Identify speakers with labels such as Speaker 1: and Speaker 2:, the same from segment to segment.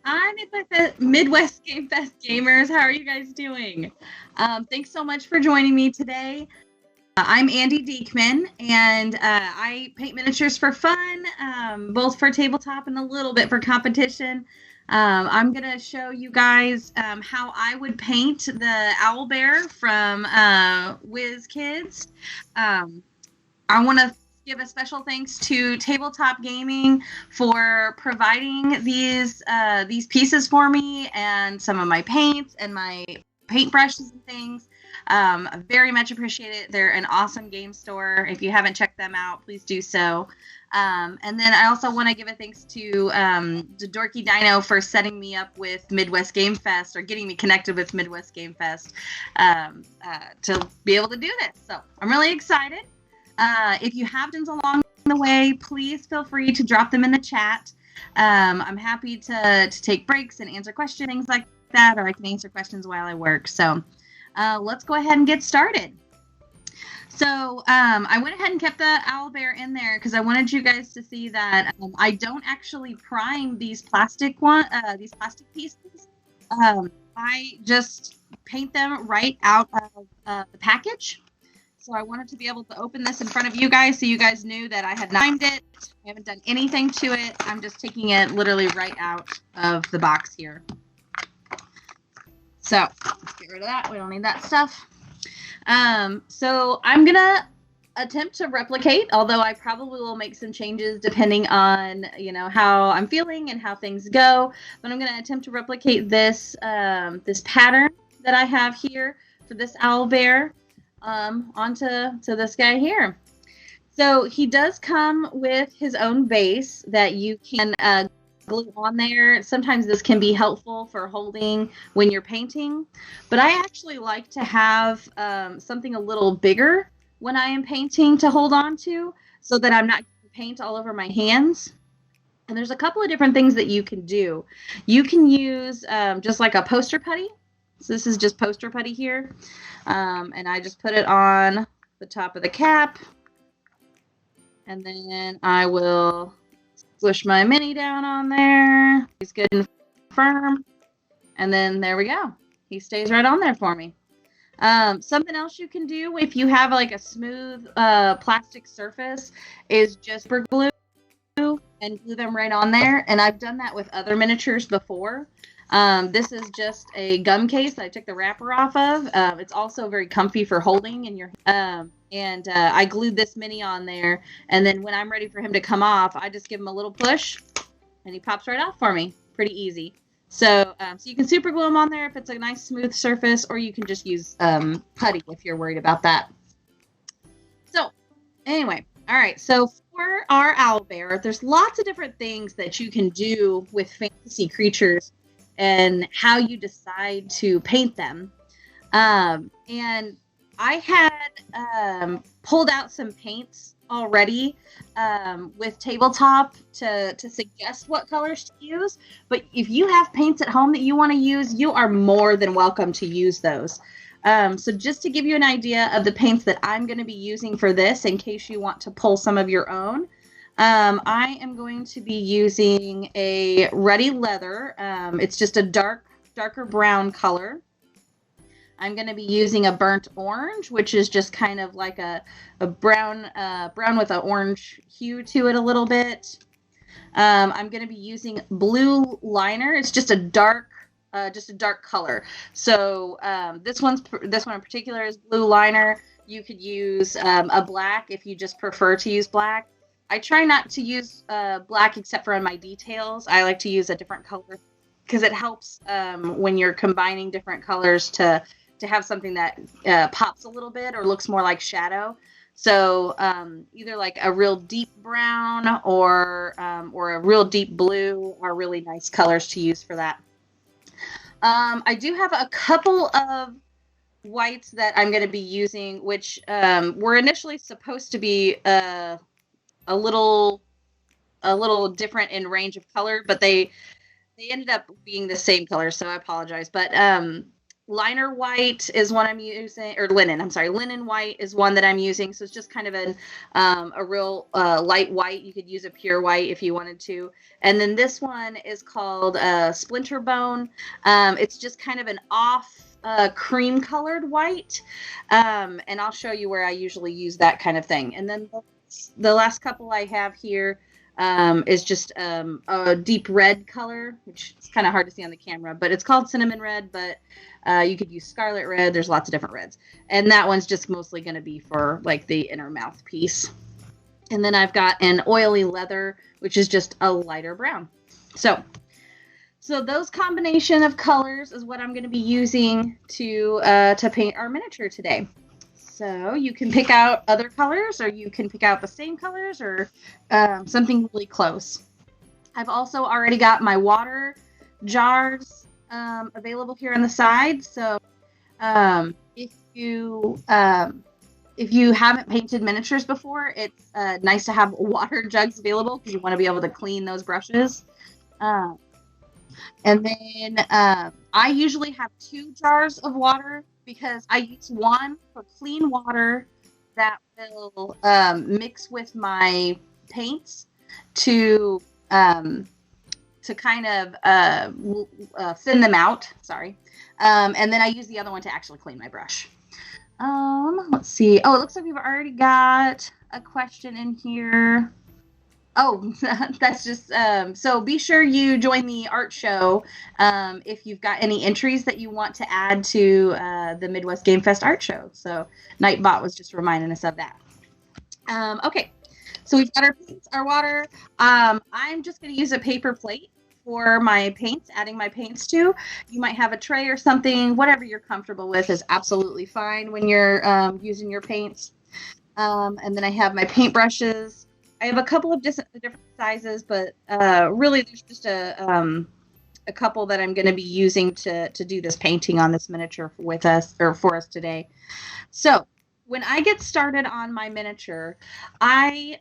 Speaker 1: Hi, Midwest Game Fest gamers. How are you guys doing? Thanks so much for joining me today. I'm Andi Dieckman, and I paint miniatures for fun, both for tabletop and a little bit for competition. I'm going to show you guys how I would paint the Owlbear from Whiz Kids. I want to give a special thanks to Tabletop Gaming for providing these pieces for me and some of my paints and my paintbrushes and things. Very much appreciate it. They're an awesome game store. If you haven't checked them out, please do so. And then I also want to give a thanks to Dorky Dino for setting me up with Midwest Game Fest, or getting me connected with Midwest Game Fest to be able to do this. So I'm really excited. If you have questions along the way, please feel free to drop them in the chat. I'm happy to take breaks and answer questions, things like that, or I can answer questions while I work. So let's go ahead and get started. So I went ahead and kept the Owlbear in there because I wanted you guys to see that I don't actually prime these plastic pieces. I just paint them right out of the package. So I wanted to be able to open this in front of you guys so you guys knew that I had not primed it. I haven't done anything to it. I'm just taking it literally right out of the box here. So let's get rid of that. We don't need that stuff. So I'm going to attempt to replicate, although I probably will make some changes depending on, how I'm feeling and how things go. But I'm going to attempt to replicate this pattern that I have here for this Owlbear onto this guy here. So he does come with his own base that you can glue on there. Sometimes this can be helpful for holding when you're painting, but I actually like to have something a little bigger when I am painting to hold on to, so that I'm not getting paint all over my hands. And there's a couple of different things that you can do. You can use just like a poster putty. So this is just poster putty here. And I just put it on the top of the cap. And then I will squish my mini down on there. He's good and firm. And then there we go. He stays right on there for me. Something else you can do if you have like a smooth plastic surface is just super glue and glue them right on there. And I've done that with other miniatures before. This is just a gum case that I took the wrapper off of. It's also very comfy for holding in your and I glued this mini on there, and then when I'm ready for him to come off, I just give him a little push and he pops right off for me. Pretty easy. So you can super glue him on there if it's a nice smooth surface, or you can just use putty if you're worried about that. So anyway, all right, so for our Owlbear, there's lots of different things that you can do with fantasy creatures and how you decide to paint them. And I had pulled out some paints already with Tabletop to suggest what colors to use. But if you have paints at home that you want to use, you are more than welcome to use those. So just to give you an idea of the paints that I'm going to be using for this, in case you want to pull some of your own, I am going to be using a Ready Leather. It's just a darker brown color. I'm going to be using a burnt orange, which is just kind of like a brown with an orange hue to it a little bit. I'm going to be using blue liner. It's just a dark color. So this one in particular is blue liner. You could use a black if you just prefer to use black. I try not to use black except for on my details. I like to use a different color because it helps when you're combining different colors to have something that pops a little bit or looks more like shadow. So either like a real deep brown or a real deep blue are really nice colors to use for that. I do have a couple of whites that I'm going to be using, which were initially supposed to be a little different in range of color, but they ended up being the same color, so I apologize. But Liner white is one I'm using, or linen. I'm sorry, linen white is one that I'm using. So it's just kind of a real light white. You could use a pure white if you wanted to. And then this one is called Splinter Bone. It's just kind of an off cream colored white. And I'll show you where I usually use that kind of thing. And then the last couple I have here is just a deep red color, which is kind of hard to see on the camera, but it's called cinnamon red, but you could use scarlet red. There's lots of different reds. And that one's just mostly going to be for like the inner mouth piece. And then I've got an oily leather, which is just a lighter brown. So those combination of colors is what I'm going to be using to paint our miniature today. So you can pick out other colors, or you can pick out the same colors, or something really close. I've also already got my water jars available here on the side. So if you haven't painted miniatures before, it's nice to have water jugs available because you want to be able to clean those brushes. And then I usually have 2 jars of water, because I use one for clean water that will mix with my paints to kind of thin them out. Sorry. And then I use the other one to actually clean my brush. Let's see. Oh, it looks like we've already got a question in here. Oh, that's just, so be sure you join the art show if you've got any entries that you want to add to the Midwest Game Fest art show. So Nightbot was just reminding us of that. Okay, so we've got our paints, our water. I'm just going to use a paper plate for my paints, adding my paints to. You might have a tray or something. Whatever you're comfortable with is absolutely fine when you're using your paints. And then I have my paint brushes. I have a couple of different sizes, but really there's just a couple that I'm going to be using to do this painting on this miniature with us, or for us today. So when I get started on my miniature, I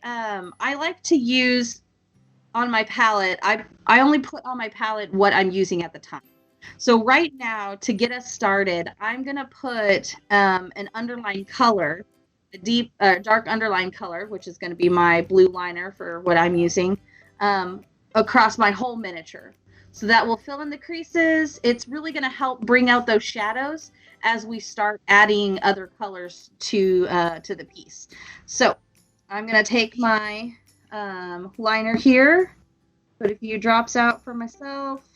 Speaker 1: like to use on my palette. I only put on my palette what I'm using at the time. So right now, to get us started, I'm going to put an underline color, a deep, dark underline color, which is going to be my blue liner for what I'm using, across my whole miniature. So that will fill in the creases. It's really going to help bring out those shadows as we start adding other colors to the piece. So I'm going to take my liner here, put a few drops out for myself,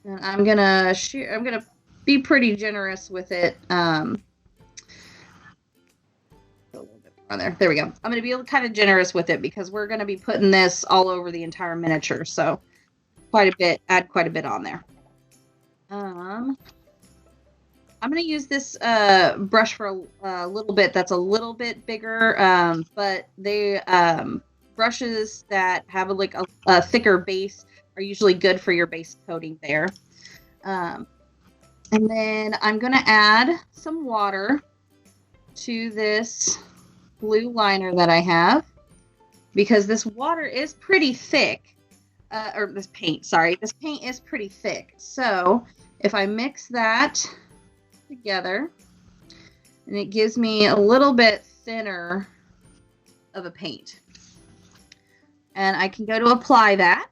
Speaker 1: and I'm going to be pretty generous with it. On there we go. I'm going to be kind of generous with it because we're going to be putting this all over the entire miniature. So add quite a bit on there. I'm going to use this brush for a little bit that's a little bit bigger, but they brushes that have a thicker base are usually good for your base coating there. And then I'm going to add some water to this blue liner that I have, because this water is pretty thick, or this paint is pretty thick. So if I mix that together, and it gives me a little bit thinner of a paint, and I can go to apply that,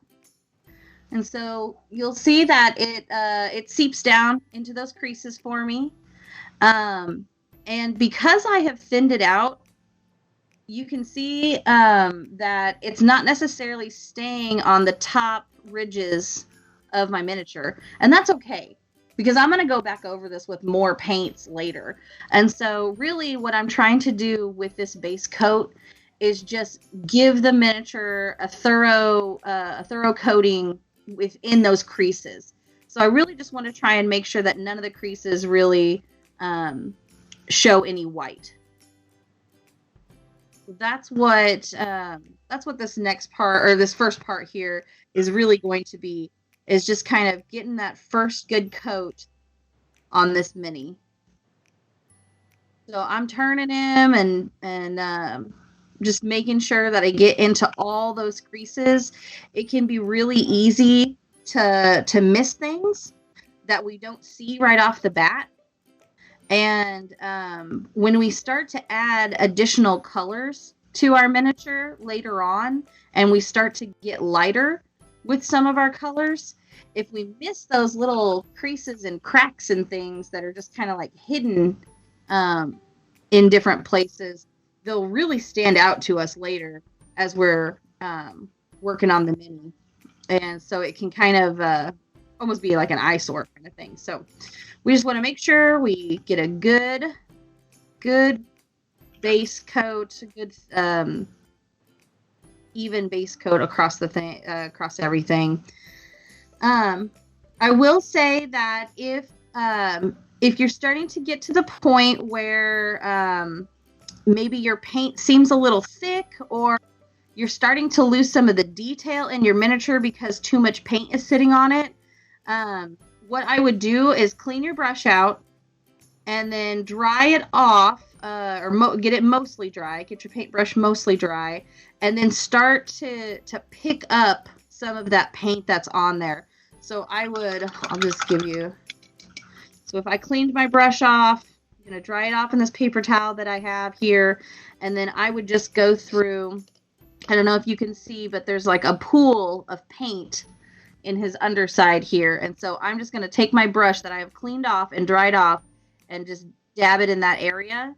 Speaker 1: and so you'll see that it seeps down into those creases for me, and because I have thinned it out, you can see that it's not necessarily staying on the top ridges of my miniature. And that's okay, because I'm going to go back over this with more paints later. And so really what I'm trying to do with this base coat is just give the miniature a thorough coating within those creases. So I really just want to try and make sure that none of the creases really show any white. That's what this next part, or this first part here, is really going to be, is just kind of getting that first good coat on this mini. So I'm turning him and just making sure that I get into all those creases. It can be really easy to miss things, that we don't see right off the bat. And when we start to add additional colors to our miniature later on, and we start to get lighter with some of our colors, if we miss those little creases and cracks and things that are just kind of like hidden in different places, they'll really stand out to us later as we're working on the mini. And so it can kind of almost be like an eyesore kind of thing. So we just want to make sure we get a good base coat, good even base coat across the thing, across everything. I will say that if you're starting to get to the point where maybe your paint seems a little thick, or you're starting to lose some of the detail in your miniature because too much paint is sitting on it, what I would do is clean your brush out and then dry it off, or get it mostly dry. Get your paintbrush mostly dry, and then start to pick up some of that paint that's on there. So I'll just give you, so if I cleaned my brush off, I'm going to dry it off in this paper towel that I have here, and then I would just go through, I don't know if you can see, but there's like a pool of paint in his underside here. And so I'm just going to take my brush that I have cleaned off and dried off and just dab it in that area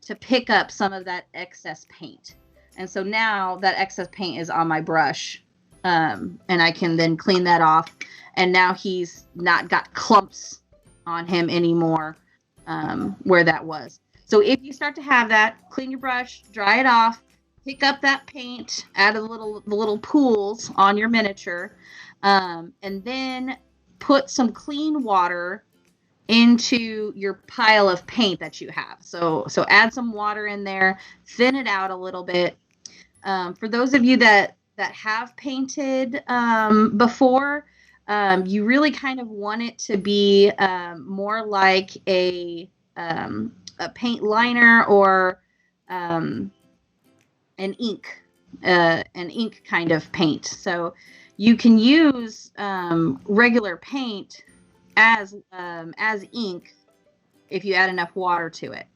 Speaker 1: to pick up some of that excess paint. And so now that excess paint is on my brush, and I can then clean that off. And now he's not got clumps on him anymore where that was. So if you start to have that, clean your brush, dry it off, pick up that paint, add the little pools on your miniature, and then put some clean water into your pile of paint that you have. So add some water in there, thin it out a little bit. For those of you that have painted before, you really kind of want it to be more like a paint liner or an ink kind of paint. So you can use regular paint as ink if you add enough water to it.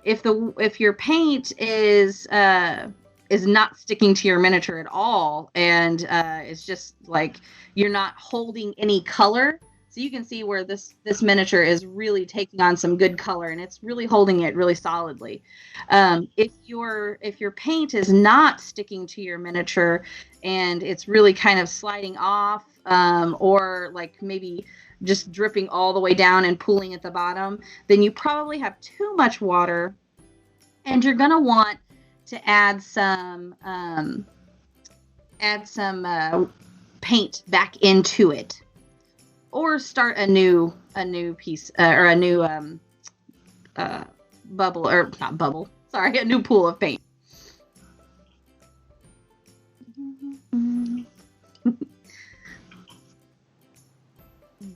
Speaker 1: If your paint is not sticking to your miniature at all, and it's just like you're not holding any color, so you can see where this miniature is really taking on some good color, and it's really holding it really solidly. If your paint is not sticking to your miniature and it's really kind of sliding off, or like maybe just dripping all the way down and pooling at the bottom, then you probably have too much water, and you're gonna want to add some paint back into it, or start a new piece, or a new bubble, or not bubble, sorry, a new pool of paint.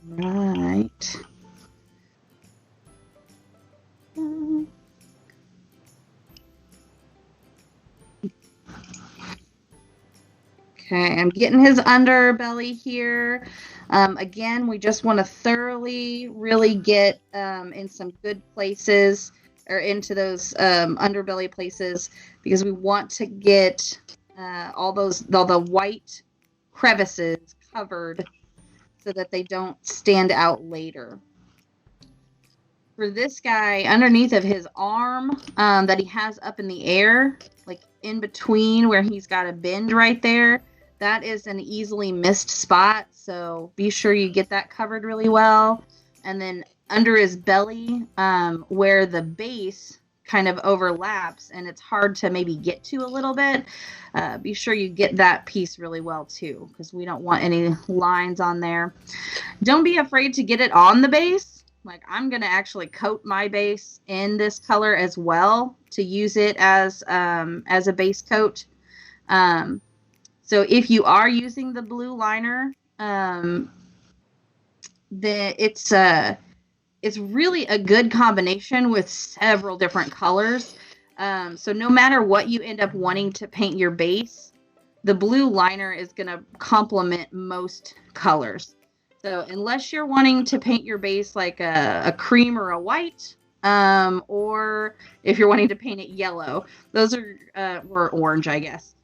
Speaker 1: Right. Okay, I'm getting his underbelly here. Again, we just want to thoroughly really get in some good places, or into those underbelly places, because we want to get all the white crevices covered so that they don't stand out later. For this guy, underneath of his arm that he has up in the air, like in between where he's got a bend right there, that is an easily missed spot. So be sure you get that covered really well. And then under his belly, where the base kind of overlaps and it's hard to maybe get to a little bit, be sure you get that piece really well too, because we don't want any lines on there. Don't be afraid to get it on the base. Like, I'm going to actually coat my base in this color as well to use it as a base coat. So if you are using the blue liner, it's really a good combination with several different colors. So no matter what you end up wanting to paint your base, the blue liner is going to complement most colors. So unless you're wanting to paint your base like a cream or a white, or if you're wanting to paint it yellow, those are, or orange, I guess.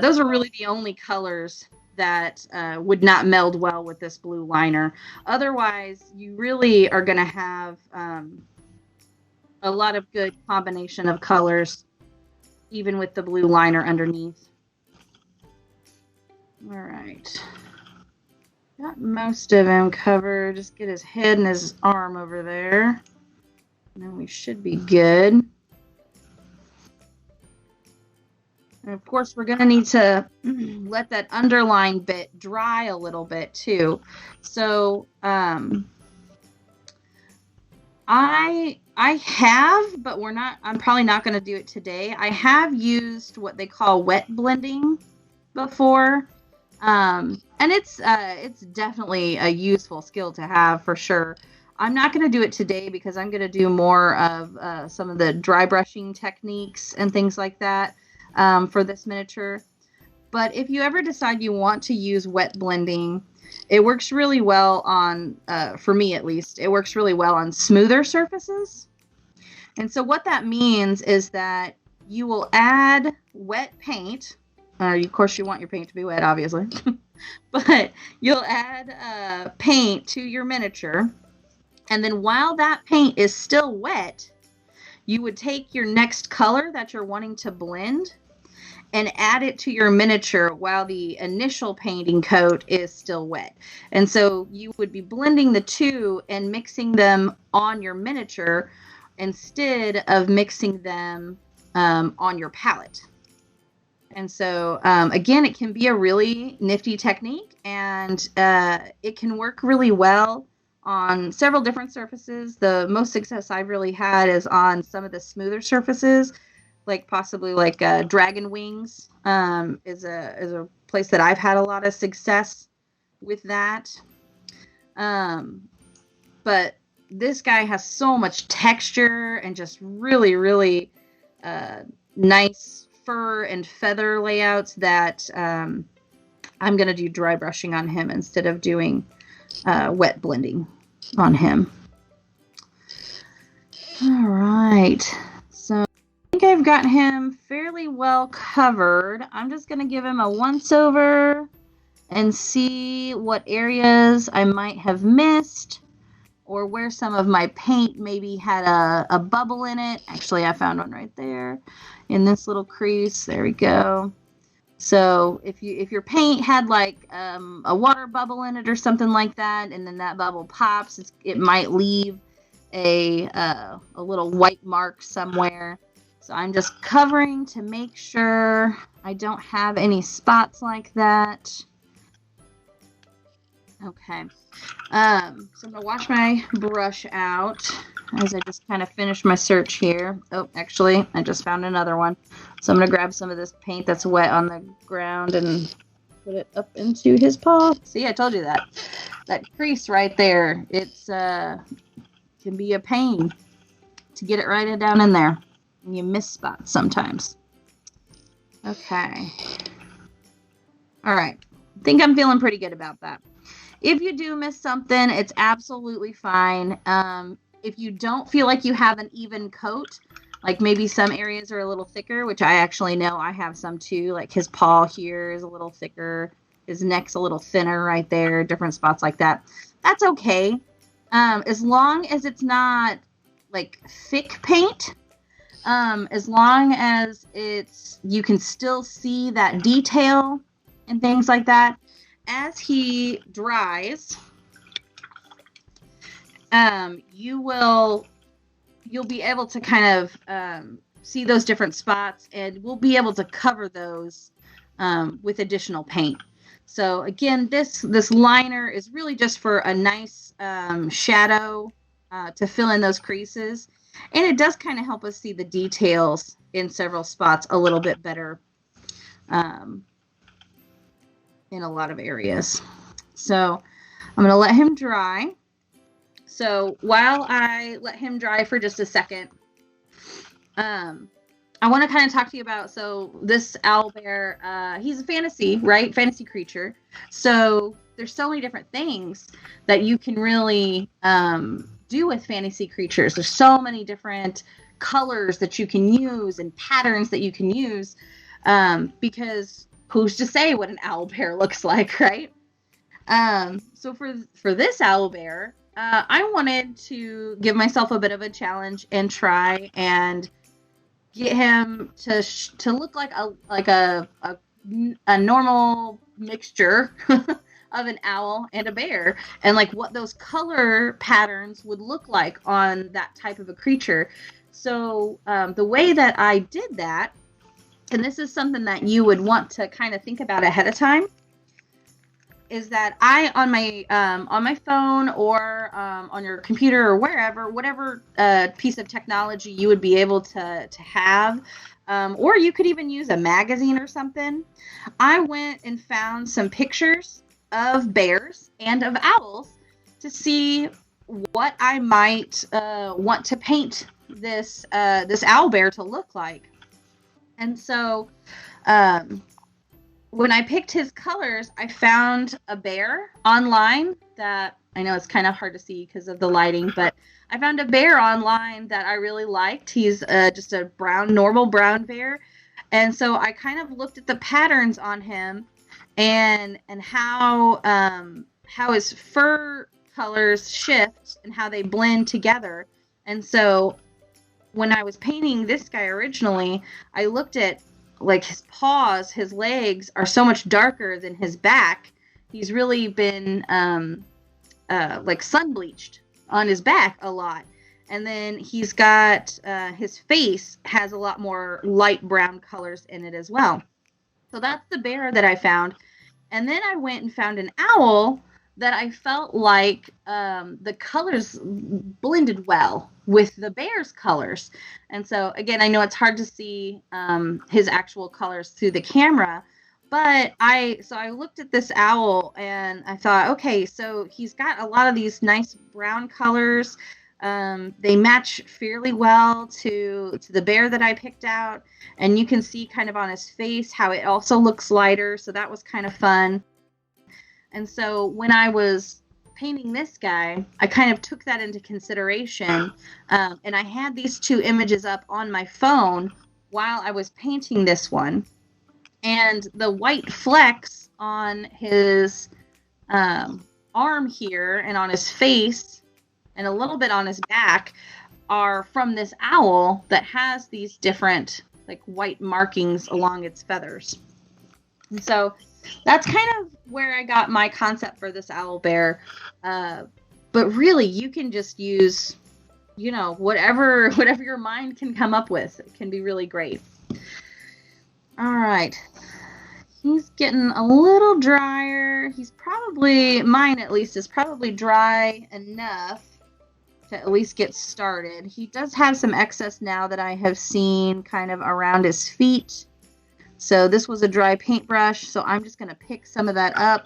Speaker 1: Those are really the only colors that would not meld well with this blue liner. Otherwise, you really are going to have a lot of good combination of colors, even with the blue liner underneath. All right. Got most of him covered. Just get his head and his arm over there. And then we should be good. And of course, we're going to need to let that underline bit dry a little bit too. So I have, but I'm probably not going to do it today. I have used what they call wet blending before. And it's definitely a useful skill to have for sure. I'm not going to do it today because I'm going to do more of some of the dry brushing techniques and things like that for this miniature. But if you ever decide you want to use wet blending, it works really well on, for me at least, it works really well on smoother surfaces. And so what that means is that you will add wet paint. Of course, you want your paint to be wet, obviously. But you'll add paint to your miniature. And then while that paint is still wet, you would take your next color that you're wanting to blend and add it to your miniature while the initial painting coat is still wet. And so you would be blending the two and mixing them on your miniature instead of mixing them on your palette. And so, again, it can be a really nifty technique, and it can work really well on several different surfaces. The most success I've really had is on some of the smoother surfaces, like possibly like dragon wings is a place that I've had a lot of success with that. But this guy has so much texture and just really, really nice fur and feather layouts that I'm going to do dry brushing on him instead of doing wet blending on him. All right. So I think I've got him fairly well covered. I'm just going to give him a once over and see what areas I might have missed or where some of my paint maybe had a bubble in it. Actually, I found one right there in this little crease. There we go. So if your paint had like a water bubble in it or something like that, and then that bubble pops, it might leave a little white mark somewhere. So I'm just covering to make sure I don't have any spots like that. Okay. So I'm going to wash my brush out as I just kind of finish my search here. Oh, actually, I just found another one. So I'm going to grab some of this paint that's wet on the ground and put it up into his paw. See, I told you that. That crease right there, it's can be a pain to get it right down in there. And you miss spots sometimes. Okay. All right. I think I'm feeling pretty good about that. If you do miss something, it's absolutely fine. If you don't feel like you have an even coat, like maybe some areas are a little thicker, which I actually know I have some too, like his paw here is a little thicker, his neck's a little thinner right there, different spots like that. That's okay. As long as it's not like thick paint, as long as you can still see that detail and things like that. As he dries, you'll be able to kind of see those different spots, and we'll be able to cover those with additional paint. So again, this liner is really just for a nice shadow to fill in those creases, and it does kind of help us see the details in several spots a little bit better. In a lot of areas. So I'm going to let him dry. So while I let him dry for just a second, I I want to kind of talk to you about, so this owlbear, he's a fantasy, right? Fantasy creature. So there's so many different things that you can really do with fantasy creatures. There's so many different colors that you can use and patterns that you can use, because who's to say what an owlbear looks like, right? So for this owlbear, I wanted to give myself a bit of a challenge and try and get him to look like a normal mixture of an owl and a bear, and like what those color patterns would look like on that type of a creature. So the way that I did that, and this is something that you would want to kind of think about ahead of time, is that I on my phone or on your computer or wherever, whatever piece of technology you would be able to have, or you could even use a magazine or something. I went and found some pictures of bears and of owls to see what I might want to paint this owlbear to look like. And so when I picked his colors, I found a bear online that, I know it's kind of hard to see because of the lighting, but I found a bear online that I really liked. He's just a normal brown bear. And so I kind of looked at the patterns on him and how his fur colors shift and how they blend together. And so when I was painting this guy originally, I looked at like his paws, his legs are so much darker than his back. He's really been like sun bleached on his back a lot. And then he's got his face has a lot more light brown colors in it as well. So that's the bear that I found. And then I went and found an owl that I felt like the colors blended well with the bear's colors. And so, again, I know it's hard to see his actual colors through the camera, but I looked at this owl and I thought, okay, so he's got a lot of these nice brown colors. They match fairly well to the bear that I picked out. And you can see kind of on his face how it also looks lighter. So that was kind of fun. And so when I was painting this guy, I kind of took that into consideration. And I had these two images up on my phone while I was painting this one. And the white flecks on his arm here and on his face and a little bit on his back are from this owl that has these different like white markings along its feathers. And so that's kind of where I got my concept for this owlbear. But really, you can just use, whatever your mind can come up with. It can be really great. All right. He's getting a little drier. Mine at least, is probably dry enough to at least get started. He does have some excess now that I have seen kind of around his feet. So this was a dry paintbrush, so I'm just going to pick some of that up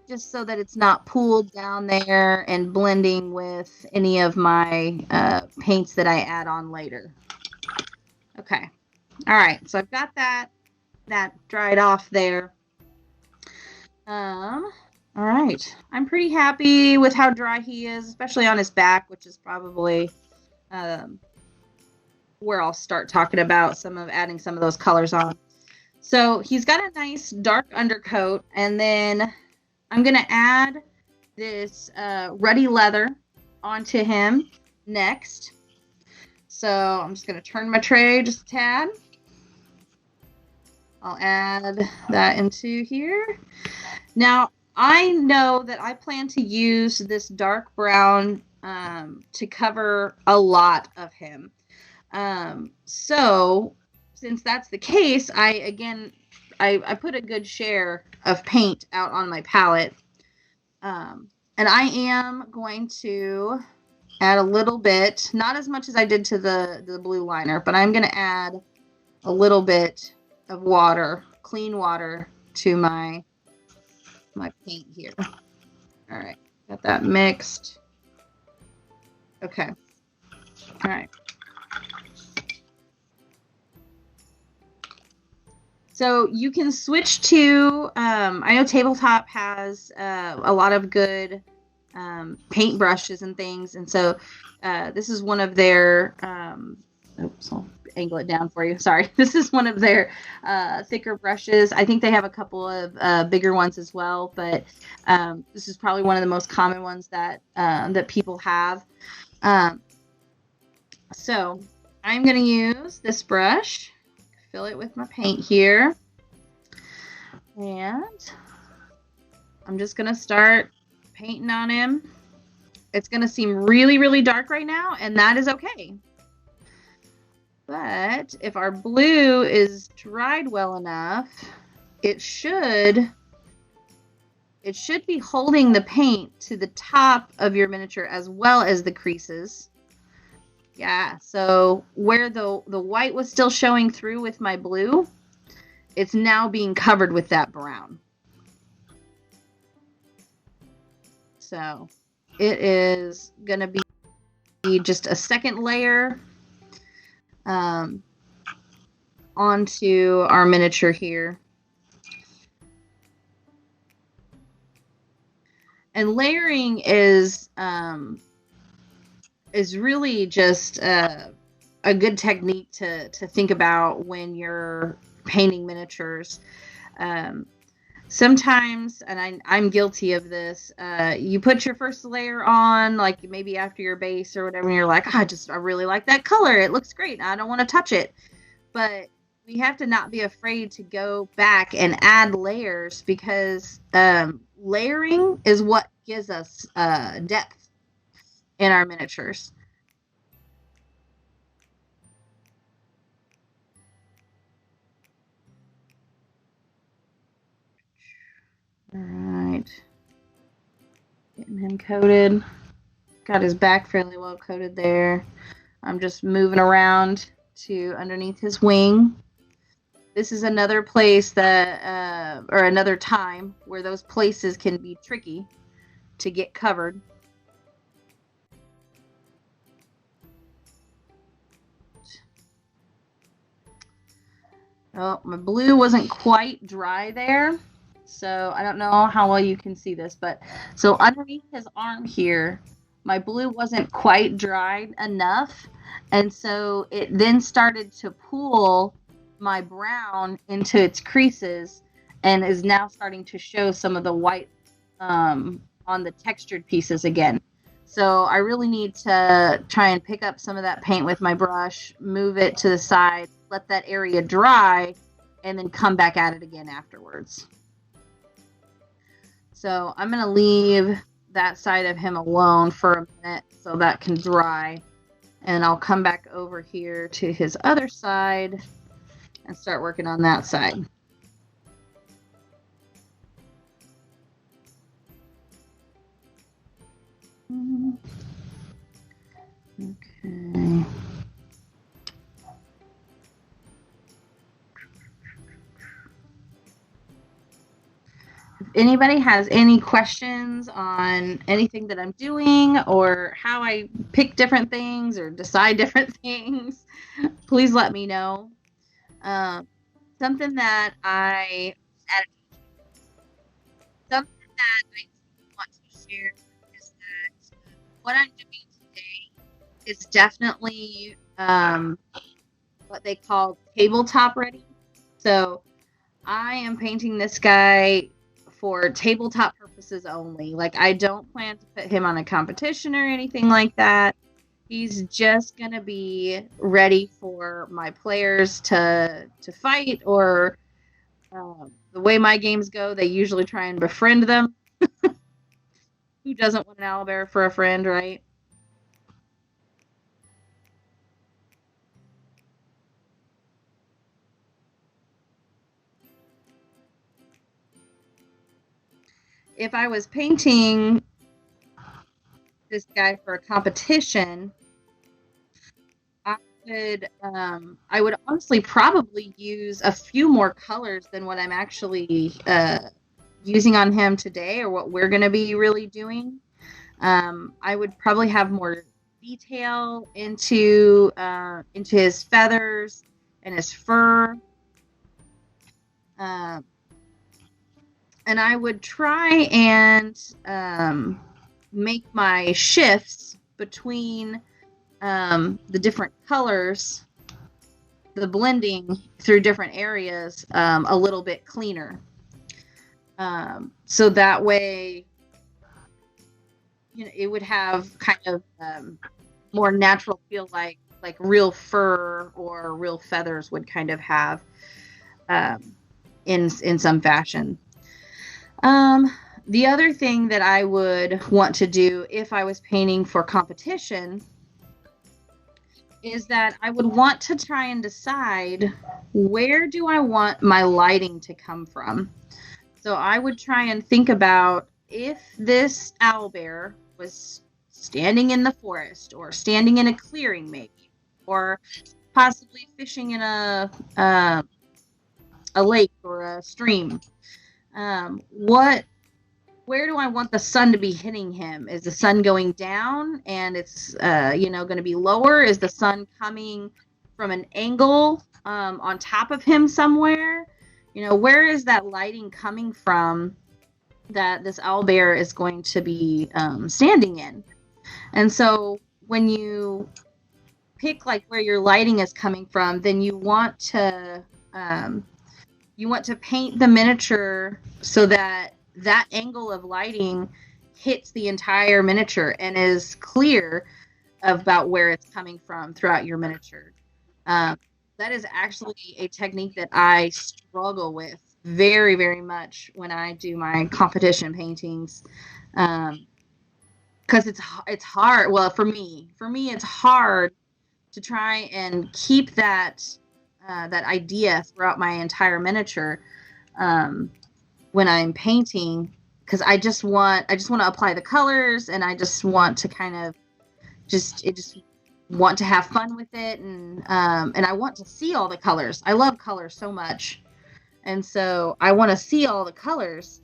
Speaker 1: just so that it's not pooled down there and blending with any of my paints that I add on later. Okay. All right. So I've got that dried off there. All right. I'm pretty happy with how dry he is, especially on his back, which is probably where I'll start talking about adding some of those colors on. So he's got a nice dark undercoat, and then I'm going to add this ruddy leather onto him next. So I'm just going to turn my tray just a tad. I'll add that into here. Now, I know that I plan to use this dark brown to cover a lot of him. So since that's the case, I put a good share of paint out on my palette. And I am going to add a little bit, not as much as I did to the blue liner, but I'm going to add a little bit of water, clean water, to my paint here. All right, got that mixed. Okay. All right. So you can switch to, I know Tabletop has a lot of good paint brushes and things. And so this is one of their, oops, I'll angle it down for you. Sorry. This is one of their thicker brushes. I think they have a couple of bigger ones as well, but this is probably one of the most common ones that that people have. So I'm going to use this brush, fill it with my paint here, and I'm just going to start painting on him. It's going to seem really, really dark right now, and that is okay. But if our blue is dried well enough, it should be holding the paint to the top of your miniature as well as the creases. Yeah, so where the white was still showing through with my blue, it's now being covered with that brown. So it is going to be just a second layer onto our miniature here. And layering is really just a good technique to think about when you're painting miniatures. Sometimes, and I'm guilty of this, you put your first layer on, like maybe after your base or whatever, and you're like, I really like that color. It looks great. I don't want to touch it. But we have to not be afraid to go back and add layers, because layering is what gives us depth in our miniatures. All right. Getting him coated. Got his back fairly well coated there. I'm just moving around to underneath his wing. This is another place that, or another time where those places can be tricky to get covered. Oh, my blue wasn't quite dry there, so I don't know how well you can see this, but so underneath his arm here, my blue wasn't quite dried enough, and so it then started to pool my brown into its creases and is now starting to show some of the white on the textured pieces again. So I really need to try and pick up some of that paint with my brush, move it to the side, let that area dry, and then come back at it again afterwards. So I'm going to leave that side of him alone for a minute so that can dry. And I'll come back over here to his other side and start working on that side. Okay. If anybody has any questions on anything that I'm doing or how I pick different things or decide different things, please let me know. Something that I want to share is that what I'm doing today is definitely what they call tabletop ready. So I am painting this guy for tabletop purposes only. Like, I don't plan to put him on a competition or anything like that. He's just gonna be ready for my players to fight, or the way my games go, they usually try and befriend them. Who doesn't want an owlbear for a friend, right? If I was painting this guy for a competition, I would honestly probably use a few more colors than what I'm actually using on him today, or what we're going to be really doing. I would probably have more detail into his feathers and his fur. Um, and I would try and make my shifts between the different colors, the blending through different areas, a little bit cleaner. So that way, it would have kind of more natural feel, like real fur or real feathers would kind of have in some fashion. The other thing that I would want to do if I was painting for competition is that I would want to try and decide, where do I want my lighting to come from? So I would try and think about, if this owlbear was standing in the forest or standing in a clearing maybe, or possibly fishing in a lake or a stream, where do I want the sun to be hitting him? Is the sun going down and it's going to be lower? Is the sun coming from an angle on top of him somewhere? Where is that lighting coming from that this owlbear is going to be standing in? And so when you pick where your lighting is coming from, then you want to paint the miniature so that angle of lighting hits the entire miniature and is clear about where it's coming from throughout your miniature. That is actually a technique that I struggle with very, very much when I do my competition paintings, because it's hard. Well, for me, it's hard to try and keep that idea throughout my entire miniature when I'm painting, because I just want to apply the colors, and I just want to kind of just want to have fun with it, and I want to see all the colors. I love colors so much, and so I want to see all the colors.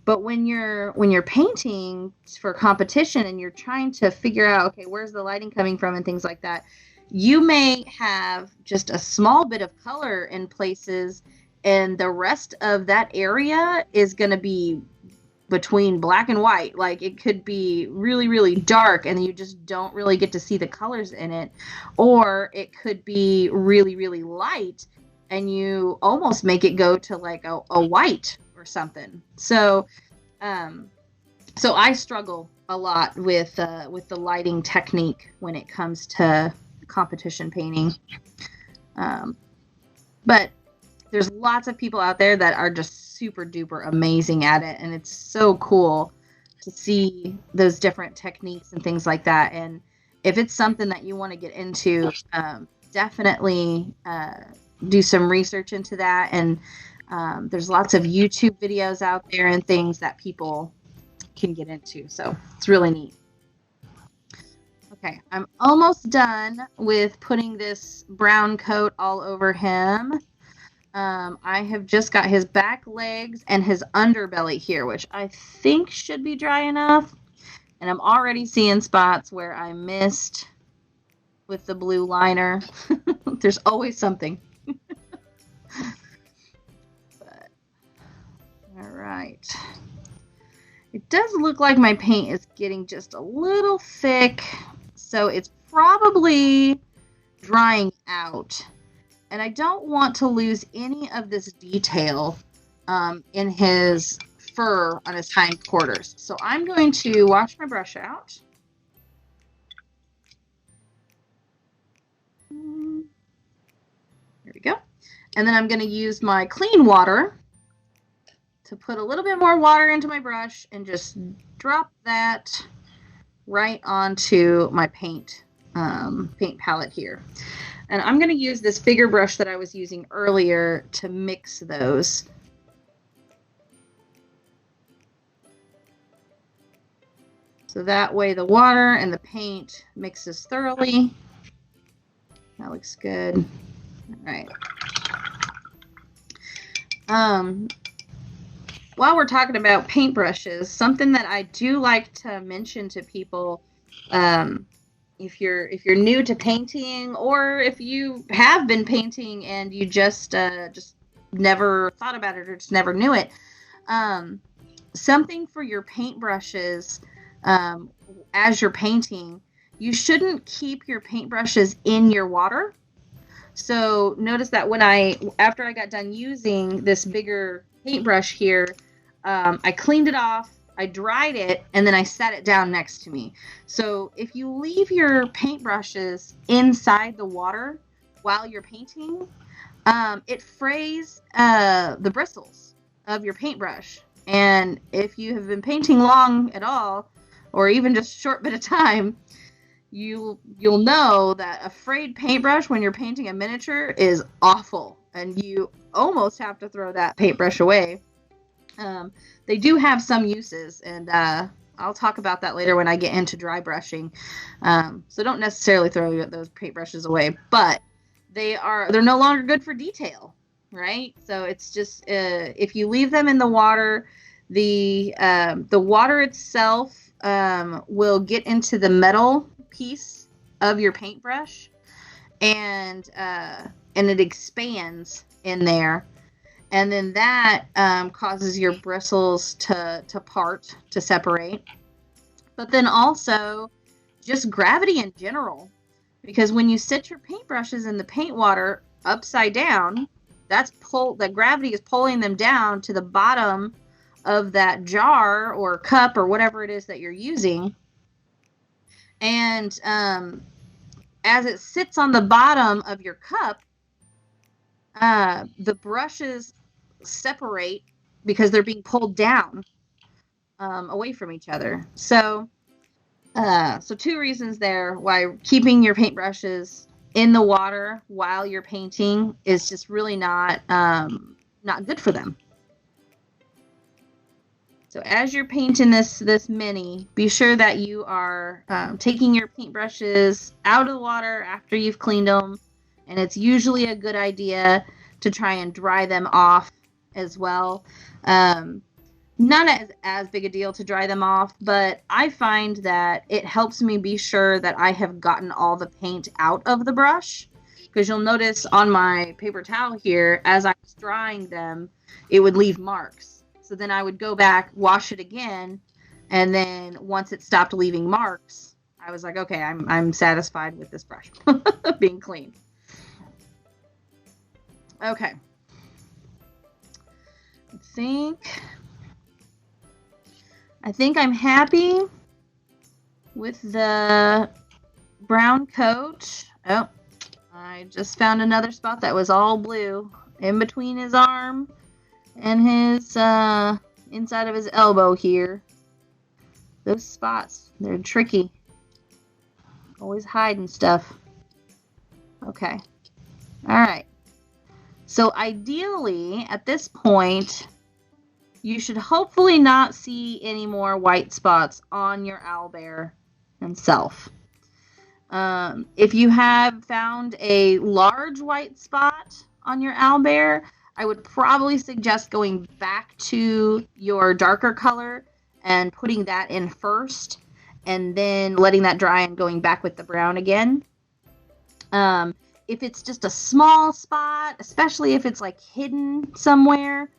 Speaker 1: But when you're painting for competition and you're trying to figure out, okay, where's the lighting coming from and things like that, you may have just a small bit of color in places, and the rest of that area is going to be between black and white. Like, it could be really, really dark and you just don't really get to see the colors in it. Or it could be really, really light and you almost make it go to like a white or something. So I struggle a lot with the lighting technique when it comes to competition painting. But there's lots of people out there that are just super duper amazing at it, and it's so cool to see those different techniques and things like that. And if it's something that you want to get into, definitely do some research into that. And there's lots of YouTube videos out there and things that people can get into, so it's really neat. Okay, I'm almost done with putting this brown coat all over him. I have just got his back legs and his underbelly here, which I think should be dry enough. And I'm already seeing spots where I missed with the blue liner. There's always something. But, all right. It does look like my paint is getting just a little thick, so it's probably drying out. And I don't want to lose any of this detail in his fur on his hindquarters. So I'm going to wash my brush out. There we go. And then I'm going to use my clean water to put a little bit more water into my brush and just drop that right onto my paint palette here. And I'm going to use this bigger brush that I was using earlier to mix those. So that way the water and the paint mixes thoroughly. That looks good. All right. While we're talking about paintbrushes, something that I do like to mention to people, if you're new to painting, or if you have been painting and you just never thought about it or just never knew it. Something for your paintbrushes, as you're painting, you shouldn't keep your paintbrushes in your water. So notice that after I got done using this bigger paintbrush here, I cleaned it off, I dried it, and then I sat it down next to me. So if you leave your paintbrushes inside the water while you're painting, it frays the bristles of your paintbrush. And if you have been painting long at all, or even just a short bit of time, you'll know that a frayed paintbrush when you're painting a miniature is awful, and you almost have to throw that paintbrush away. They do have some uses, and I'll talk about that later when I get into dry brushing. So don't necessarily throw those paintbrushes away, but they're no longer good for detail, right? So it's just if you leave them in the water, the water itself will get into the metal piece of your paintbrush, and it expands in there, and then that causes your bristles to separate. But then also just gravity in general, because when you sit your paintbrushes in the paint water upside down, that gravity is pulling them down to the bottom of that jar or cup or whatever it is that you're using. And as it sits on the bottom of your cup, the brushes separate because they're being pulled down away from each other. So two reasons there why keeping your paintbrushes in the water while you're painting is just really not good for them. So as you're painting this mini, be sure that you are taking your paintbrushes out of the water after you've cleaned them. And it's usually a good idea to try and dry them off as well. Not as big a deal to dry them off, but I find that it helps me be sure that I have gotten all the paint out of the brush. Because you'll notice on my paper towel here, as I was drying them, it would leave marks. So then I would go back, wash it again, and then once it stopped leaving marks, I was like, okay, I'm satisfied with this brush being clean. Okay. I think I'm happy with the brown coat. Oh, I just found another spot that was all blue in between his arm and his inside of his elbow here. Those spots, they're tricky. Always hiding stuff. Okay. All right. So ideally, at this point, you should hopefully not see any more white spots on your owlbear himself. If you have found a large white spot on your owlbear, I would probably suggest going back to your darker color and putting that in first, and then letting that dry and going back with the brown again. If it's just a small spot, especially if it's like hidden somewhere,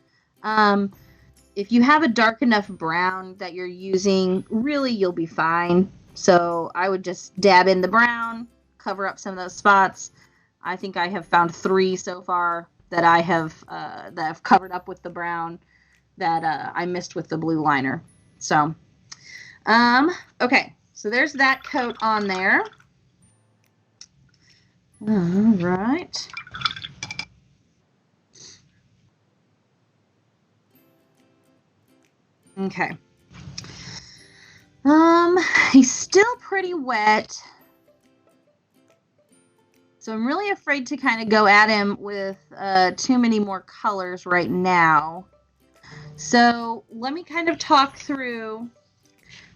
Speaker 1: if you have a dark enough brown that you're using, really you'll be fine. So I would just dab in the brown, cover up some of those spots. I think I have found 3 so far that I have covered up with the brown that I missed with the blue liner. So, okay, so there's that coat on there. All right. Okay. He's still pretty wet. So I'm really afraid to kind of go at him with too many more colors right now. So let me kind of talk through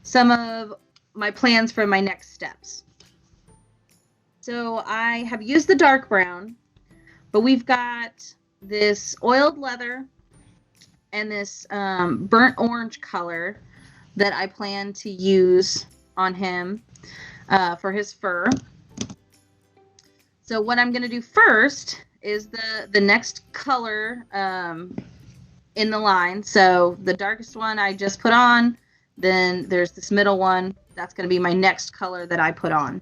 Speaker 1: some of my plans for my next steps. So I have used the dark brown, but we've got this oiled leather and this burnt orange color that I plan to use on him for his fur. So what I'm going to do first is the next color in the line. So the darkest one I just put on, then there's this middle one. That's going to be my next color that I put on.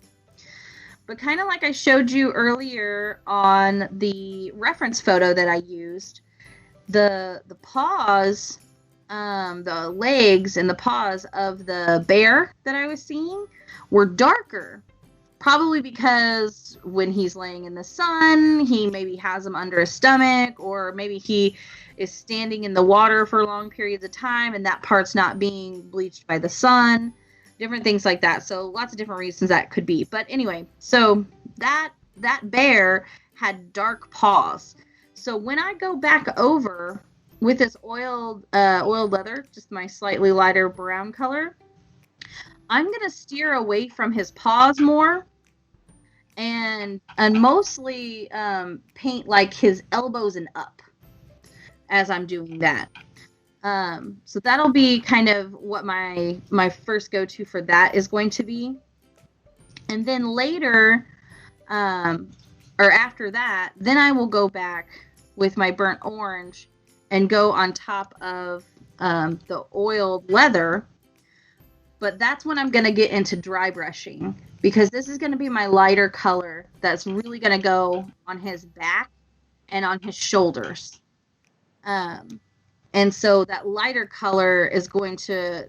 Speaker 1: But kind of like I showed you earlier on the reference photo that I used, the paws, the legs and the paws of the bear that I was seeing were darker. Probably because when he's laying in the sun, he maybe has them under his stomach, or maybe he is standing in the water for long periods of time and that part's not being bleached by the sun. Different things like that. So lots of different reasons that could be. But anyway, so that bear had dark paws. So when I go back over with this oiled leather, just my slightly lighter brown color, I'm going to steer away from his paws more and mostly paint like his elbows and up as I'm doing that. So that'll be kind of what my first go-to for that is going to be. And then later, or after that, then I will go back with my burnt orange and go on top of the oiled leather. But that's when I'm going to get into dry brushing, because this is going to be my lighter color that's really going to go on his back and on his shoulders. And so that lighter color is going to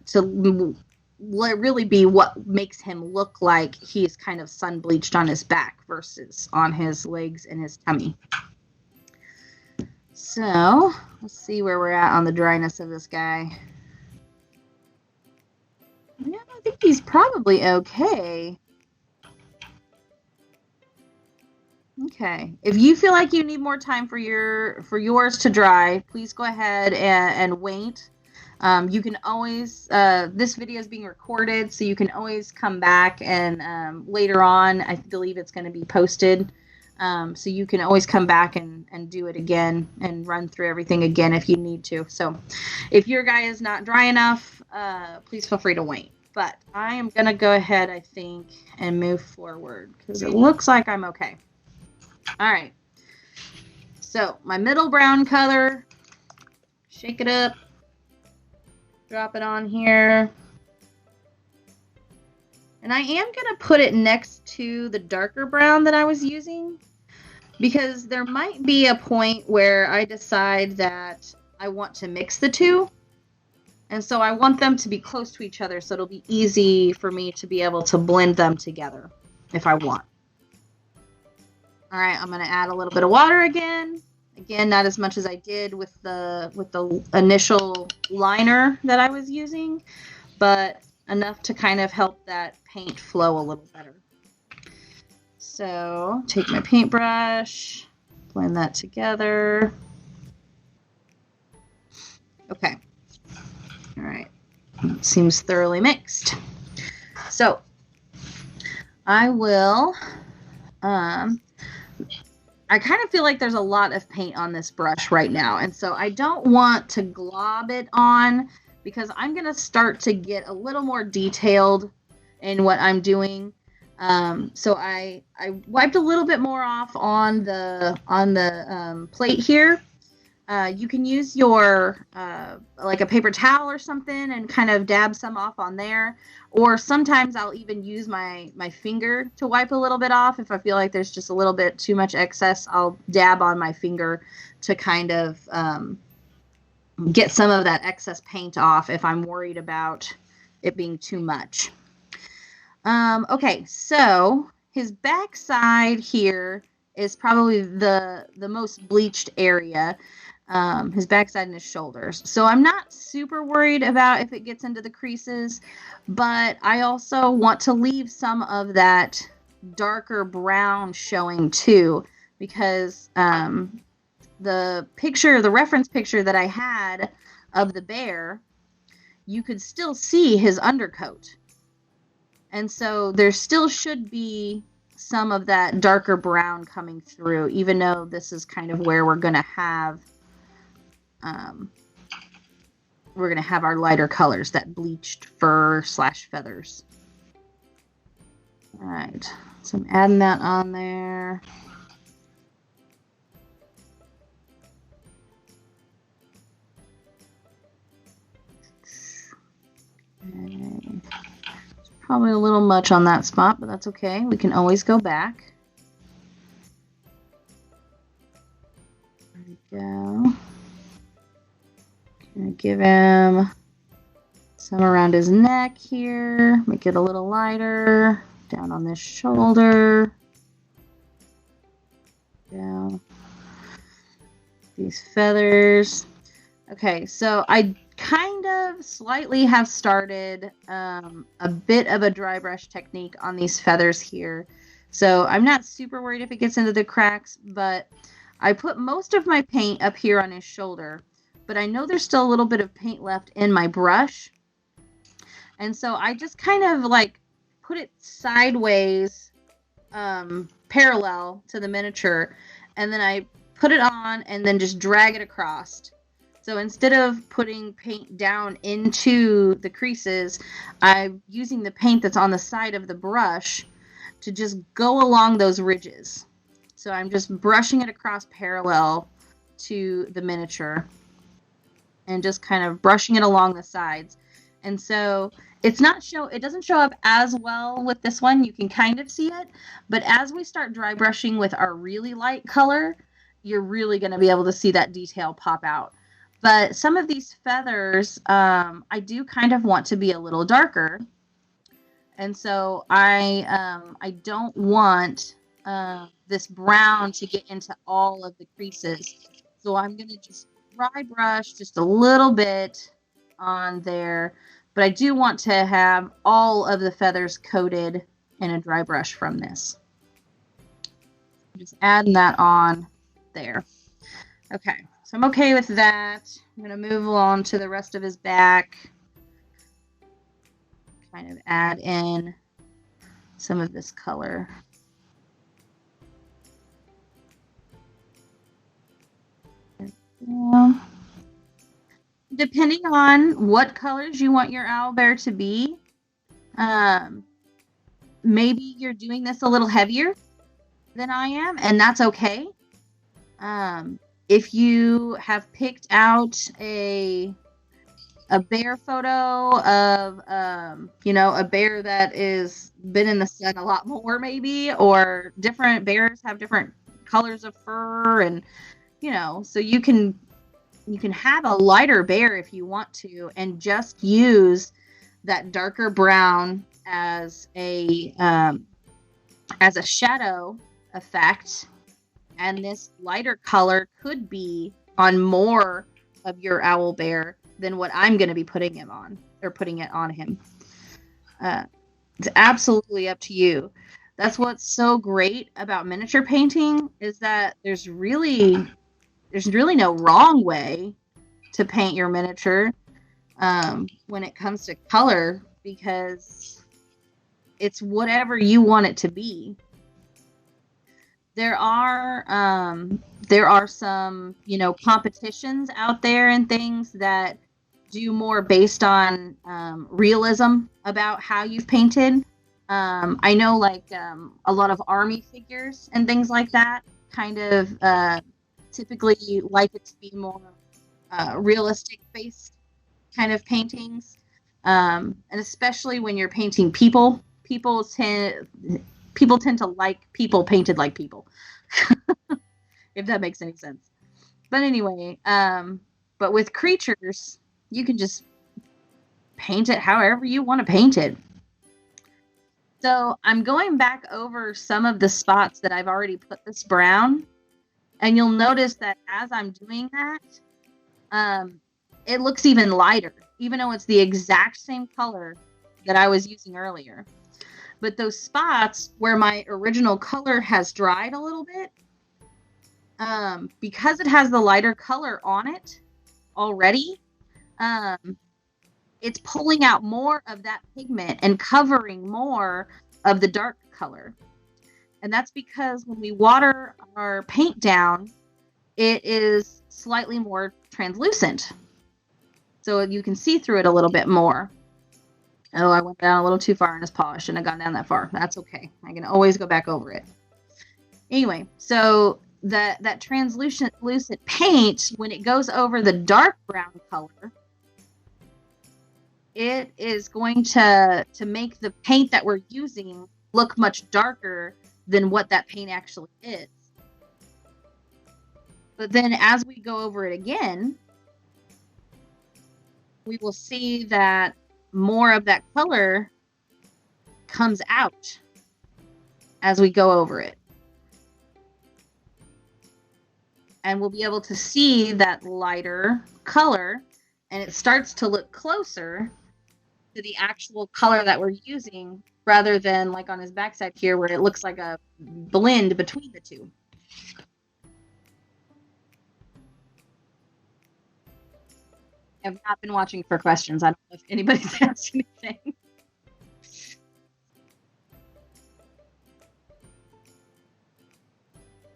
Speaker 1: really be what makes him look like he's kind of sun bleached on his back versus on his legs and his tummy. So let's see where we're at on the dryness of this guy. Yeah, I think he's probably okay. Okay. If you feel like you need more time for yours to dry, please go ahead and wait. You can always, this video is being recorded, so you can always come back and later on, I believe it's going to be posted. So you can always come back and do it again and run through everything again if you need to. So if your guy is not dry enough, please feel free to wait. But I am going to go ahead, I think, and move forward because it looks like I'm okay. All right. So my middle brown color, shake it up, drop it on here. And I am going to put it next to the darker brown that I was using, because there might be a point where I decide that I want to mix the two. And so I want them to be close to each other so it'll be easy for me to be able to blend them together if I want. All right, I'm going to add a little bit of water again. Again, not as much as I did with the initial liner that I was using, but enough to kind of help that paint flow a little better. So take my paintbrush, blend that together. Okay. All right. It seems thoroughly mixed. So I will, I kind of feel like there's a lot of paint on this brush right now. And so I don't want to glob it on, because I'm going to start to get a little more detailed in what I'm doing. So I wiped a little bit more off on the plate here. You can use your like a paper towel or something and kind of dab some off on there. Or sometimes I'll even use my finger to wipe a little bit off. If I feel like there's just a little bit too much excess, I'll dab on my finger to kind of get some of that excess paint off if I'm worried about it being too much. Okay, so his backside here is probably the most bleached area. His backside and his shoulders. So I'm not super worried about if it gets into the creases, but I also want to leave some of that darker brown showing too, because the reference picture that I had of the bear, you could still see his undercoat. And so there still should be some of that darker brown coming through, even though this is kind of where we're going to have our lighter colors, that bleached fur / feathers. All right, so I'm adding that on there. Okay. Probably a little much on that spot, but that's okay. We can always go back. There we go. Gonna give him some around his neck here. Make it a little lighter. Down on this shoulder. Down. These feathers. Okay, so I kind of slightly have started a bit of a dry brush technique on these feathers here. So I'm not super worried if it gets into the cracks, but I put most of my paint up here on his shoulder, but I know there's still a little bit of paint left in my brush. And so I just kind of like put it sideways, parallel to the miniature, and then I put it on and then just drag it across. So instead of putting paint down into the creases, I'm using the paint that's on the side of the brush to just go along those ridges. So I'm just brushing it across parallel to the miniature and just kind of brushing it along the sides. And so it doesn't show up as well with this one. You can kind of see it, but as we start dry brushing with our really light color, you're really going to be able to see that detail pop out. But some of these feathers, I do kind of want to be a little darker. And so I don't want this brown to get into all of the creases. So I'm going to just dry brush just a little bit on there. But I do want to have all of the feathers coated in a dry brush from this. Just adding that on there. Okay. So I'm okay with that. I'm going to move along to the rest of his back. Kind of add in some of this color. Depending on what colors you want your owlbear to be, maybe you're doing this a little heavier than I am, and that's okay. If you have picked out a bear photo of, a bear that is been in the sun a lot more, maybe, or different bears have different colors of fur, and, so you can have a lighter bear if you want to, and just use that darker brown as a shadow effect. And this lighter color could be on more of your owlbear than what I'm going to be putting it on him. It's absolutely up to you. That's what's so great about miniature painting, is that there's really no wrong way to paint your miniature when it comes to color, because it's whatever you want it to be. There are some, competitions out there and things that do more based on realism about how you've painted. I know, a lot of army figures and things like that kind of typically like it to be more realistic based kind of paintings, and especially when you're painting people. People tend to like people painted like people, if that makes any sense. But anyway, but with creatures, you can just paint it however you want to paint it. So I'm going back over some of the spots that I've already put this brown, and you'll notice that as I'm doing that, it looks even lighter, even though it's the exact same color that I was using earlier. But those spots where my original color has dried a little bit, because it has the lighter color on it already, it's pulling out more of that pigment and covering more of the dark color. And that's because when we water our paint down, it is slightly more translucent. So you can see through it a little bit more. Oh, I went down a little too far in his polish. Shouldn't have gone down that far. That's okay. I can always go back over it. Anyway, so that translucent paint, when it goes over the dark brown color, it is going to make the paint that we're using look much darker than what that paint actually is. But then as we go over it again, we will see that more of that color comes out as we go over it. And we'll be able to see that lighter color, and it starts to look closer to the actual color that we're using, rather than like on his backside here where it looks like a blend between the two. I've not been watching for questions. I don't know if anybody's asked anything.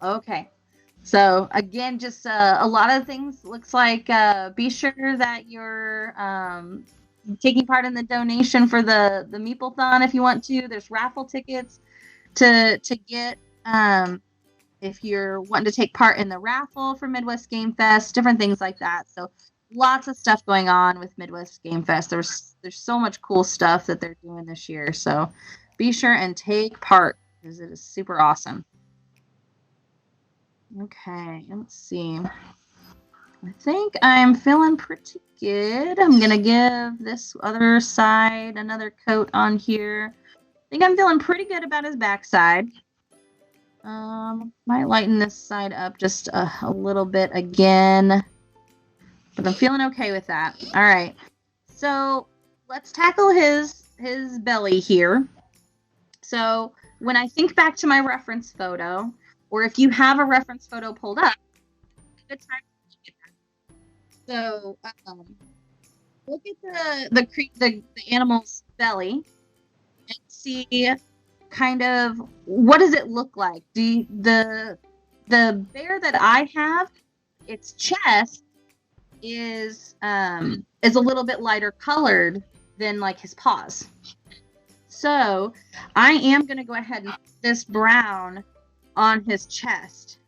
Speaker 1: Okay. So again, just a lot of things. Looks like be sure that you're taking part in the donation for the Meeple-thon if you want to. There's raffle tickets to get if you're wanting to take part in the raffle for Midwest Game Fest, different things like that. So lots of stuff going on with Midwest Game Fest. There's so much cool stuff that they're doing this year. So be sure and take part because it is super awesome. Okay, let's see. I think I'm feeling pretty good. I'm going to give this other side another coat on here. I think I'm feeling pretty good about his backside. Might lighten this side up just a little bit again. But I'm feeling okay with that. All right. So let's tackle his belly here. So when I think back to my reference photo, or if you have a reference photo pulled up, good time to look at that. So look at the animal's belly and see kind of what does it look like. The bear that I have, its chest is a little bit lighter colored than like his paws. So I am going to go ahead and put this brown on his chest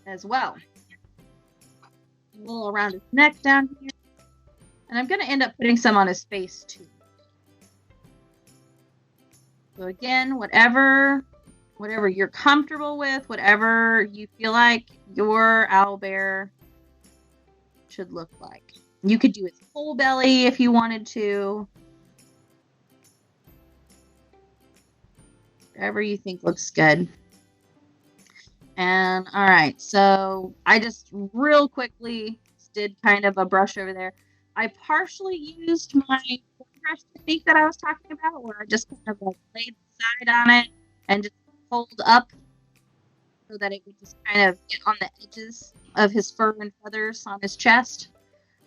Speaker 1: as well. A little around his neck down here. And I'm going to end up putting some on his face too. So again, whatever you're comfortable with, whatever you feel like your owlbear should look like. You could do his whole belly if you wanted to. Whatever you think looks good. And all right, so I just real quickly did kind of a brush over there. I partially used my brush technique that I was talking about, where I just kind of like laid the side on it and just pulled up so that it would just kind of get on the edges of his fur and feathers on his chest.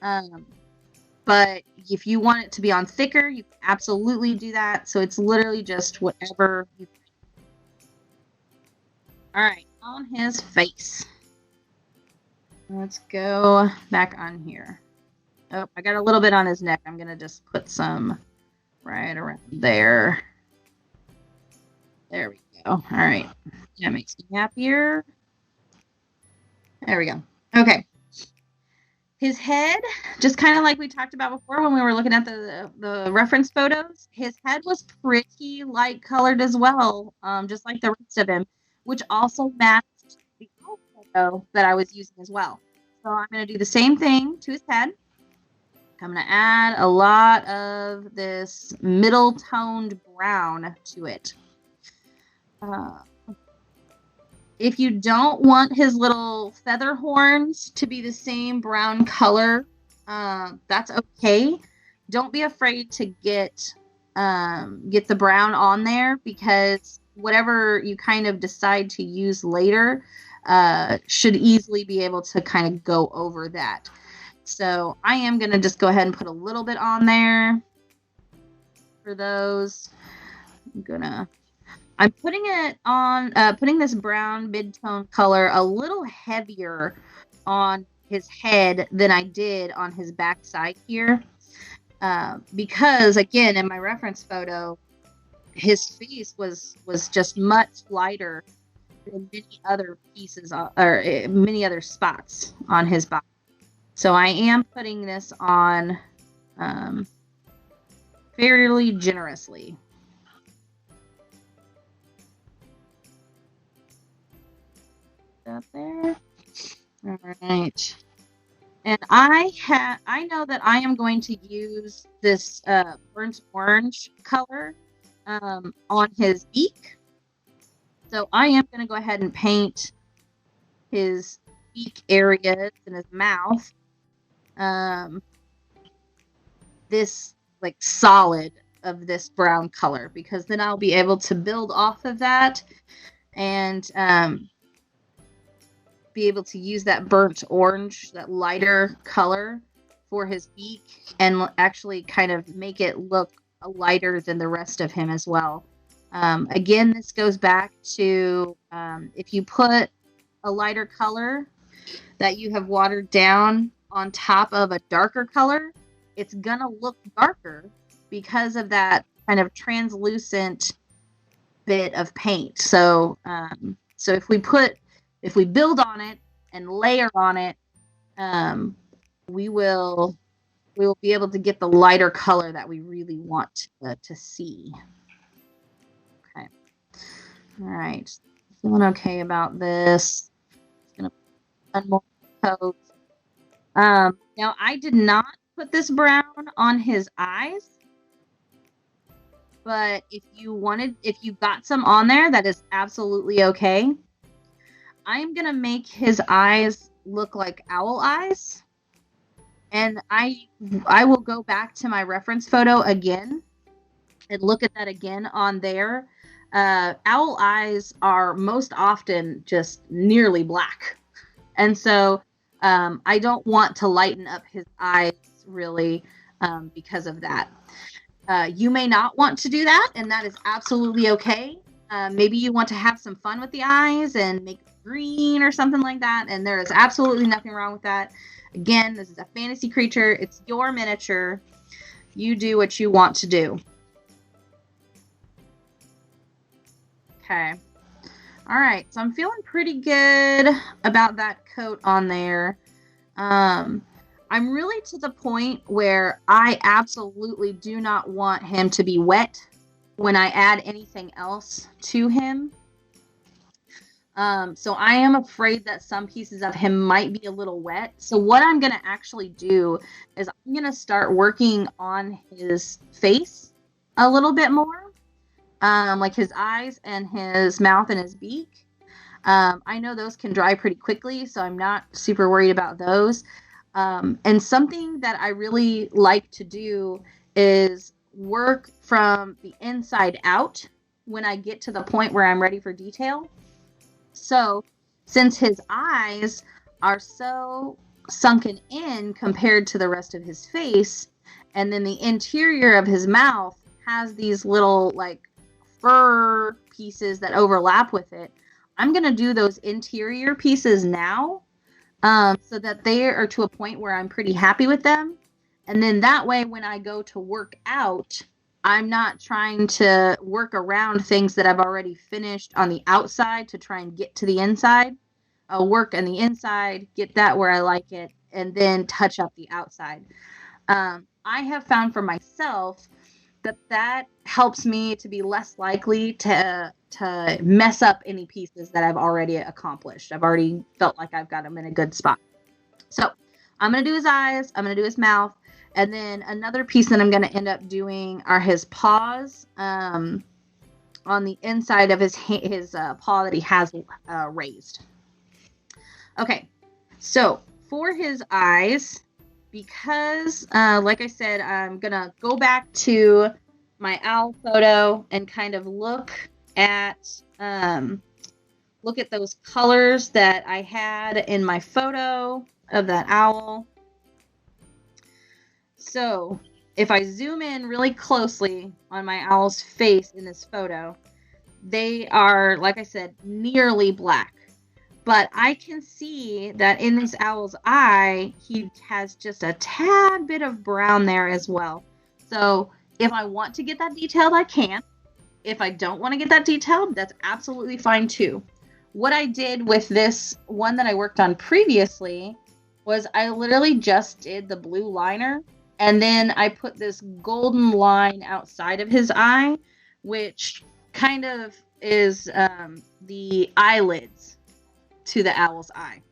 Speaker 1: But if you want it to be on thicker, you can absolutely do that. So it's literally just whatever you think. All right, on his face. Let's go back on here. Oh, I got a little bit on his neck. I'm going to just put some right around there. There we go. All right. That makes me happier. There we go. Okay. His head, just kind of like we talked about before when we were looking at the reference photos, his head was pretty light colored as well, just like the rest of him, which also matched the old photo that I was using as well. So I'm going to do the same thing to his head. I'm going to add a lot of this middle toned brown to it. If you don't want his little feather horns to be the same brown color, that's okay. Don't be afraid to get the brown on there, because whatever you kind of decide to use later should easily be able to kind of go over that. So I am going to just go ahead and put a little bit on there for those. I'm putting it on, putting this brown mid-tone color a little heavier on his head than I did on his backside here. Because again, in my reference photo, his face was just much lighter than many other pieces, or many other spots on his body. So I am putting this on fairly generously. Up there. All right. And I know that I am going to use this burnt orange color on his beak. So I am going to go ahead and paint his beak areas and his mouth this like solid of this brown color, because then I'll be able to build off of that and be able to use that burnt orange, that lighter color for his beak, and actually kind of make it look lighter than the rest of him as well. Again, this goes back to if you put a lighter color that you have watered down on top of a darker color, it's gonna look darker because of that kind of translucent bit of paint. So so if we build on it and layer on it, we will be able to get the lighter color that we really want to see. Okay. All right. Feeling okay about this. Just gonna put one more coat. Now I did not put this brown on his eyes, but if you got some on there, that is absolutely okay. I am gonna make his eyes look like owl eyes, and I will go back to my reference photo again and look at that again on there. Owl eyes are most often just nearly black, and so I don't want to lighten up his eyes really because of that. You may not want to do that, and that is absolutely okay. Maybe you want to have some fun with the eyes and make it green or something like that, and there is absolutely nothing wrong with that. Again, this is a fantasy creature. It's your miniature. You do what you want to do. Okay. All right, so I'm feeling pretty good about that coat on there. I'm really to the point where I absolutely do not want him to be wet when I add anything else to him. So I am afraid that some pieces of him might be a little wet. So what I'm going to actually do is I'm going to start working on his face a little bit more. Like his eyes and his mouth and his beak. I know those can dry pretty quickly, so I'm not super worried about those. And something that I really like to do is work from the inside out when I get to the point where I'm ready for detail. So since his eyes are so sunken in compared to the rest of his face, and then the interior of his mouth has these little like fur pieces that overlap with it, I'm going to do those interior pieces now so that they are to a point where I'm pretty happy with them. And then that way, when I go to work out, I'm not trying to work around things that I've already finished on the outside to try and get to the inside. I'll work on the inside, get that where I like it, and then touch up the outside. I have found for myself that helps me to be less likely to mess up any pieces that I've already accomplished. I've already felt like I've got them in a good spot. So I'm going to do his eyes. I'm going to do his mouth. And then another piece that I'm going to end up doing are his paws on the inside of his paw that he has raised. Okay, so for his eyes, because like I said, I'm going to go back to my owl photo and kind of look at those colors that I had in my photo of that owl. So if I zoom in really closely on my owl's face in this photo, they are, like I said, nearly black. But I can see that in this owl's eye, he has just a tad bit of brown there as well. So if I want to get that detailed, I can. If I don't want to get that detailed, that's absolutely fine too. What I did with this one that I worked on previously was I literally just did the blue liner And then I put this golden line outside of his eye, which kind of is the eyelids to the owl's eye.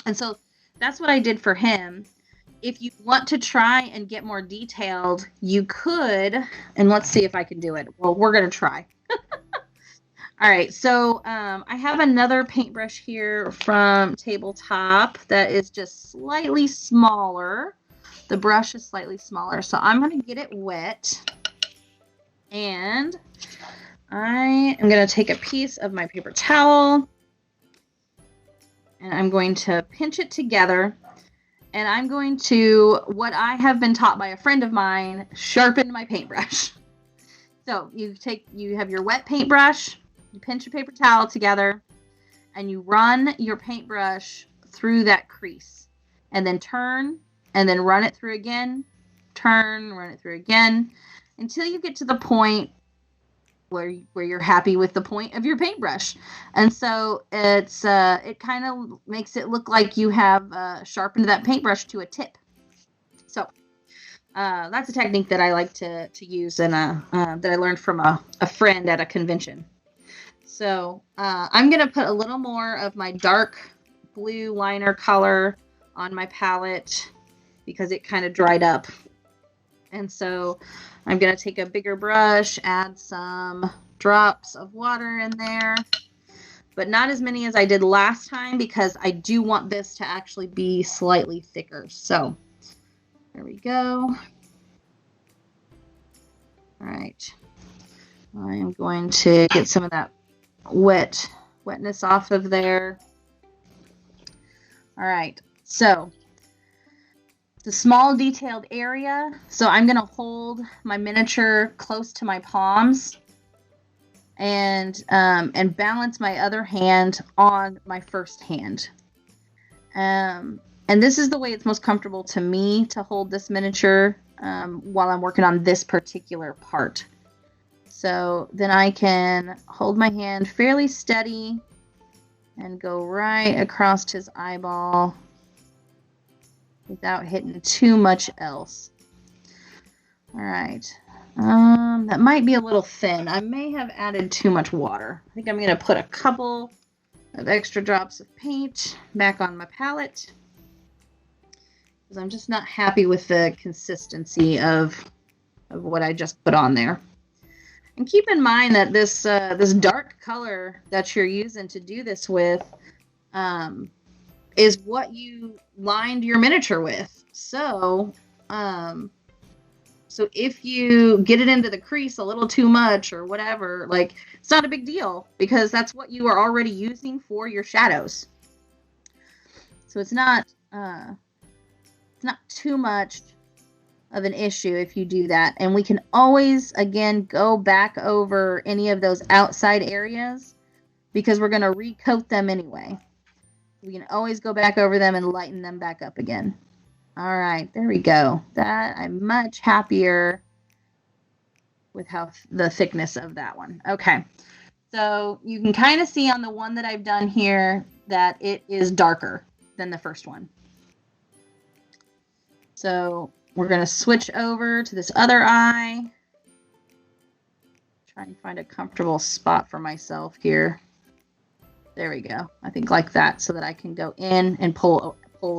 Speaker 1: And so that's what I did for him. If you want to try and get more detailed, you could, and let's see if I can do it. Well, we're going to try. All right, so I have another paintbrush here from Tabletop that is just slightly smaller. The brush is slightly smaller, so I'm going to get it wet. And I am going to take a piece of my paper towel, and I'm going to pinch it together. And I'm going to, what I have been taught by a friend of mine, sharpen my paintbrush. So you have your wet paintbrush, you pinch your paper towel together, and you run your paintbrush through that crease. And then turn, and then run it through again, turn, run it through again, until you get to the point where you're happy with the point of your paintbrush. And so it kind of makes it look like you have sharpened that paintbrush to a tip. So that's a technique that I like to use, and that I learned from a friend at a convention. So I'm going to put a little more of my dark blue liner color on my palette because it kind of dried up. And so I'm going to take a bigger brush, add some drops of water in there, but not as many as I did last time because I do want this to actually be slightly thicker. So there we go. All right. I am going to get some of that wetness off of there. All right. So the small detailed area. So I'm going to hold my miniature close to my palms and balance my other hand on my first hand. And this is the way it's most comfortable to me to hold this miniature while I'm working on this particular part. So then I can hold my hand fairly steady and go right across his eyeball without hitting too much else. All right. That might be a little thin. I may have added too much water. I think I'm going to put a couple of extra drops of paint back on my palette because I'm just not happy with the consistency of what I just put on there. And keep in mind that this dark color that you're using to do this with is what you lined your miniature with. So if you get it into the crease a little too much or whatever, like, it's not a big deal because that's what you are already using for your shadows. So it's not too much of an issue if you do that. And we can always, again, go back over any of those outside areas because we're going to recoat them anyway. We can always go back over them and lighten them back up again. All right, there we go. That I'm much happier with how the thickness of that one. Okay, so you can kind of see on the one that I've done here that it is darker than the first one. So we're going to switch over to this other eye. Try and find a comfortable spot for myself here. There we go. I think like that so that I can go in and pull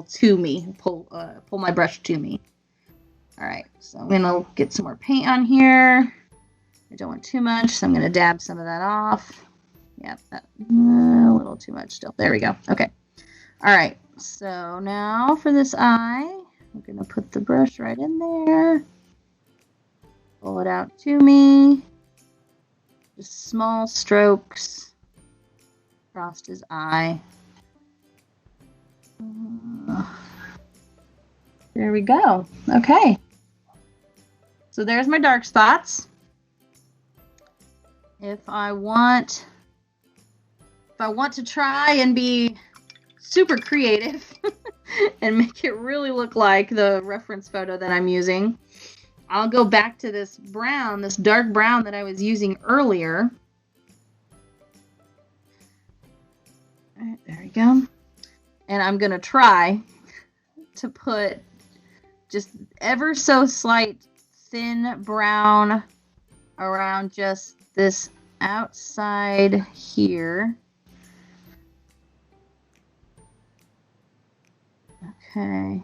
Speaker 1: to me, pull my brush to me. All right, so I'm going to get some more paint on here. I don't want too much, so I'm going to dab some of that off. Yep, a little too much still. There we go. Okay. All right, so now for this eye, I'm going to put the brush right in there. Pull it out to me. Just small strokes across his eye. There we go. Okay. So there's my dark spots. If I want to try and be super creative and make it really look like the reference photo that I'm using, I'll go back to this brown, this dark brown that I was using earlier. All right, there we go. And I'm going to try to put just ever so slight thin brown around just this outside here. Okay.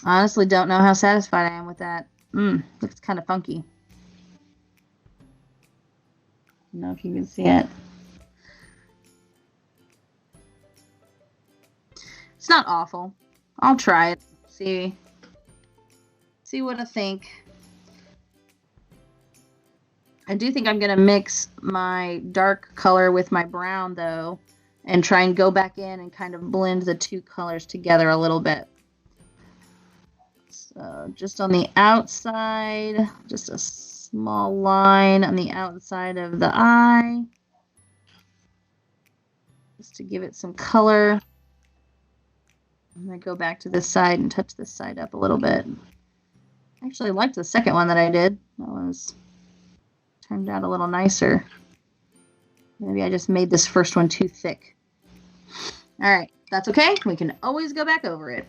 Speaker 1: Honestly, don't know how satisfied I am with that. Looks kind of funky. I don't know if you can see it. It's not awful. I'll try it. See what I think. I do think I'm going to mix my dark color with my brown, though, and try and go back in and kind of blend the two colors together a little bit. So just on the outside, just a small line on the outside of the eye, just to give it some color. I'm going to go back to this side and touch this side up a little bit. I actually liked the second one that I did. That was turned out a little nicer. Maybe I just made this first one too thick. All right, that's okay. We can always go back over it.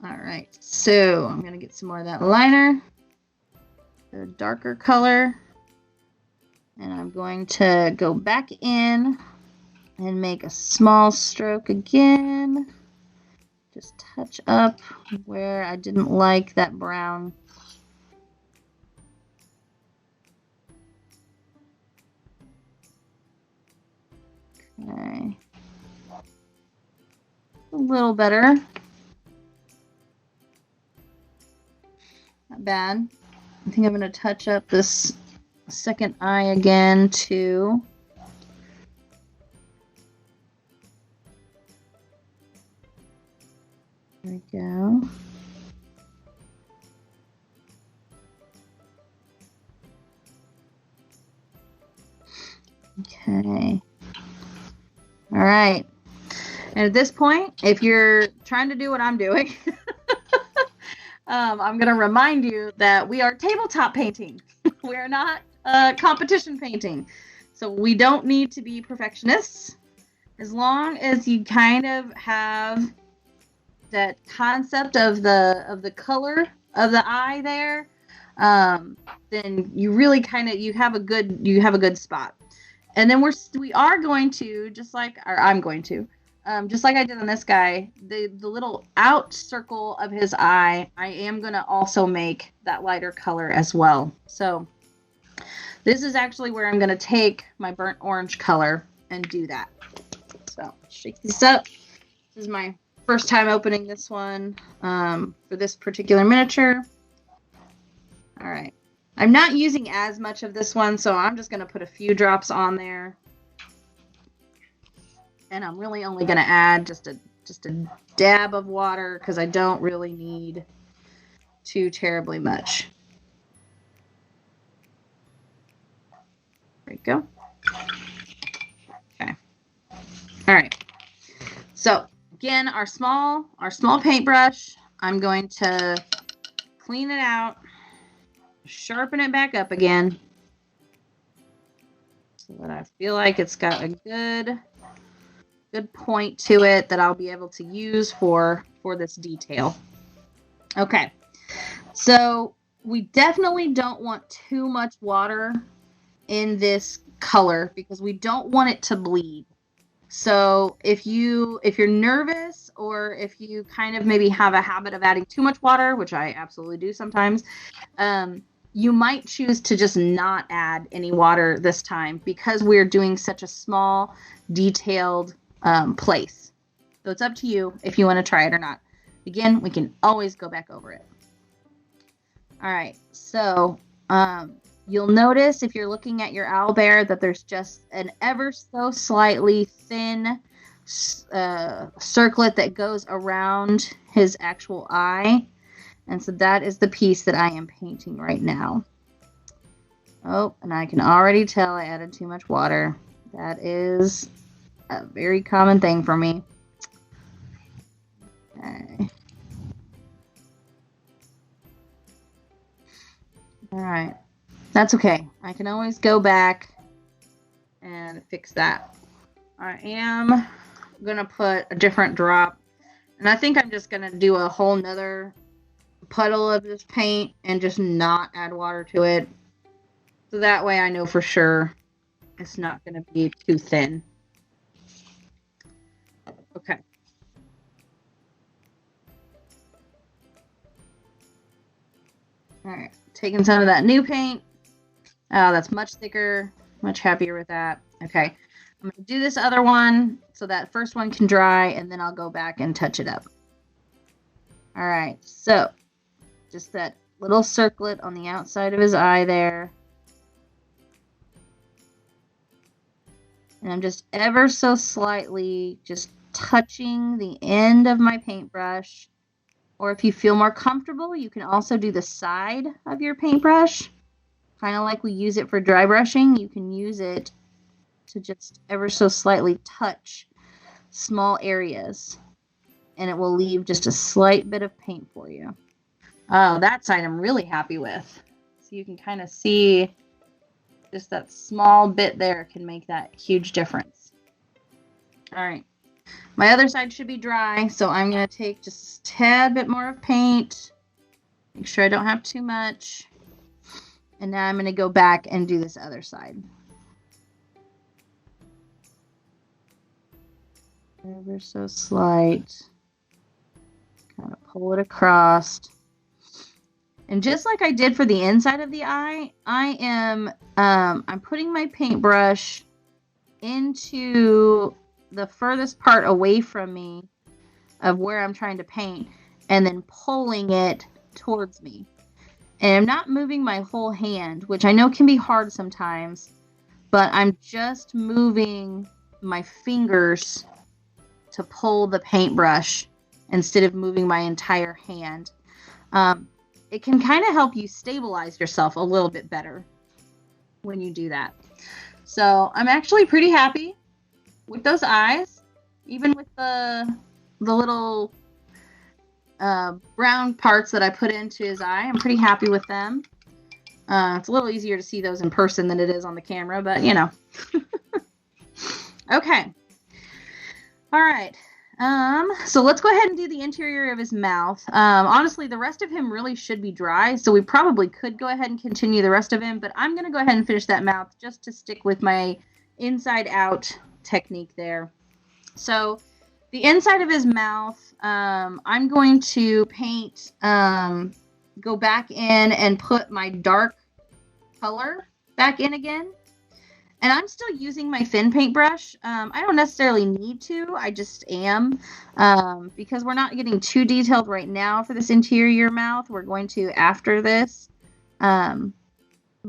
Speaker 1: All right, so I'm going to get some more of that liner, the darker color, and I'm going to go back in and make a small stroke again. Just touch up where I didn't like that brown. Okay. A little better. Not bad. I think I'm going to touch up this second eye again too. There we go. Okay. All right. And at this point, if you're trying to do what I'm doing, I'm going to remind you that we are tabletop painting. We are not competition painting. So we don't need to be perfectionists. As long as you kind of have that concept of the color of the eye there, then you really you have a good spot. And then we are going to, I'm going to, just like I did on this guy, the little out circle of his eye, I am going to also make that lighter color as well. So this is actually where I'm going to take my burnt orange color and do that. So shake this up. This is my first time opening this one for this particular miniature. All right. I'm not using as much of this one, so I'm just going to put a few drops on there. And I'm really only going to add just a dab of water because I don't really need too terribly much. There you go. Okay. All right. So again, our small paintbrush, I'm going to clean it out, sharpen it back up again so that I feel like it's got a good point to it that I'll be able to use for this detail. Okay, so we definitely don't want too much water in this color because we don't want it to bleed. So if you're nervous or if you kind of maybe have a habit of adding too much water, which I absolutely do sometimes, you might choose to just not add any water this time because we're doing such a small, detailed place. So it's up to you if you want to try it or not. Again, we can always go back over it. All right, so you'll notice if you're looking at your owlbear that there's just an ever so slightly thin circlet that goes around his actual eye. And so that is the piece that I am painting right now. Oh, and I can already tell I added too much water. That is a very common thing for me. Okay. All right. That's okay. I can always go back and fix that. I am going to put a different drop And I think I'm just going to do a whole nother puddle of this paint and just not add water to it. So that way I know for sure it's not going to be too thin. Okay. All right, taking some of that new paint. Oh, that's much thicker, much happier with that. Okay, I'm going to do this other one so that first one can dry, and then I'll go back and touch it up. All right, so just that little circlet on the outside of his eye there. And I'm just ever so slightly just touching the end of my paintbrush. Or if you feel more comfortable, you can also do the side of your paintbrush. Kind of like we use it for dry brushing. You can use it to just ever so slightly touch small areas. And it will leave just a slight bit of paint for you. Oh, that side I'm really happy with. So you can kind of see just that small bit there can make that huge difference. All right. My other side should be dry, so I'm going to take just a tad bit more of paint. Make sure I don't have too much. And now I'm going to go back and do this other side. Ever so slight. Kind of pull it across. And just like I did for the inside of the eye, I'm putting my paintbrush into the furthest part away from me of where I'm trying to paint and then pulling it towards me. And I'm not moving my whole hand, which I know can be hard sometimes, but I'm just moving my fingers to pull the paintbrush instead of moving my entire hand. It can kind of help you stabilize yourself a little bit better when you do that. So I'm actually pretty happy with those eyes, even with the little brown parts that I put into his eye. I'm pretty happy with them. It's a little easier to see those in person than it is on the camera, but you know. Okay. All right. So let's go ahead and do the interior of his mouth. Honestly, the rest of him really should be dry, so we probably could go ahead and continue the rest of him, but I'm going to go ahead and finish that mouth just to stick with my inside out technique there. So the inside of his mouth, I'm going to paint, go back in and put my dark color back in again. And I'm still using my thin paintbrush. I don't necessarily need to. I just am. Because we're not getting too detailed right now for this interior mouth. We're going to after this. But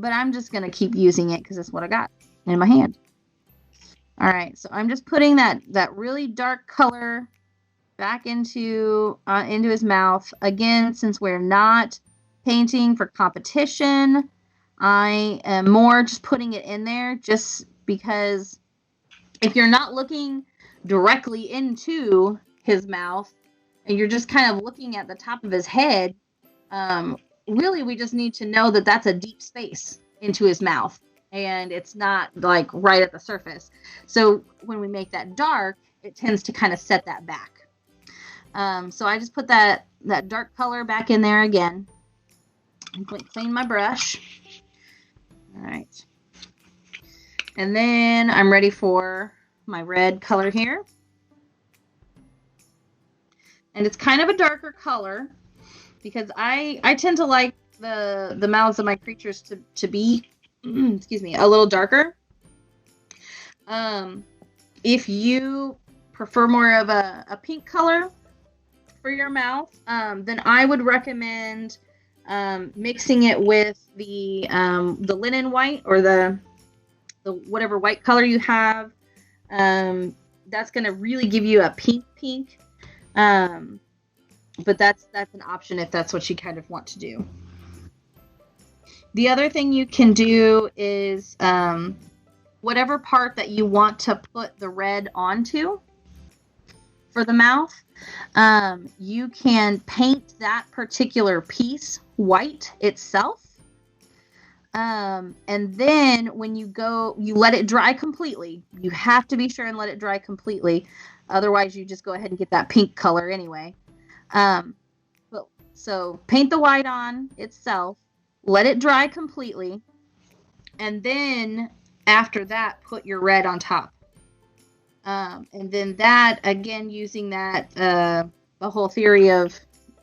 Speaker 1: I'm just going to keep using it because that's what I got in my hand. All right. So I'm just putting that really dark color back into his mouth. Again, since we're not painting for competition, I am more just putting it in there just because if you're not looking directly into his mouth and you're just kind of looking at the top of his head, really we just need to know that that's a deep space into his mouth and it's not like right at the surface. So when we make that dark, it tends to kind of set that back. So I just put that dark color back in there again and clean my brush. All right. And then I'm ready for my red color here. And it's kind of a darker color because I tend to like the mouths of my creatures to be, excuse me, a little darker. If you prefer more of a pink color for your mouth, then I would recommend mixing it with the linen white or the whatever white color you have. That's going to really give you a pink. But that's an option if that's what you kind of want to do. The other thing you can do is whatever part that you want to put the red onto for the mouth, you can paint that particular piece white itself. And then when you let it dry completely. You have to be sure and let it dry completely. Otherwise, you just go ahead and get that pink color anyway. So paint the white on itself, let it dry completely, and then after that, put your red on top. And then that, again, using that, the whole theory of,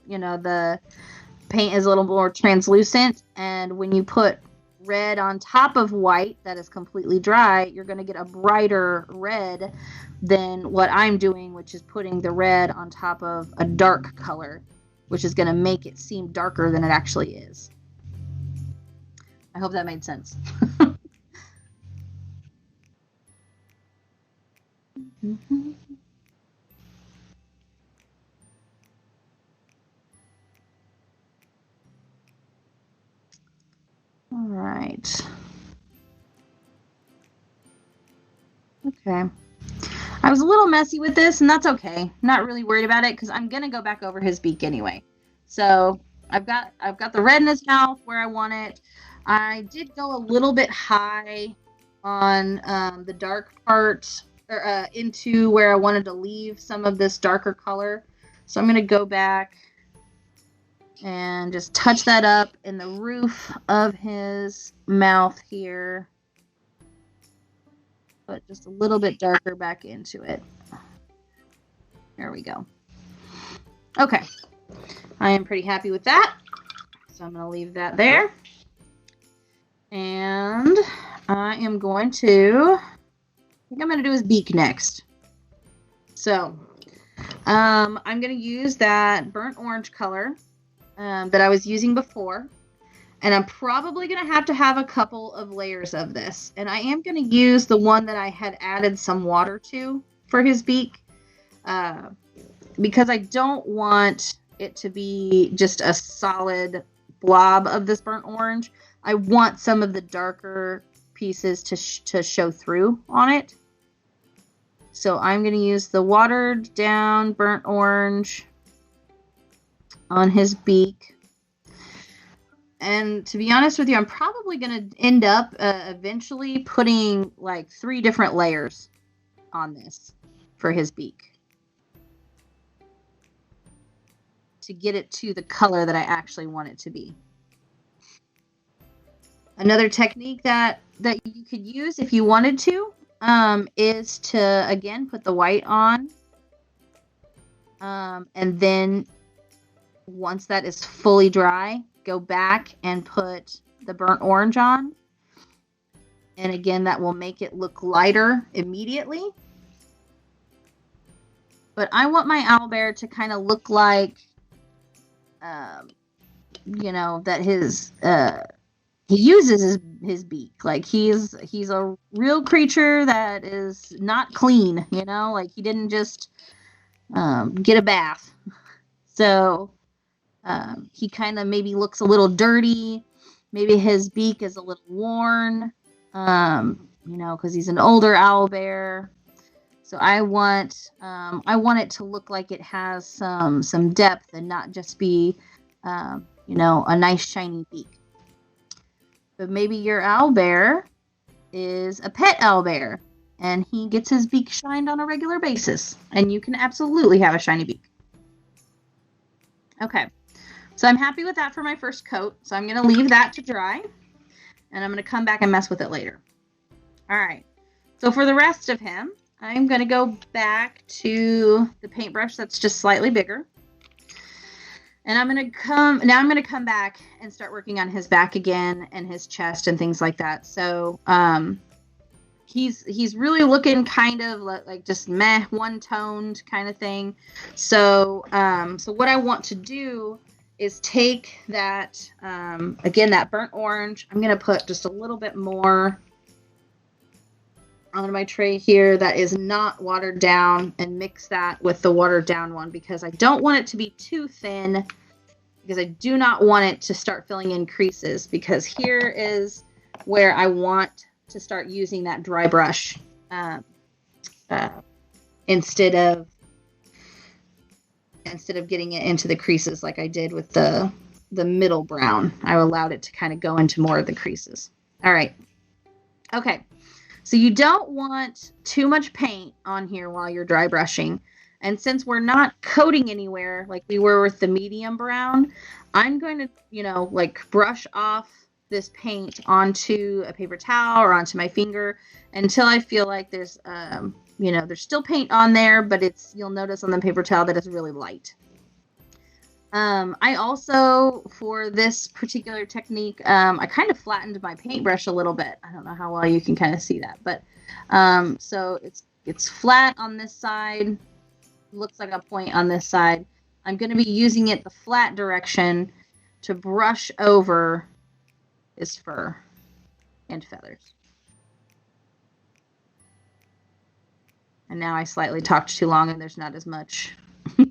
Speaker 1: the paint is a little more translucent, and when you put red on top of white that is completely dry, you're going to get a brighter red than what I'm doing, which is putting the red on top of a dark color, which is going to make it seem darker than it actually is. I hope that made sense. Mm-hmm. All right. Okay. I was a little messy with this, and that's okay. Not really worried about it because I'm gonna go back over his beak anyway. So I've got the red in his mouth where I want it. I did go a little bit high on the dark part, or into where I wanted to leave some of this darker color. So I'm gonna go back and just touch that up in the roof of his mouth here. But just a little bit darker back into it. There we go. Okay. I am pretty happy with that. So I'm going to leave that there. And I am going to, I think I'm going to do his beak next. So I'm going to use that burnt orange color that I was using before. And I'm probably going to have a couple of layers of this. And I am going to use the one that I had added some water to for his beak. Because I don't want it to be just a solid blob of this burnt orange. I want some of the darker pieces to show through on it. So I'm going to use the watered down burnt orange on his beak. And to be honest with you, I'm probably going to end up eventually putting like 3 different layers on this for his beak to get it to the color that I actually want it to be. Another technique that you could use if you wanted to is to, again, put the white on. And then once that is fully dry, go back and put the burnt orange on. And again, that will make it look lighter immediately. But I want my owlbear to kind of look like, that he uses his beak. Like he's a real creature that is not clean, like he didn't just get a bath. So he kind of maybe looks a little dirty. Maybe his beak is a little worn, because he's an older owlbear. So I want it to look like it has some depth and not just be, a nice shiny beak. But maybe your owlbear is a pet owlbear and he gets his beak shined on a regular basis, and you can absolutely have a shiny beak. Okay. So I'm happy with that for my first coat. So I'm going to leave that to dry, and I'm going to come back and mess with it later. All right. So for the rest of him, I'm going to go back to the paintbrush that's just slightly bigger. And I'm going to come back and start working on his back again and his chest and things like that. So he's really looking kind of like just meh, one-toned kind of thing. So what I want to do is take that, again, that burnt orange. I'm going to put just a little bit more on my tray here that is not watered down, and mix that with the watered down one, because I don't want it to be too thin, because I do not want it to start filling in creases, because here is where I want to start using that dry brush instead of getting it into the creases like I did with the the middle brown. I allowed it to kind of go into more of the creases. All right. Okay. So you don't want too much paint on here while you're dry brushing. And since we're not coating anywhere like we were with the medium brown, I'm going to, you know, like brush off this paint onto a paper towel or onto my finger until I feel like there's, you know, there's still paint on there, but it's, you'll notice on the paper towel that it's really light. I also, for this particular technique, I kind of flattened my paintbrush a little bit. I don't know how well you can kind of see that, but so it's flat on this side, looks like a point on this side. I'm going to be using it the flat direction to brush over his fur and feathers. And now I slightly talked too long and there's not as much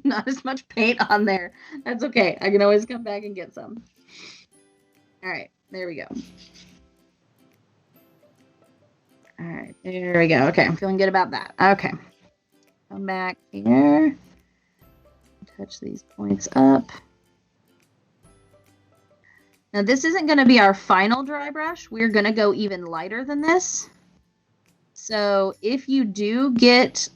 Speaker 1: not as much paint on there. That's okay. I can always come back and get some. All right, there we go. All right, there we go. Okay, I'm feeling good about that. Okay, come back here. Touch these points up. Now this isn't going to be our final dry brush. We're going to go even lighter than this. So if you do get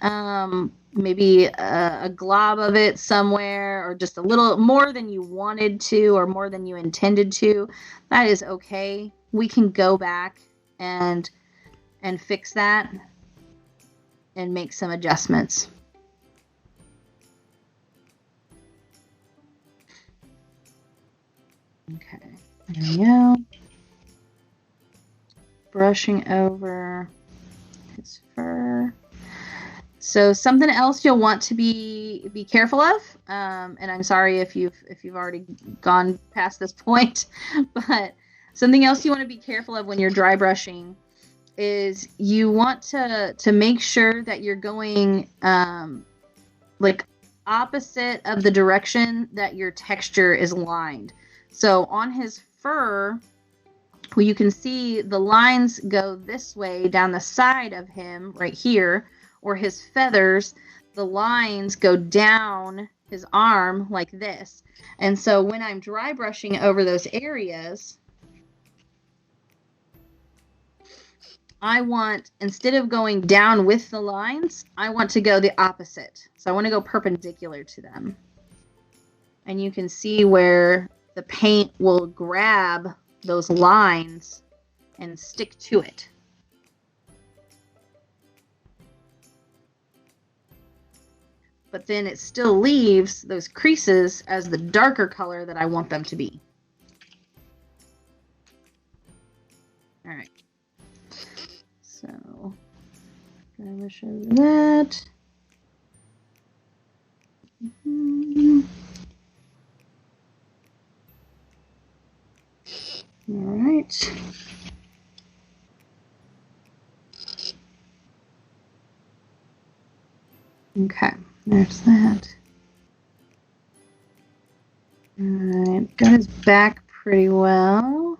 Speaker 1: maybe a glob of it somewhere, or just a little more than you wanted to or more than you intended to, that is okay. We can go back and fix that and make some adjustments. Okay, there we go. Brushing over his fur. So something else you'll want to be careful of, and I'm sorry if you've already gone past this point, but something else you want to be careful of when you're dry brushing is you want to make sure that you're going like opposite of the direction that your texture is lined. So on his fur, well, you can see the lines go this way down the side of him right here, or his feathers, the lines go down his arm like this. And so when I'm dry brushing over those areas, I want, instead of going down with the lines, I want to go the opposite. So I want to go perpendicular to them. And you can see where the paint will grab those lines and stick to it. But then it still leaves those creases as the darker color that I want them to be. All right. So, gonna show you that. All right. Okay, there's that. All right, got his back pretty well. All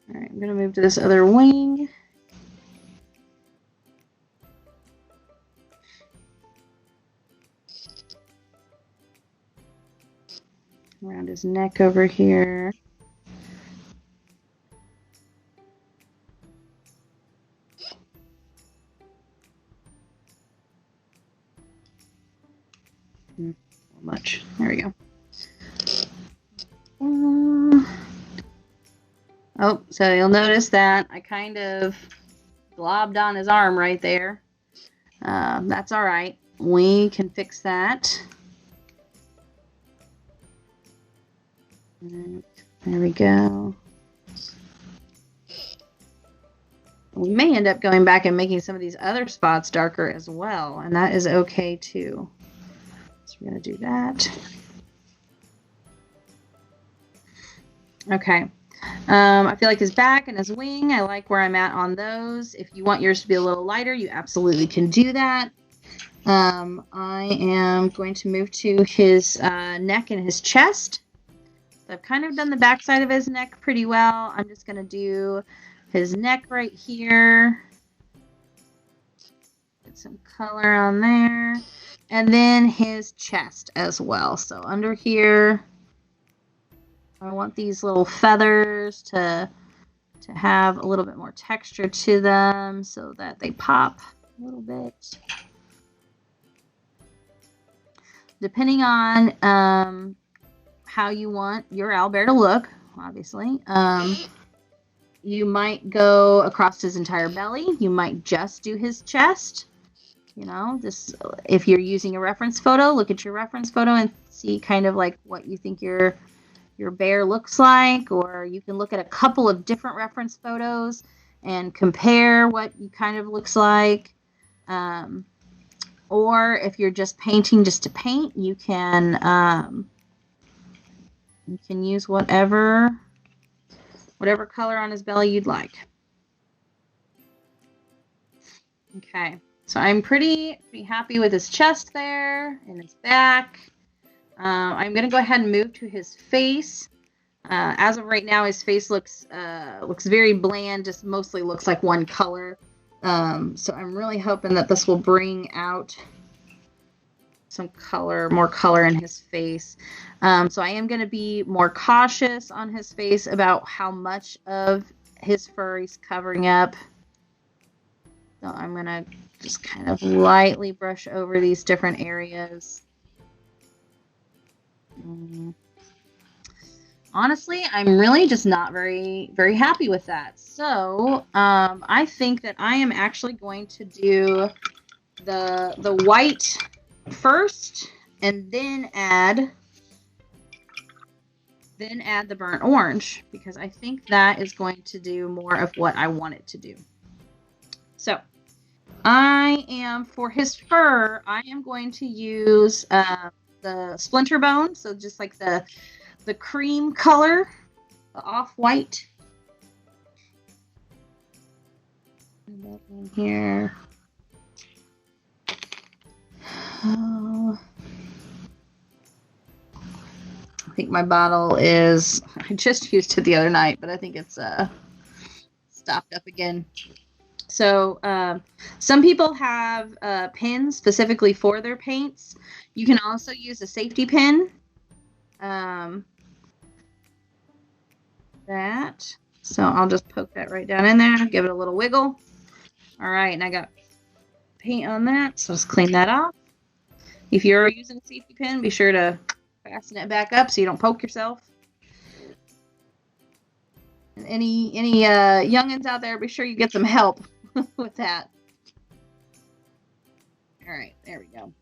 Speaker 1: right, I'm gonna move to this other wing. Around his neck over here. Much. There we go. Oh, so you'll notice that I kind of globbed on his arm right there. That's all right. We can fix that. There we go. We may end up going back and making some of these other spots darker as well, and that is okay too. So we're going to do that. Okay. I feel like his back and his wing, I like where I'm at on those. If you want yours to be a little lighter, you absolutely can do that. I am going to move to his neck and his chest. So I've kind of done the back side of his neck pretty well. I'm just going to do his neck right here. Get some color on there. And then his chest as well. So under here, I want these little feathers to have a little bit more texture to them so that they pop a little bit. Depending on how you want your owlbear to look, obviously. You might go across his entire belly. You might just do his chest. You know, this, if you're using a reference photo, look at your reference photo and see kind of like what you think your bear looks like, or you can look at a couple of different reference photos and compare what you kind of looks like. Or if you're just painting just to paint, you can use whatever color on his belly you'd like. Okay, so I'm pretty happy with his chest there and his back. I'm gonna go ahead and move to his face. As of right now, his face looks very bland, just mostly looks like one color. So I'm really hoping that this will bring out some color, more color in his face. So I am going to be more cautious on his face about how much of his fur he's covering up. So I'm going to just kind of lightly brush over these different areas. Honestly, I'm really just not very happy with that. So I think that I am actually going to do the white first, and then add the burnt orange, because I think that is going to do more of what I want it to do. So for his fur, I am going to use the splinter bone, so just like the cream color, the off-white. Put that in here. Oh, I think my bottle is, I just used it the other night, but I think it's stopped up again. So some people have pins specifically for their paints. You can also use a safety pin. So I'll just poke that right down in there, give it a little wiggle. All right, and I got paint on that, so let's clean that off. If you're using a safety pin, be sure to fasten it back up so you don't poke yourself. And any youngins out there, be sure you get some help with that. All right, there we go.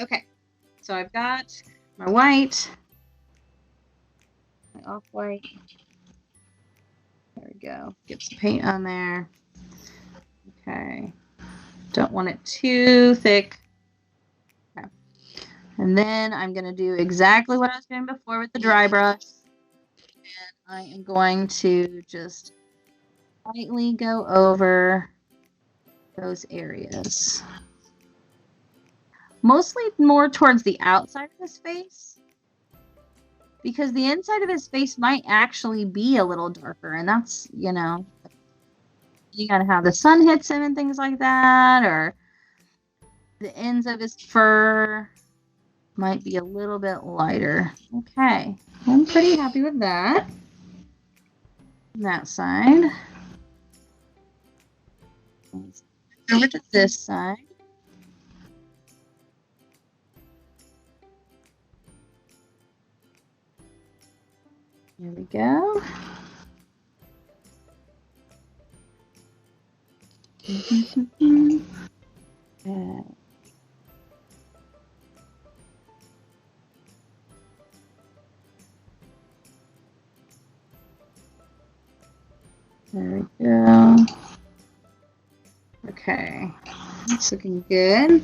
Speaker 1: Okay, so I've got my white, my off-white. There we go. Get some paint on there. Okay. Don't want it too thick. Okay. And then I'm going to do exactly what I was doing before with the dry brush. And I am going to just lightly go over those areas. Mostly more towards the outside of his face, because the inside of his face might actually be a little darker, and that's, you know, you gotta have the sun hits him and things like that, or the ends of his fur might be a little bit lighter. Okay, I'm pretty happy with that. That side. Let's go over to this side. There we go. Okay. There we go. Okay, it's looking good.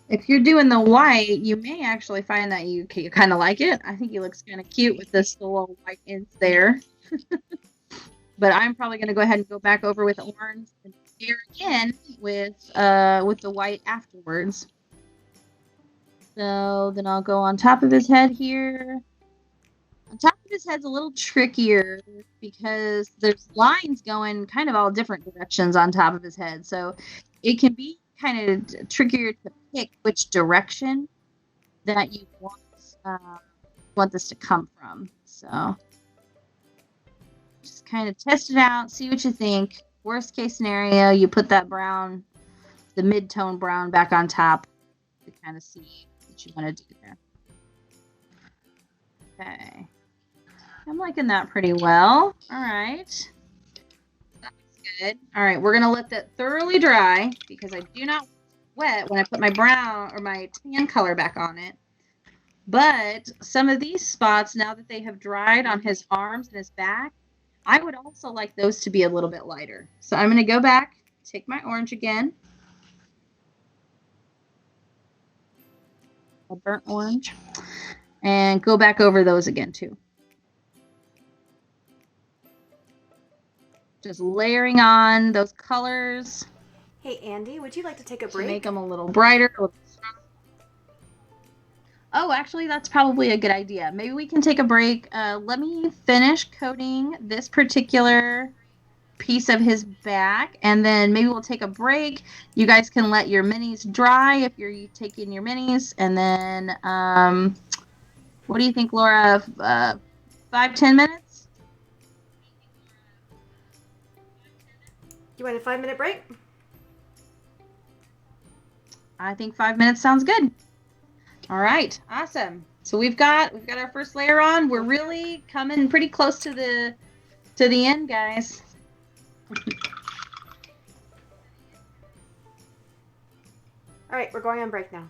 Speaker 1: If you're doing the white, you may actually find that you kind of like it. I think he looks kind of cute with this little white ends there. But I'm probably going to go ahead and go back over with orange and here again with the white afterwards. So then I'll go on top of his head here. On top of his head's a little trickier because there's lines going kind of all different directions on top of his head. So it can be kind of trickier to pick which direction that you want want this to come from. So just kind of test it out, see what you think. Worst case scenario, you put that brown, the mid-tone brown back on top to kind of see what you want to do there. Okay. I'm liking that pretty well. All right. That's good. All right, we're going to let that thoroughly dry because I do not wet when I put my brown or my tan color back on it. But some of these spots, now that they have dried on his arms and his back, I would also like those to be a little bit lighter. So I'm going to go back, take my orange again. A burnt orange. And go back over those again too. Just layering on those colors.
Speaker 2: Hey, Andi, would you like to take a break?
Speaker 1: To make them a little brighter. Oh, actually, that's probably a good idea. Maybe we can take a break. Let me finish coating this particular piece of his back, and then maybe we'll take a break. You guys can let your minis dry if you're taking your minis, and then what do you think, Laura? 5-10 minutes?
Speaker 2: You want a 5-minute break?
Speaker 1: I think 5 minutes sounds good. All right, awesome. So we've got our first layer on. We're really coming pretty close to the end, guys.
Speaker 2: All right, we're going on break now.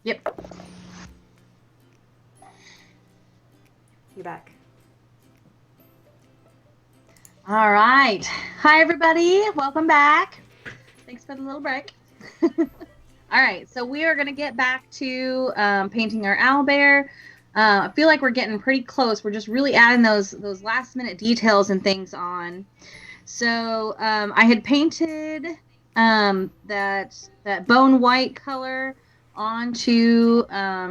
Speaker 1: Yep.
Speaker 2: You're back.
Speaker 1: All right. Hi, everybody. Welcome back. Thanks for the little break. All right. So we are going to get back to painting our owlbear. I feel like we're getting pretty close. We're just really adding those last minute details and things on. So I had painted that bone white color onto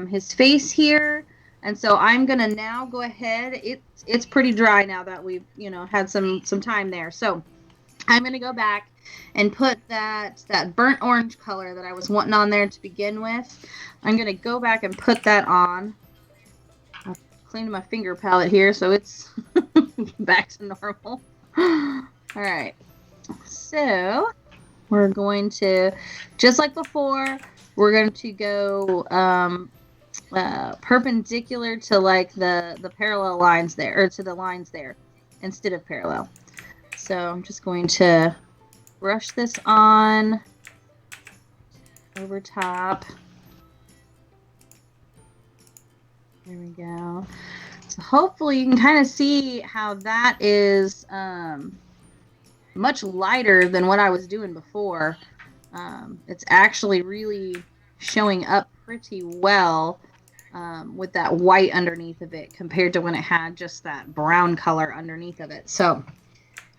Speaker 1: his face here, and so I'm gonna now go ahead. It's pretty dry now that we've had some time there. So I'm gonna go back and put that burnt orange color that I was wanting on there to begin with. I'm gonna go back and put that on. I've cleaned my finger palette here, so it's back to normal. All right, so we're going to, just like before, we're going to go perpendicular to like the parallel lines there, or to the lines there, instead of parallel. So I'm just going to brush this on over top. There we go. So hopefully you can kind of see how that is much lighter than what I was doing before. It's actually really showing up pretty well with that white underneath of it compared to when it had just that brown color underneath of it. So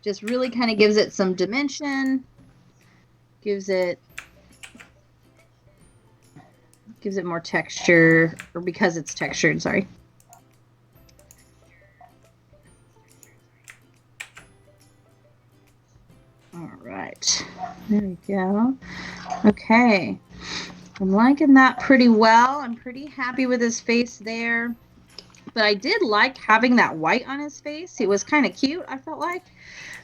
Speaker 1: just really kind of gives it some dimension, gives it more texture, or because it's textured, sorry. All right, there we go. Okay, I'm liking that pretty well. I'm pretty happy with his face there. But I did like having that white on his face. It was kind of cute, I felt like.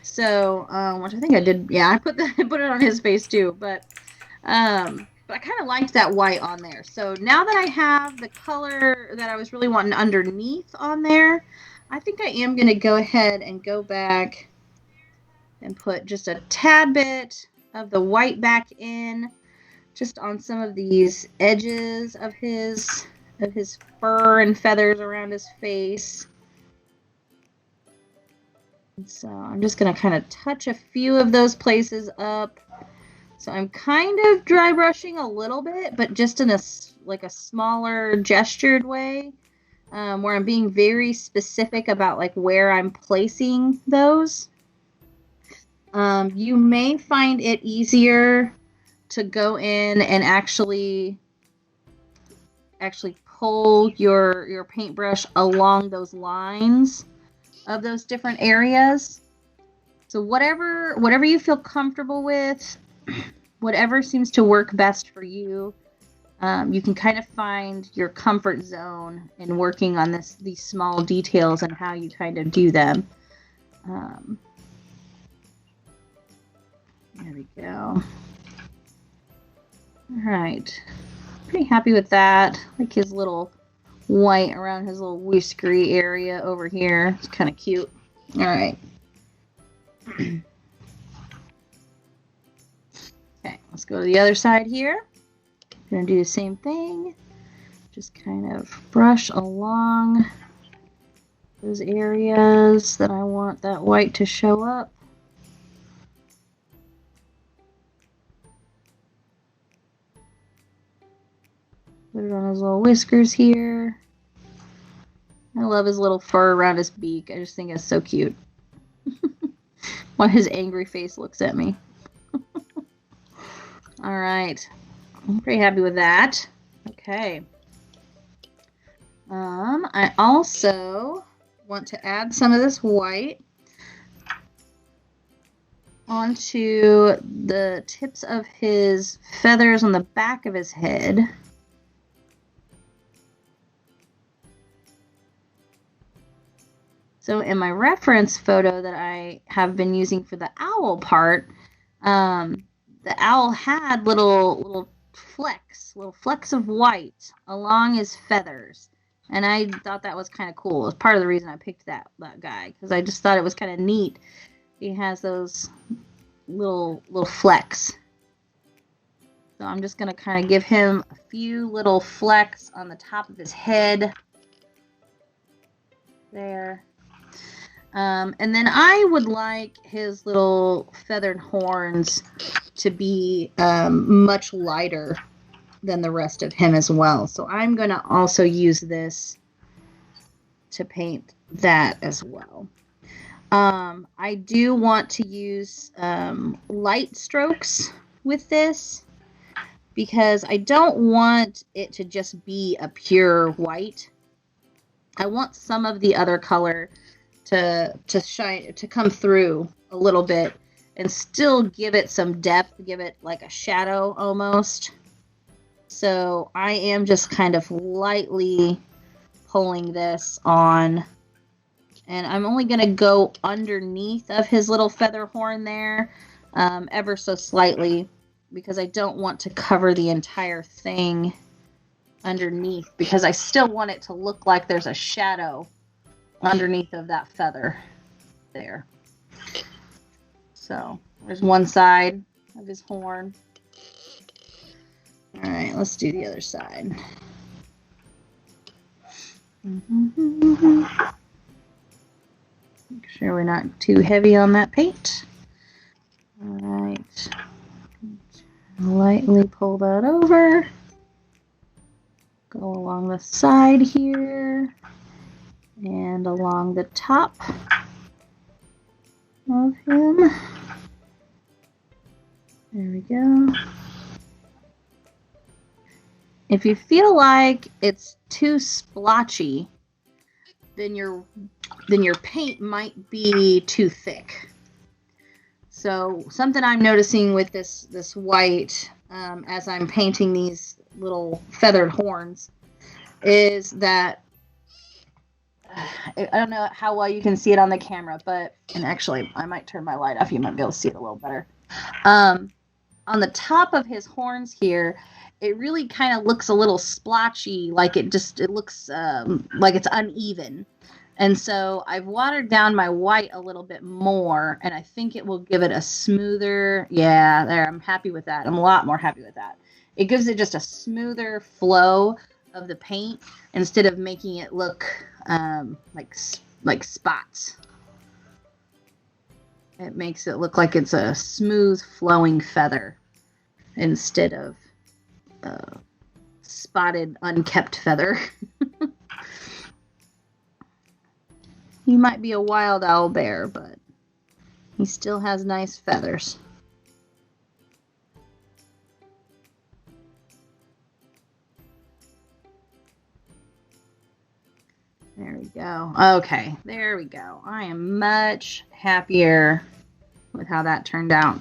Speaker 1: So, which I think I did. Yeah, I put it on his face too. But I kind of liked that white on there. So now that I have the color that I was really wanting underneath on there, I think I am going to go ahead and go back and put just a tad bit of the white back in, just on some of these edges of his fur and feathers around his face. And so I'm just going to kind of touch a few of those places up. So I'm kind of dry brushing a little bit, but just in a smaller gestured way, where I'm being very specific about like where I'm placing those. You may find it easier to go in and actually pull your paintbrush along those lines of those different areas. So whatever you feel comfortable with, whatever seems to work best for you, you can kind of find your comfort zone in working on these small details and how you kind of do them. There we go. All right. Pretty happy with that. Like his little white around his little whiskery area over here. It's kind of cute. All right. Okay, let's go to the other side here. Gonna do the same thing. Just kind of brush along those areas that I want that white to show up. Put it on his little whiskers here. I love his little fur around his beak. I just think it's so cute. While his angry face looks at me. Alright. I'm pretty happy with that. Okay. I also want to add some of this white onto the tips of his feathers on the back of his head. So in my reference photo that I have been using for the owl part, the owl had little flecks of white along his feathers. And I thought that was kind of cool. It was part of the reason I picked that guy, because I just thought it was kind of neat. He has those little flecks. So I'm just going to kind of give him a few little flecks on the top of his head. There. And then I would like his little feathered horns to be much lighter than the rest of him as well. So I'm going to also use this to paint that as well. I do want to use light strokes with this because I don't want it to just be a pure white. I want some of the other color to shine, to come through a little bit and still give it some depth, give it like a shadow almost. So I am just kind of lightly pulling this on, and I'm only going to go underneath of his little feather horn there, ever so slightly, because I don't want to cover the entire thing underneath, because I still want it to look like there's a shadow underneath of that feather there. So there's one side of his horn. All right, let's do the other side. Make sure we're not too heavy on that paint. All right, lightly pull that over. Go along the side here and along the top of him. There we go. If you feel like it's too splotchy, then your paint might be too thick. So something I'm noticing with this white as I'm painting these little feathered horns is that I don't know how well you can see it on the camera, but, and actually I might turn my light off, you might be able to see it a little better. On the top of his horns here, it really kind of looks a little splotchy, like it looks like it's uneven. And so I've watered down my white a little bit more, and I think it will give it a smoother, yeah, there, I'm happy with that. I'm a lot more happy with that. It gives it just a smoother flow of the paint instead of making it look like spots. It makes it look like it's a smooth flowing feather instead of spotted, unkept feather. He might be a wild owlbear, but he still has nice feathers. There we go. Okay, there we go. I am much happier with how that turned out.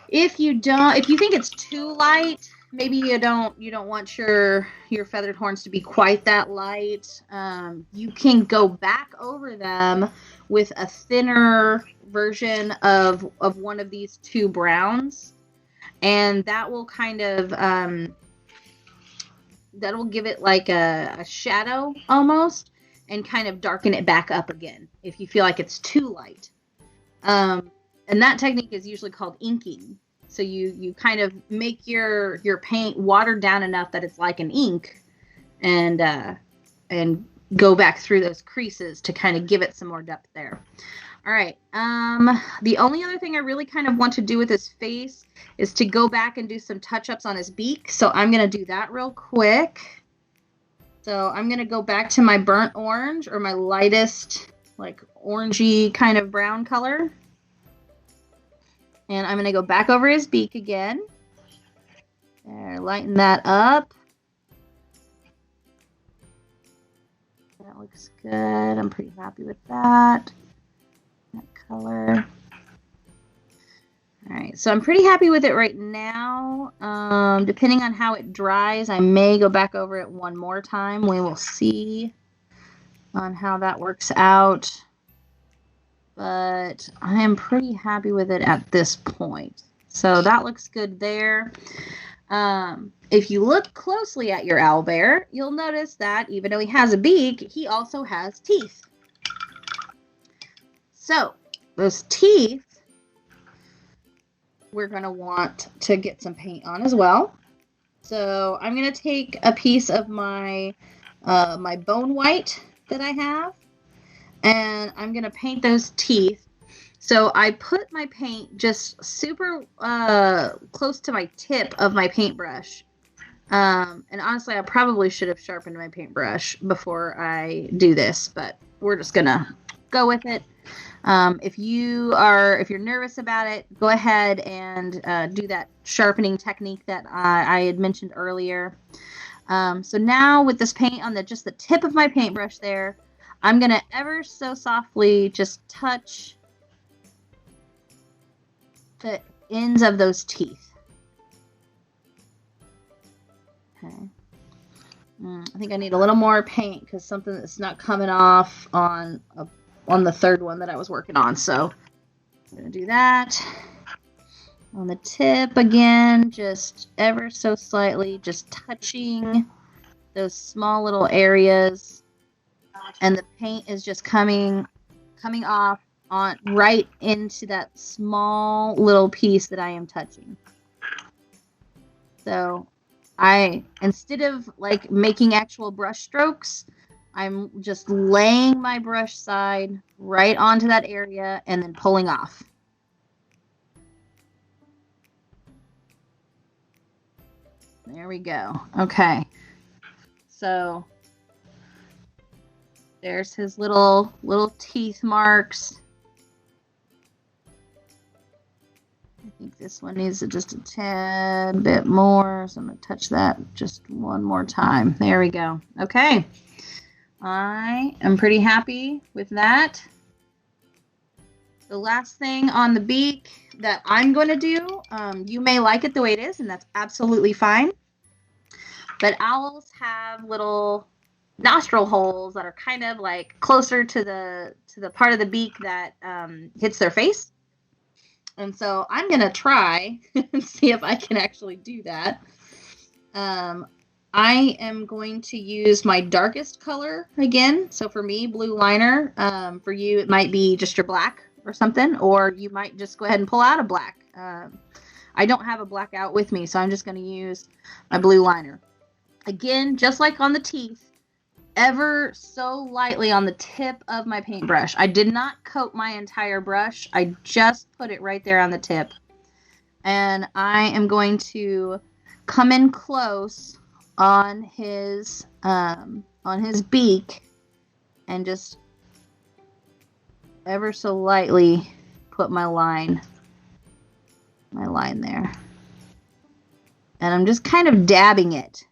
Speaker 1: If you think it's too light, maybe you don't want your feathered horns to be quite that light, you can go back over them with a thinner version of one of these two browns, and that will kind of that'll give it like a shadow almost, and kind of darken it back up again if you feel like it's too light. And that technique is usually called inking. So you kind of make your paint watered down enough that it's like an ink, and go back through those creases to kind of give it some more depth there. All right. The only other thing I really kind of want to do with his face is to go back and do some touch-ups on his beak. So I'm going to do that real quick. So I'm going to go back to my burnt orange, or my lightest, like orangey kind of brown color. And I'm going to go back over his beak again. There, lighten that up. That looks good. I'm pretty happy with that. That color. All right, so I'm pretty happy with it right now. Depending on how it dries, I may go back over it one more time. We will see on how that works out. But I am pretty happy with it at this point. So that looks good there. If you look closely at your owlbear, you'll notice that even though he has a beak, he also has teeth. So those teeth, we're going to want to get some paint on as well. So I'm going to take a piece of my my bone white that I have, and I'm going to paint those teeth. So I put my paint just super close to my tip of my paintbrush. And honestly, I probably should have sharpened my paintbrush before I do this, but we're just going to go with it. If you're nervous about it, go ahead and do that sharpening technique that I had mentioned earlier. So now with this paint on just the tip of my paintbrush there, I'm going to ever so softly just touch the ends of those teeth. Okay. I think I need a little more paint because something that's not coming off on the third one that I was working on. So I'm going to do that. On the tip again, just ever so slightly, just touching those small little areas. And the paint is just coming off on right into that small little piece that I am touching. So instead of like making actual brush strokes, I'm just laying my brush side right onto that area and then pulling off. There we go. Okay. So there's his little teeth marks. I think this one needs just a tad bit more, so I'm going to touch that just one more time. There we go. Okay. I am pretty happy with that. The last thing on the beak that I'm going to do, you may like it the way it is, and that's absolutely fine. But owls have little nostril holes that are kind of like closer to the part of the beak that hits their face. And so I'm going to try and see if I can actually do that. I am going to use my darkest color again. So for me, blue liner. For you, it might be just your black or something, or you might just go ahead and pull out a black. I don't have a black out with me, so I'm just going to use my blue liner. Again, just like on the teeth, ever so lightly on the tip of my paintbrush. I did not coat my entire brush. I just put it right there on the tip. And I am going to come in close on his beak and just ever so lightly put my line there. And I'm just kind of dabbing it.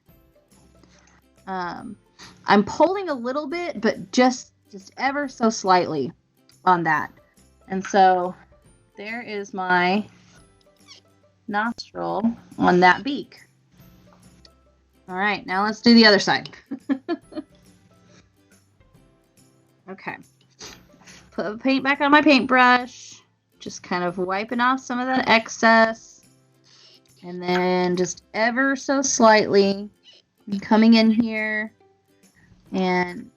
Speaker 1: I'm pulling a little bit, but just ever so slightly on that. And so there is my nostril on that beak. All right, now let's do the other side. Okay. Put paint back on my paintbrush. Just kind of wiping off some of that excess. And then just ever so slightly coming in here and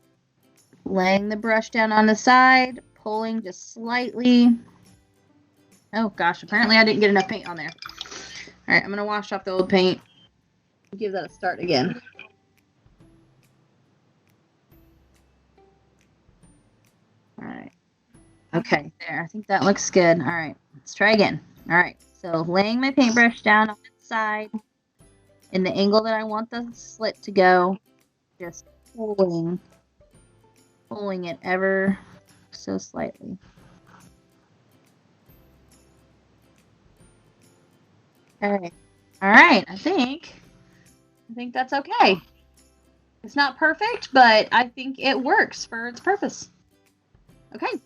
Speaker 1: laying the brush down on the side, pulling just slightly. Oh gosh, apparently I didn't get enough paint on there. All right, I'm going to wash off the old paint. Give that a start again. All right. Okay, there. I think that looks good. All right, let's try again. All right, so laying my paintbrush down on its side in the angle that I want the slit to go, just pulling it ever so slightly. Okay. All right, I think that's okay. It's not perfect, but I think it works for its purpose. Okay.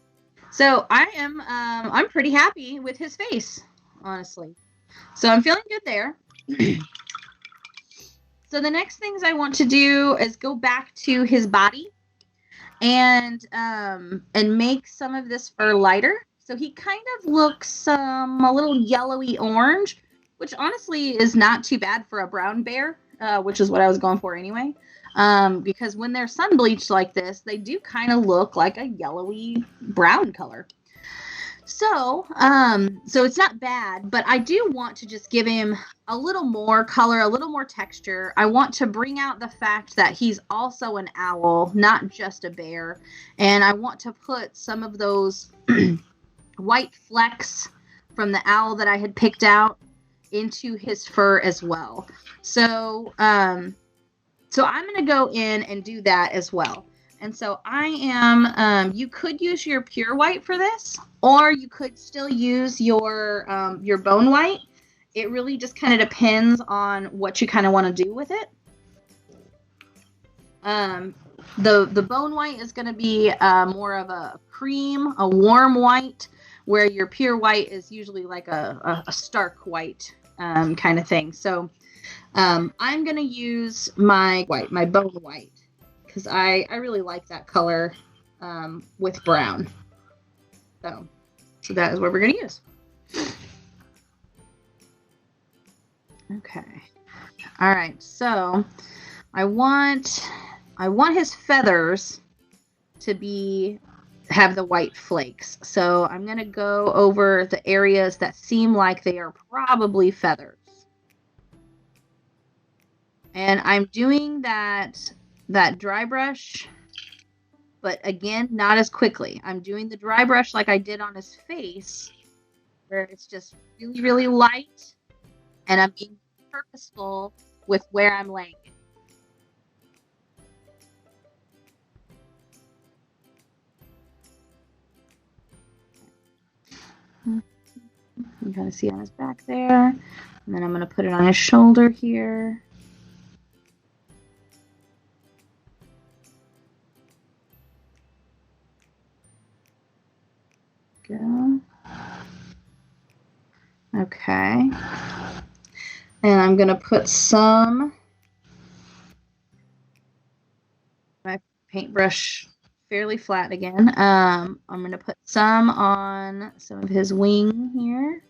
Speaker 1: So I'm pretty happy with his face, honestly. So I'm feeling good there. So the next things I want to do is go back to his body and make some of this fur lighter. So he kind of looks a little yellowy orange, which honestly is not too bad for a brown bear, which is what I was going for anyway. Because when they're sun bleached like this, they do kind of look like a yellowy brown color. So it's not bad, but I do want to just give him a little more color, a little more texture. I want to bring out the fact that he's also an owl, not just a bear. And I want to put some of those white flecks from the owl that I had picked out into his fur as well. So I'm going to go in and do that as well. And so I am, you could use your pure white for this, or you could still use your bone white. It really just kind of depends on what you kind of want to do with it. The bone white is going to be more of a cream, a warm white, where your pure white is usually like a stark white kind of thing. So I'm going to use my bone white, because I really like that color with brown. So that is what we're going to use. Okay. All right. So I want his feathers to have the white flakes. So I'm going to go over the areas that seem like they are probably feathers. And I'm doing that dry brush, but again, not as quickly. I'm doing the dry brush like I did on his face, where it's just really, really light, and I'm being purposeful with where I'm laying it. You kind of see on his back there, and then I'm going to put it on his shoulder here. Go. Okay. And I'm going to put my paintbrush fairly flat again. I'm going to put some on some of his wing here.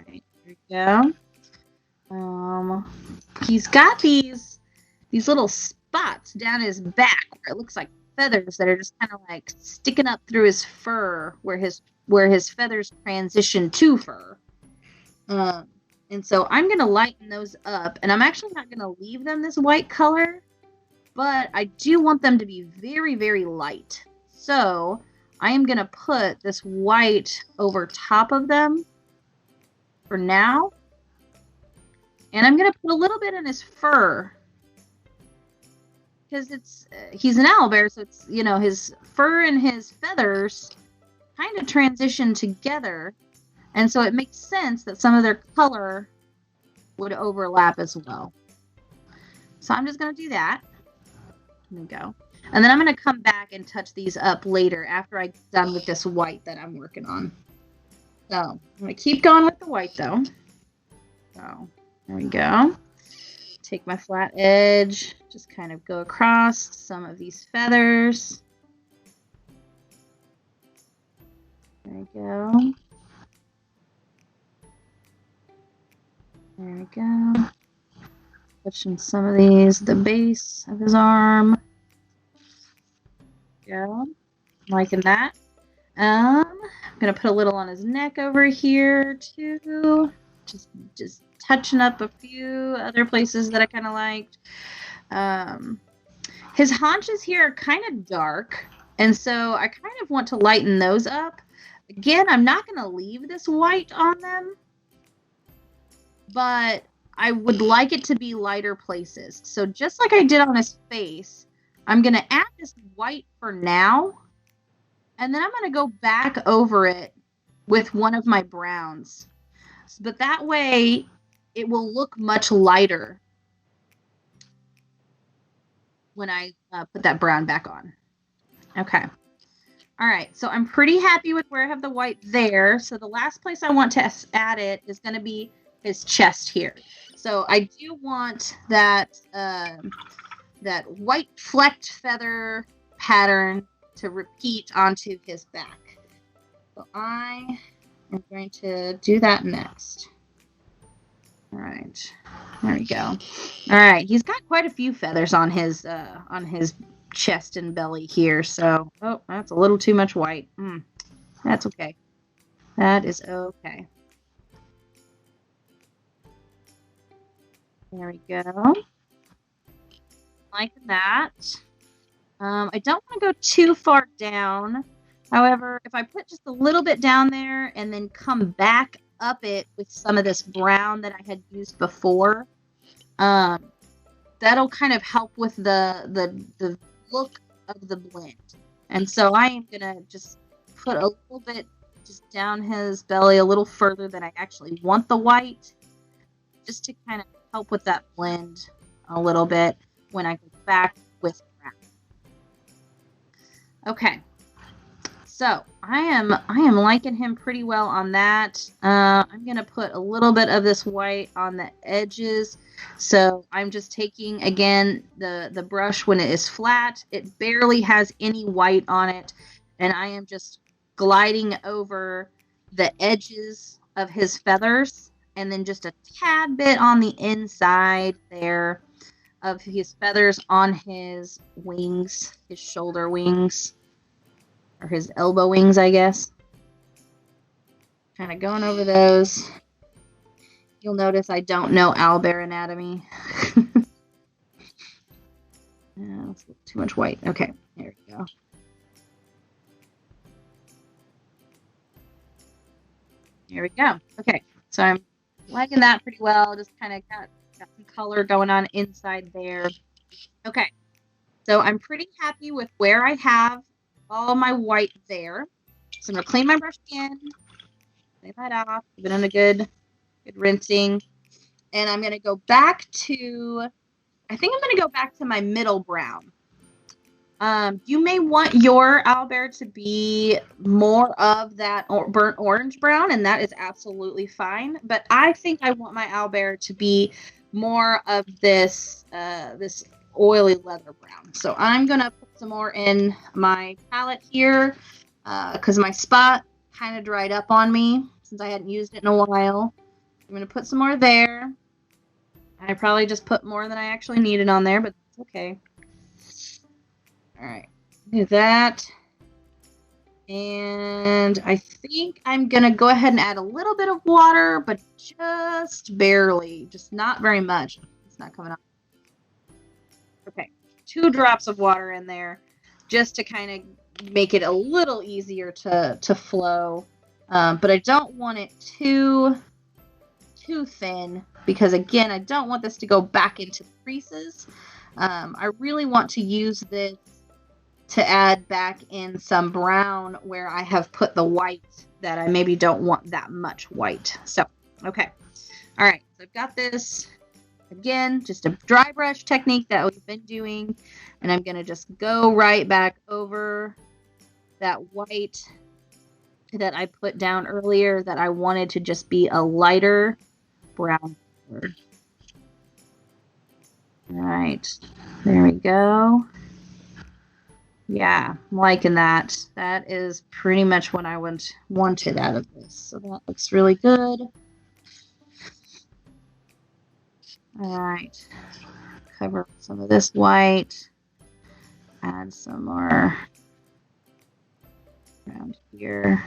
Speaker 1: Okay, here we go. He's got these little spots down his back where it looks like feathers that are just kind of like sticking up through his fur, where his feathers transition to fur. And so I'm going to lighten those up, and I'm actually not going to leave them this white color, but I do want them to be very, very light. So I am going to put this white over top of them for now. And I'm going to put a little bit in his fur, because he's an owlbear, so it's, his fur and his feathers kind of transition together, and so it makes sense that some of their color would overlap as well. So I'm just going to do that. There we go. And then I'm going to come back and touch these up later after I'm done with this white that I'm working on. So I'm going to keep going with the white, though. So there we go. Take my flat edge, just kind of go across some of these feathers. There we go. There we go. Touching some of these, the base of his arm. Yeah, liking that. I'm gonna put a little on his neck over here too. Just touching up a few other places that I kind of liked. His haunches here are kind of dark, and so I kind of want to lighten those up. Again, I'm not going to leave this white on them, but I would like it to be lighter places. So just like I did on his face, I'm going to add this white for now, and then I'm going to go back over it with one of my browns. But that way, it will look much lighter when I put that brown back on. Okay. All right, so I'm pretty happy with where I have the white there. So the last place I want to add it is going to be his chest here. So I do want that that white flecked feather pattern to repeat onto his back. So I am going to do that next. All right, there we go. All right, he's got quite a few feathers on his chest and belly here. So, oh, that's a little too much white. That's okay. That is okay. There we go. Like that. I don't want to go too far down. However, if I put just a little bit down there and then come back up it with some of this brown that I had used before, that'll kind of help with the look of the blend. And so I am going to just put a little bit just down his belly a little further than I actually want the white, just to kind of help with that blend a little bit when I go back with brown. Okay. So I am liking him pretty well on that. I'm going to put a little bit of this white on the edges. So I'm just taking, again, the brush when it is flat. It barely has any white on it. And I am just gliding over the edges of his feathers. And then just a tad bit on the inside there of his feathers on his wings, his shoulder wings. Or his elbow wings, I guess. Kind of going over those. You'll notice I don't know owlbear anatomy. That's too much white. Okay, there we go. There we go. Okay, so I'm liking that pretty well. Just kind of got some color going on inside there. Okay, so I'm pretty happy with where I have all my white there. So I'm going to clean my brush again. Clean that off. Give it in a good rinsing. And I'm going to go back to, I think I'm going to go back to my middle brown. You may want your owlbear to be more of that burnt orange brown, and that is absolutely fine. But I think I want my owlbear to be more of this this oily leather brown. So I'm going to put some more in my palette here because my spot kind of dried up on me since I hadn't used it in a while. I'm going to put some more there. I probably just put more than I actually needed on there, but it's okay. All right, do that. And I think I'm going to go ahead and add a little bit of water, but just barely, just not very much. It's not coming up. Okay, 2 drops of water in there just to kind of make it a little easier to flow. But I don't want it too thin because, again, I don't want this to go back into creases. I really want to use this to add back in some brown where I have put the white that I maybe don't want that much white. So, okay. All right, so I've got this. Again, just a dry brush technique that we've been doing. And I'm going to just go right back over that white that I put down earlier that I wanted to just be a lighter brown color. All right, there we go. Yeah, I'm liking that. That is pretty much what I wanted out of this. So that looks really good. All right. Cover some of this white. Add some more around here.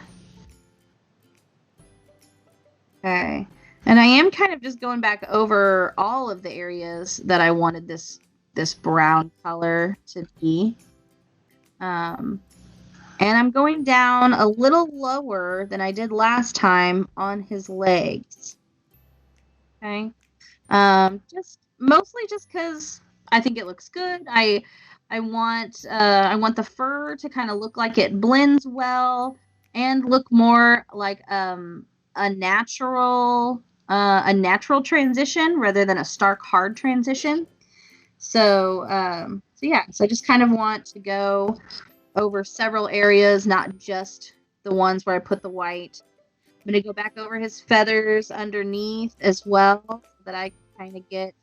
Speaker 1: Okay. And I am kind of just going back over all of the areas that I wanted this brown color to be. And I'm going down a little lower than I did last time on his legs. Okay. Just mostly just because I think it looks good. I want the fur to kind of look like it blends well and look more like a natural transition rather than a stark hard transition. So yeah, so I just kind of want to go over several areas, not just the ones where I put the white. I'm going to go back over his feathers underneath as well so that I can kind of get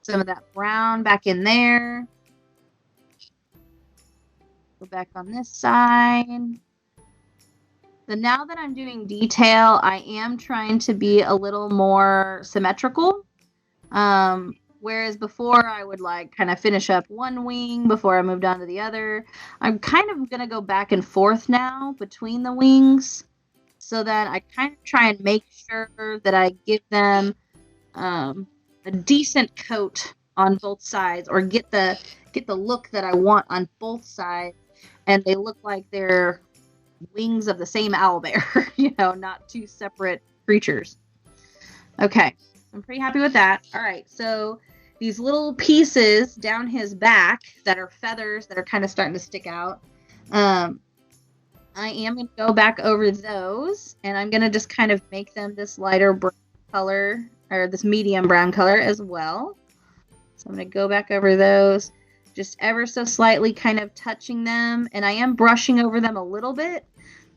Speaker 1: some of that brown back in there. Go back on this side. But now that I'm doing detail, I am trying to be a little more symmetrical. Whereas before I would like kind of finish up one wing before I moved on to the other. I'm kind of going to go back and forth now between the wings so that I kind of try and make sure that I give them a decent coat on both sides, or get the look that I want on both sides, and they look like they're wings of the same owlbear, you know, not two separate creatures. Okay, I'm pretty happy with that. All right, so these little pieces down his back that are feathers that are kind of starting to stick out, I am going to go back over those, and I'm going to just kind of make them this lighter brown color, or this medium brown color as well. So I'm going to go back over those, just ever so slightly kind of touching them, and I am brushing over them a little bit,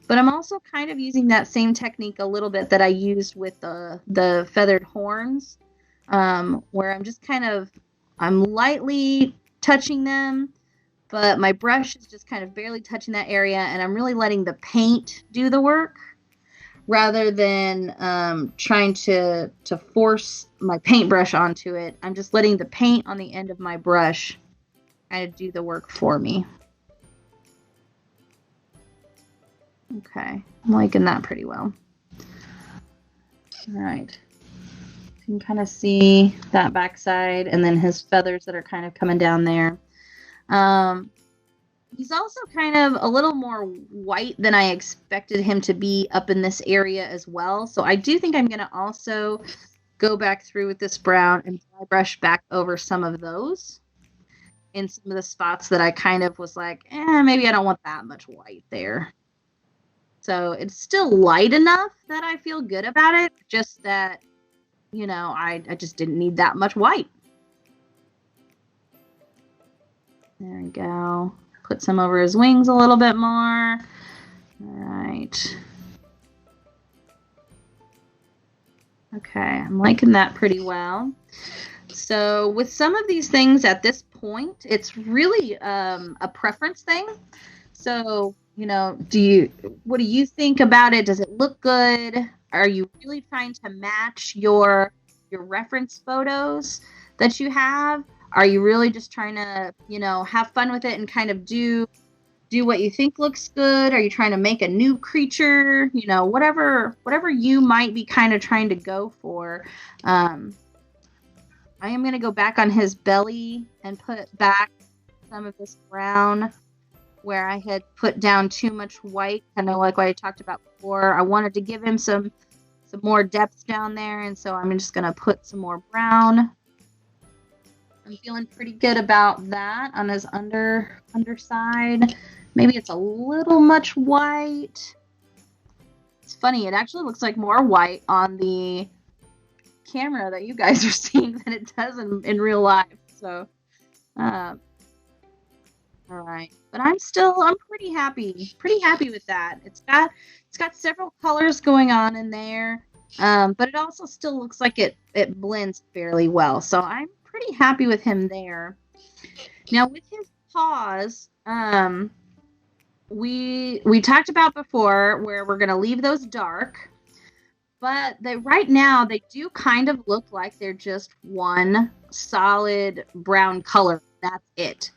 Speaker 1: but I'm also kind of using that same technique a little bit that I used with the feathered horns, where I'm just I'm lightly touching them, but my brush is just kind of barely touching that area, and I'm really letting the paint do the work rather than trying to force my paintbrush onto it. I'm just letting the paint on the end of my brush kind of do the work for me. Okay, I'm liking that pretty well. All right. You can kind of see that backside, and then his feathers that are kind of coming down there. He's also kind of a little more white than I expected him to be up in this area as well. So I do think I'm going to also go back through with this brown and brush back over some of those in some of the spots that I kind of was like, maybe I don't want that much white there. So it's still light enough that I feel good about it, just that, you know, I just didn't need that much white. There we go. Put some over his wings a little bit more. All right. Okay, I'm liking that pretty well. So with some of these things at this point, it's really a preference thing. So, you know, what do you think about it? Does it look good? Are you really trying to match your reference photos that you have? Are you really just trying to, you know, have fun with it and kind of do what you think looks good? Are you trying to make a new creature? You know, whatever you might be kind of trying to go for. I am going to go back on his belly and put back some of this brown where I had put down too much white, kind of like what I talked about before. I wanted to give him some more depth down there, and so I'm just going to put some more brown. I'm feeling pretty good about that on his underside. Maybe it's a little much white. It's funny, it actually looks like more white on the camera that you guys are seeing than it does in real life. So, all right. But I'm pretty happy with that. It's got several colors going on in there, but it also still looks like it blends fairly well. So I'm pretty happy with him there. Now with his paws, we talked about before where we're going to leave those dark, But right now, they do kind of look like they're just one solid brown color. That's it.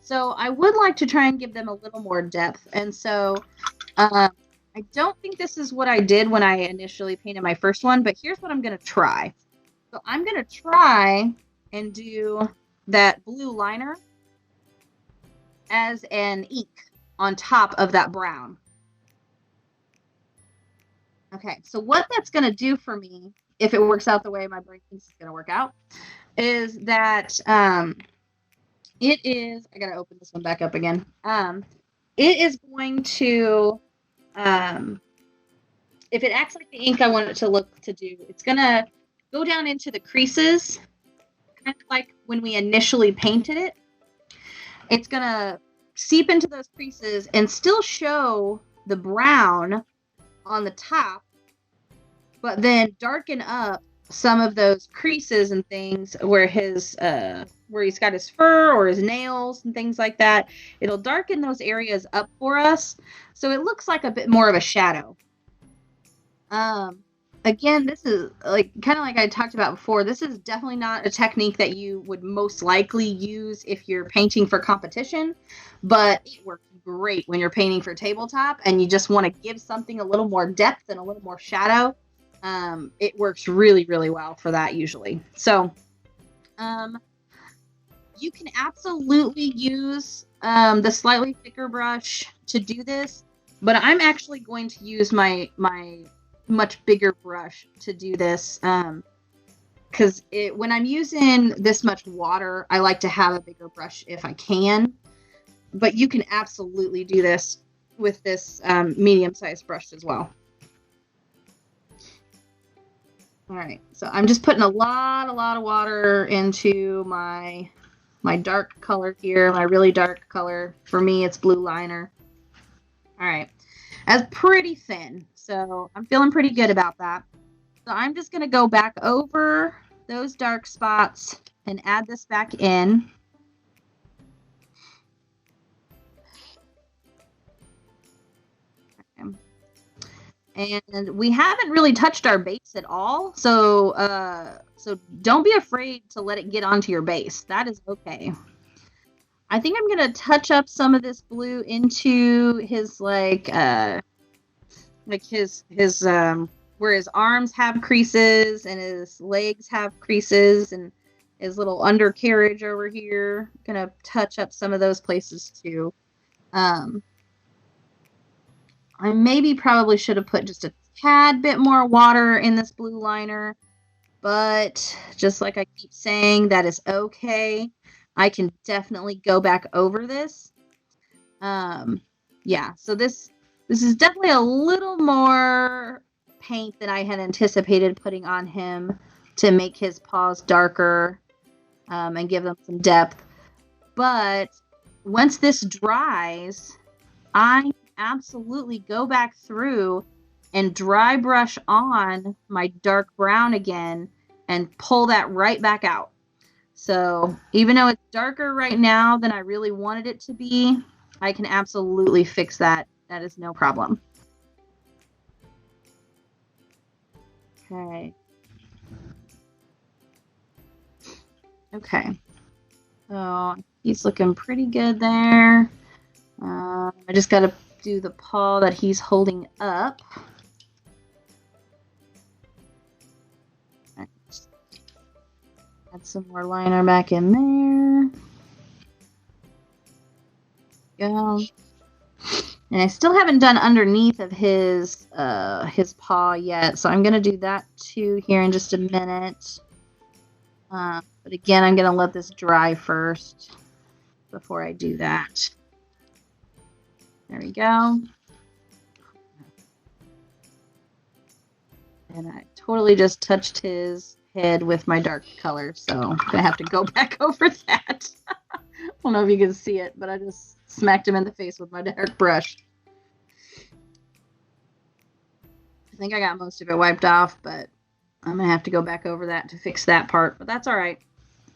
Speaker 1: So I would like to try and give them a little more depth. And so I don't think this is what I did when I initially painted my first one, but here's what I'm going to try. So I'm going to try and do that blue liner as an ink on top of that brown. Okay, so what that's going to do for me, if it works out the way my brain thinks it's going to work out, is that it is, I got to open this one back up again. It is going to, if it acts like the ink I want it to do, it's going to go down into the creases, kind of like when we initially painted it. It's going to seep into those creases and still show the brown on the top, but then darken up some of those creases and things where he's got his fur or his nails and things like that. It'll darken those areas up for us, so it looks like a bit more of a shadow. Again, this is kind of like I talked about before. This is definitely not a technique that you would most likely use if you're painting for competition, but it works great when you're painting for tabletop and you just want to give something a little more depth and a little more shadow. It works really, really well for that usually. So you can absolutely use the slightly thicker brush to do this, but I'm actually going to use my much bigger brush to do this, because when I'm using this much water, I like to have a bigger brush if I can, but you can absolutely do this with this medium-sized brush as well. All right, so I'm just putting a lot of water into my dark color here, my really dark color. For me, it's blue liner. All right, that's pretty thin, so I'm feeling pretty good about that. So I'm just going to go back over those dark spots and add this back in. Okay. And we haven't really touched our base at all, so don't be afraid to let it get onto your base. That is okay. I think I'm going to touch up some of this blue into his his where his arms have creases and his legs have creases and his little undercarriage over here. I'm going to touch up some of those places too. I probably should have put just a tad bit more water in this blue liner, but just like I keep saying, that is okay. I can definitely go back over this. Yeah, so this is definitely a little more paint than I had anticipated putting on him to make his paws darker and give them some depth. But once this dries, I absolutely go back through and dry brush on my dark brown again and pull that right back out. So even though it's darker right now than I really wanted it to be, I can absolutely fix that. That is no problem. Okay. So he's looking pretty good there. I just got to do the paw that he's holding up. Add some more liner back in there. Go. And I still haven't done underneath of his paw yet, so I'm going to do that too here in just a minute. But again, I'm going to let this dry first before I do that. There we go. And I totally just touched his head with my dark color, so I'm going to have to go back over that. I don't know if you can see it, but I just smacked him in the face with my dark brush. I think I got most of it wiped off, but I'm going to have to go back over that to fix that part, but that's all right.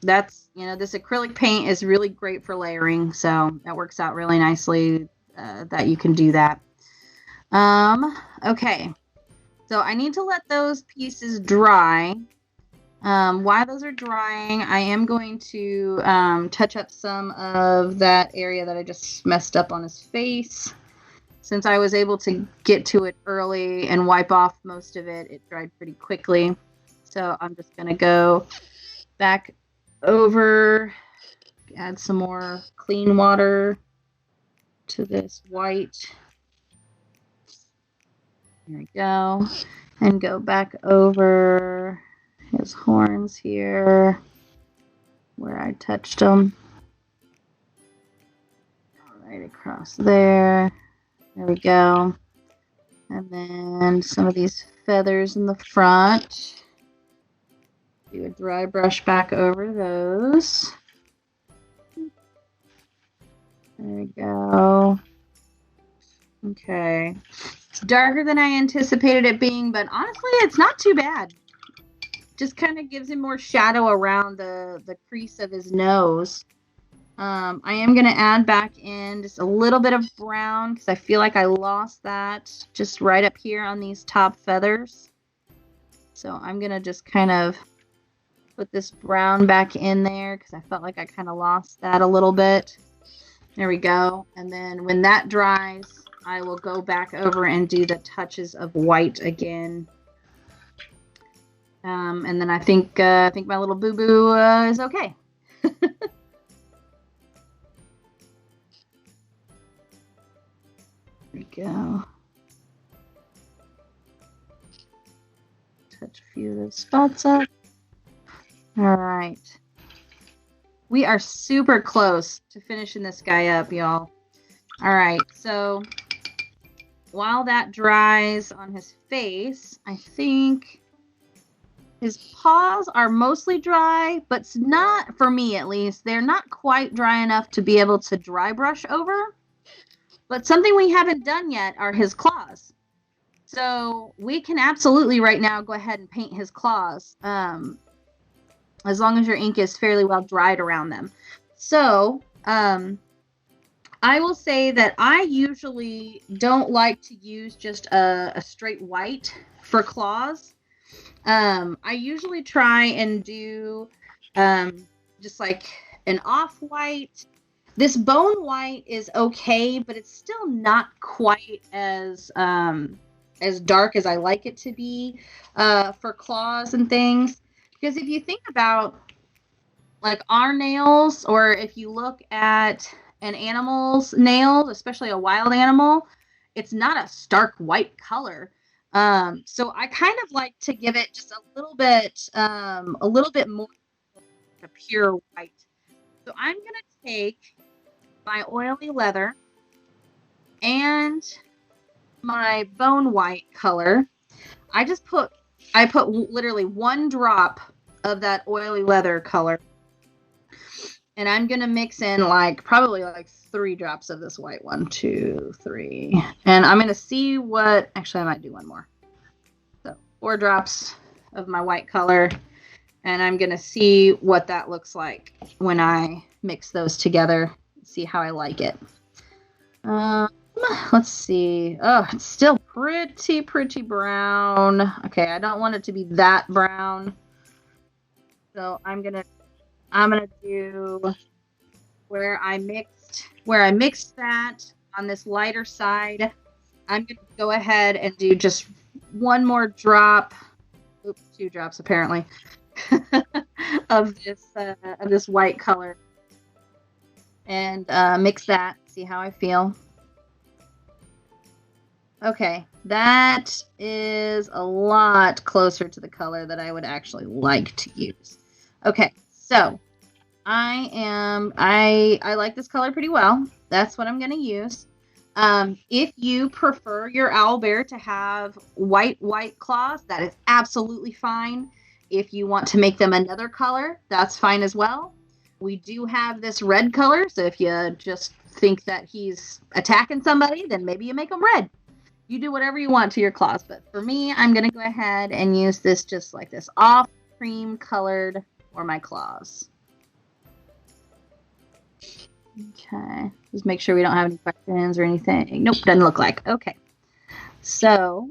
Speaker 1: That's, this acrylic paint is really great for layering, so that works out really nicely that you can do that. Okay. So I need to let those pieces dry. While those are drying, I am going to touch up some of that area that I just messed up on his face. Since I was able to get to it early and wipe off most of it, it dried pretty quickly. So I'm just going to go back over, add some more clean water to this white. There we go. And go back over his horns here where I touched them. Right across there. There we go. And then some of these feathers in the front. Do a dry brush back over those. There we go. Okay. It's darker than I anticipated it being, but honestly, it's not too bad. Just kind of gives him more shadow around the crease of his nose. I am going to add back in just a little bit of brown because I feel like I lost that just right up here on these top feathers. So I'm going to just kind of put this brown back in there because I felt like I kind of lost that a little bit. There we go. And then when that dries, I will go back over and do the touches of white again. And then I think my little boo-boo is okay. There we go. Touch a few of those spots up. All right. We are super close to finishing this guy up, y'all. All right, so while that dries on his face, I think his paws are mostly dry, but it's not, for me at least, they're not quite dry enough to be able to dry brush over. But something we haven't done yet are his claws. So we can absolutely right now go ahead and paint his claws, as long as your ink is fairly well dried around them. So I will say that I usually don't like to use just a straight white for claws. I usually try and do just like an off-white. This bone white is okay, but it's still not quite as dark as I like it to be for claws and things. Because if you think about like our nails, or if you look at an animal's nails, especially a wild animal, it's not a stark white color. So I kind of like to give it just a little bit more a pure white. So I'm going to take my oily leather and my bone white color. I put literally one drop of that oily leather color, and I'm gonna mix in probably 3 drops of this white. 1, 2, 3, and I'm gonna see what. Actually, I might do one more. So 4 drops of my white color, and I'm gonna see what that looks like when I mix those together. See how I like it. Let's see. Oh, it's still pretty brown. Okay, I don't want it to be that brown. So I'm gonna do where I mixed that on this lighter side. I'm gonna go ahead and do just one more drop. Oops, 2 drops apparently of this white color, and mix that. See how I feel. Okay, that is a lot closer to the color that I would actually like to use. Okay, so I like this color pretty well. That's what I'm going to use. If you prefer your owlbear to have white claws, that is absolutely fine. If you want to make them another color, that's fine as well. We do have this red color, so if you just think that he's attacking somebody, then maybe you make him red. You do whatever you want to your claws, but for me, I'm going to go ahead and use this just like this off cream colored for my claws. Okay, just make sure we don't have any questions or anything. Nope, doesn't look like. Okay, so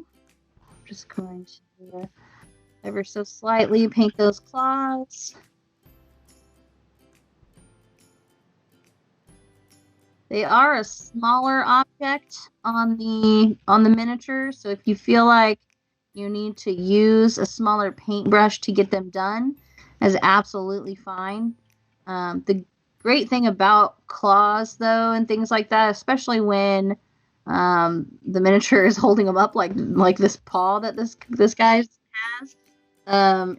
Speaker 1: just going to ever so slightly paint those claws. They are a smaller object on the miniature, so if you feel like you need to use a smaller paintbrush to get them done, is absolutely fine. The great thing about claws, though, and things like that, especially when the miniature is holding them up like this paw that this guy has,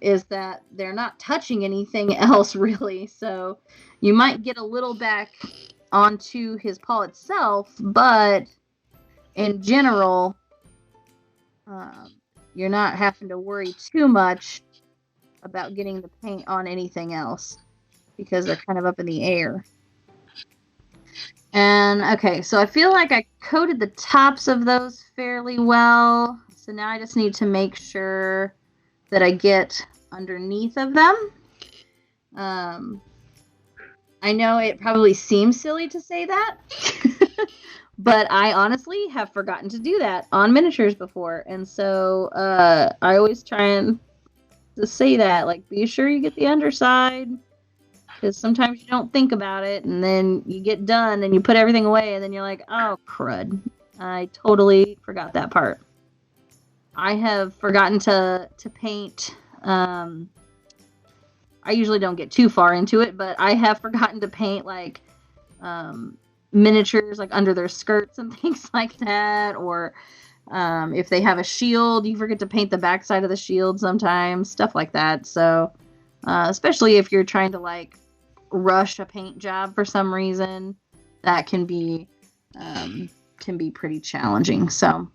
Speaker 1: is that they're not touching anything else really. So you might get a little back onto his paw itself, but in general, you're not having to worry too much about getting the paint on anything else because they're kind of up in the air. And okay, so I feel like I coated the tops of those fairly well. So now I just need to make sure that I get underneath of them. I know it probably seems silly to say that, but I honestly have forgotten to do that on miniatures before. And so I always try and to say that, like, be sure you get the underside, because sometimes you don't think about it, and then you get done and you put everything away, and then you're like, oh, crud. I totally forgot that part. I have forgotten to paint. I usually don't get too far into it, but I have forgotten to paint like miniatures like under their skirts and things like that, or if they have a shield, you forget to paint the backside of the shield sometimes, stuff like that. So especially if you're trying to like rush a paint job for some reason, that can be pretty challenging. So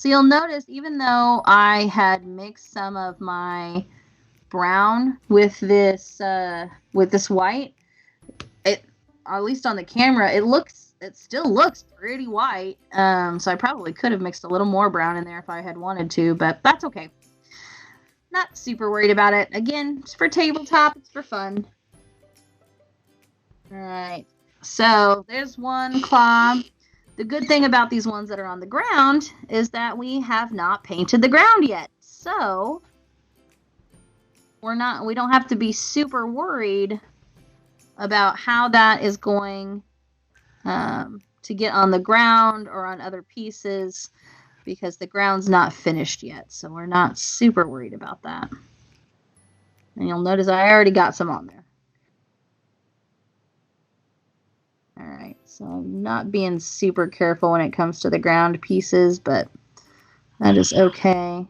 Speaker 1: you'll notice, even though I had mixed some of my brown with this white, it, at least on the camera, it still looks pretty white. So I probably could have mixed a little more brown in there if I had wanted to, but that's okay. Not super worried about it. Again, it's for tabletop, it's for fun. All right, so there's one claw. The good thing about these ones that are on the ground is that we have not painted the ground yet. So we don't have to be super worried about how that is going to get on the ground or on other pieces, because the ground's not finished yet. So we're not super worried about that. And you'll notice I already got some on there. All right, so I'm not being super careful when it comes to the ground pieces, but that is okay.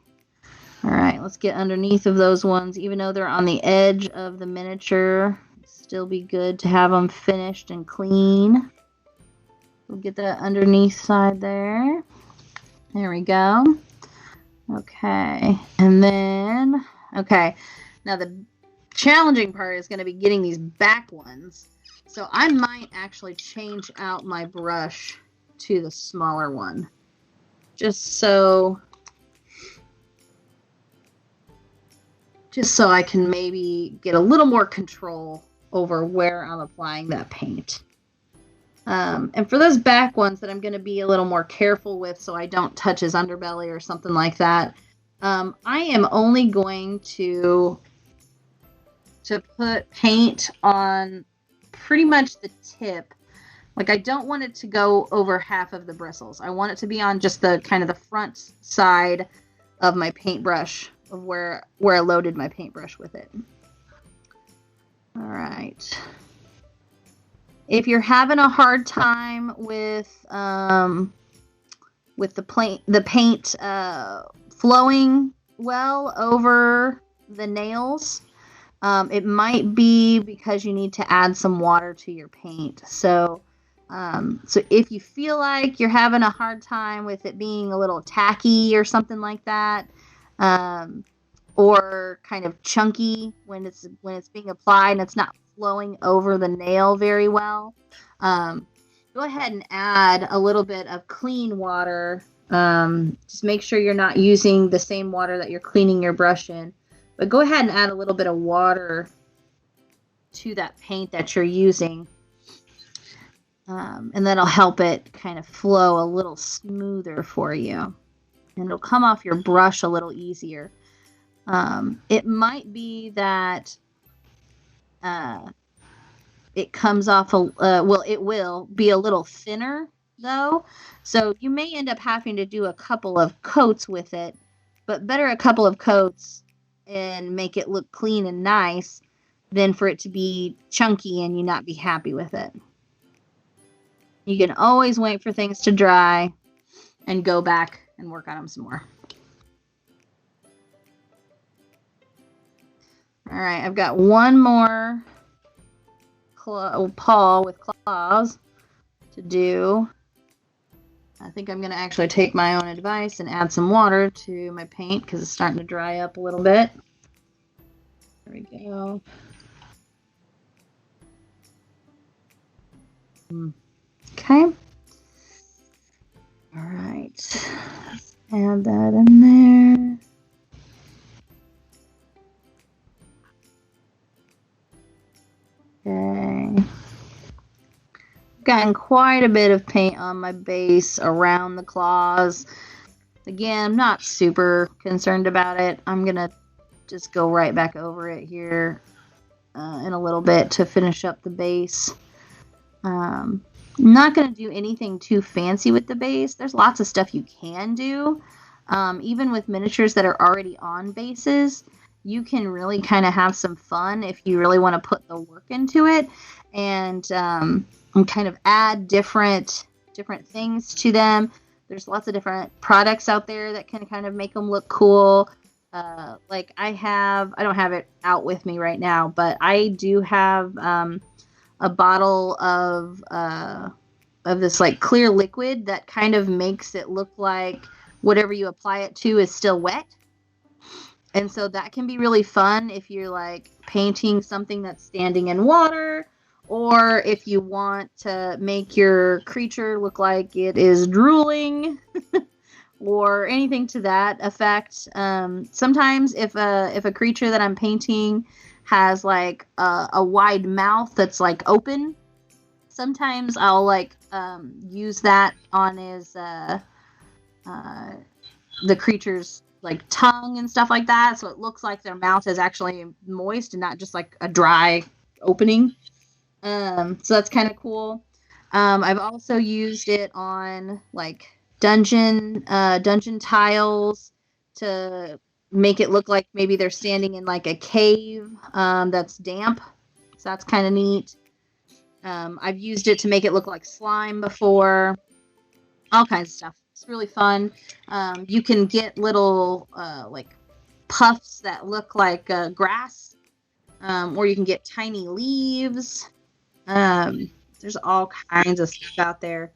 Speaker 1: All right, let's get underneath of those ones. Even though they're on the edge of the miniature, it'd still be good to have them finished and clean. We'll get that underneath side there. There we go. Okay, and then, okay, now the challenging part is going to be getting these back ones. So I might actually change out my brush to the smaller one, just so I can maybe get a little more control over where I'm applying that paint. And for those back ones that I'm going to be a little more careful with so I don't touch his underbelly or something like that, I am only going to put paint on pretty much the tip. Like, I don't want it to go over half of the bristles. I want it to be on just the kind of the front side of my paintbrush, of where I loaded my paintbrush with it. All right. If you're having a hard time with the paint flowing well over the nails, it might be because you need to add some water to your paint. So if you feel like you're having a hard time with it being a little tacky or something like that, or kind of chunky when it's being applied and it's not flowing over the nail very well, go ahead and add a little bit of clean water. Just make sure you're not using the same water that you're cleaning your brush in. But go ahead and add a little bit of water to that paint that you're using. And that'll help it kind of flow a little smoother for you. and it'll come off your brush a little easier. It might be that it comes off, well, it will be a little thinner, though. So you may end up having to do a couple of coats with it, but better a couple of coats and make it look clean and nice than for it to be chunky and you not be happy with it. You can always wait for things to dry and go back and work on them some more. All right, I've got one more paw with claws to do. I think I'm going to actually take my own advice and add some water to my paint because it's starting to dry up a little bit. There we go. Okay. All right. Let's add that in there. Okay. Gotten quite a bit of paint on my base around the claws. Again, I'm not super concerned about it. I'm going to just go right back over it here in a little bit to finish up the base. I'm not going to do anything too fancy with the base. There's lots of stuff you can do. Even with miniatures that are already on bases, you can really kind of have some fun if you really want to put the work into it and kind of add different things to them. There's lots of different products out there that can kind of make them look cool. Like I don't have it out with me right now, but I do have a bottle of this like clear liquid that kind of makes it look like whatever you apply it to is still wet. And so that can be really fun if you're like painting something that's standing in water, or if you want to make your creature look like it is drooling or anything to that effect. Sometimes if a creature that I'm painting has like a wide mouth that's like open, sometimes I'll like use that on his the creature's like tongue and stuff like that, so it looks like their mouth is actually moist and not just like a dry opening. So that's kind of cool. I've also used it on like dungeon tiles to make it look like maybe they're standing in like a cave that's damp. So that's kind of neat. I've used it to make it look like slime before. All kinds of stuff. It's really fun. You can get little like puffs that look like grass, or you can get tiny leaves. There's all kinds of stuff out there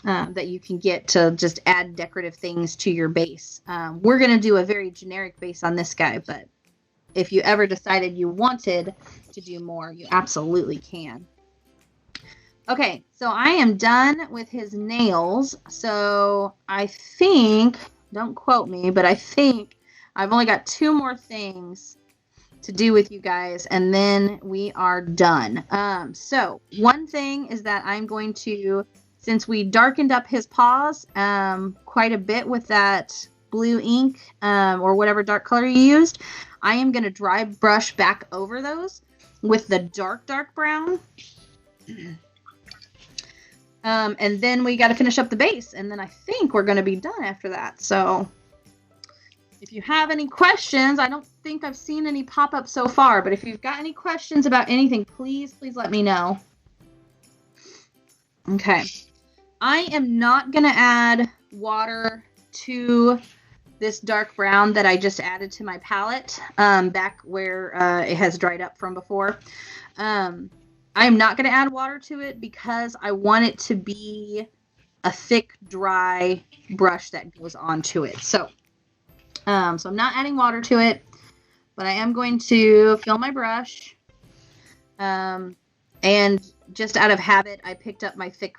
Speaker 1: that you can get to just add decorative things to your base. We're going to do a very generic base on this guy, but if you ever decided you wanted to do more, you absolutely can. Okay, so I am done with his nails. So I think, don't quote me, but I think I've only got 2 more things to do with you guys, and then we are done. So one thing is that I'm going to, since we darkened up his paws quite a bit with that blue ink or whatever dark color you used, I am going to dry brush back over those with the dark brown. And then we got to finish up the base, and then I think we're going to be done after that. So if you have any questions, I don't think I've seen any pop up so far, but if you've got any questions about anything, please let me know. Okay. I am not going to add water to this dark brown that I just added to my palette back where it has dried up from before. I'm not going to add water to it because I want it to be a thick, dry brush that goes onto it. So I'm not adding water to it, but I am going to fill my brush. And just out of habit, I picked up my thick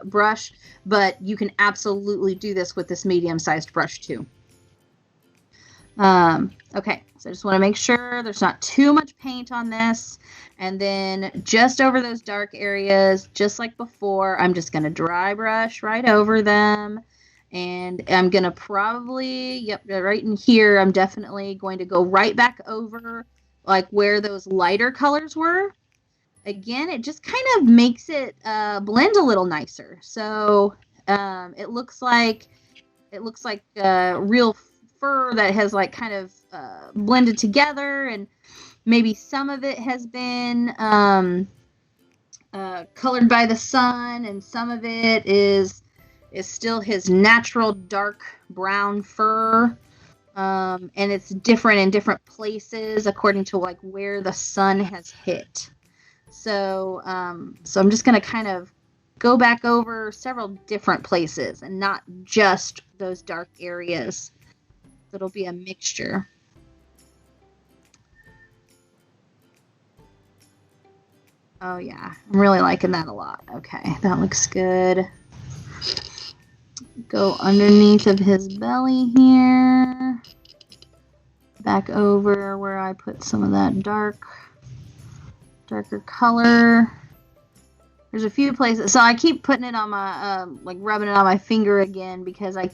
Speaker 1: brush, but you can absolutely do this with this medium-sized brush too. Okay, so I just want to make sure there's not too much paint on this. And then just over those dark areas, just like before, I'm just going to dry brush right over them And I'm going to probably, yep, right in here, I'm definitely going to go right back over like where those lighter colors were. Again, it just kind of makes it blend a little nicer. So it looks like real fur that has like kind of blended together, and maybe some of it has been colored by the sun, and some of it is still his natural dark brown fur. And it's different in different places according to like where the sun has hit. So I'm just going to kind of go back over several different places and not just those dark areas. It'll be a mixture. Oh yeah, I'm really liking that a lot. Okay, that looks good. Go underneath of his belly here. Back over where I put some of that darker color. There's a few places, so I keep putting it on my, like rubbing it on my finger again, because I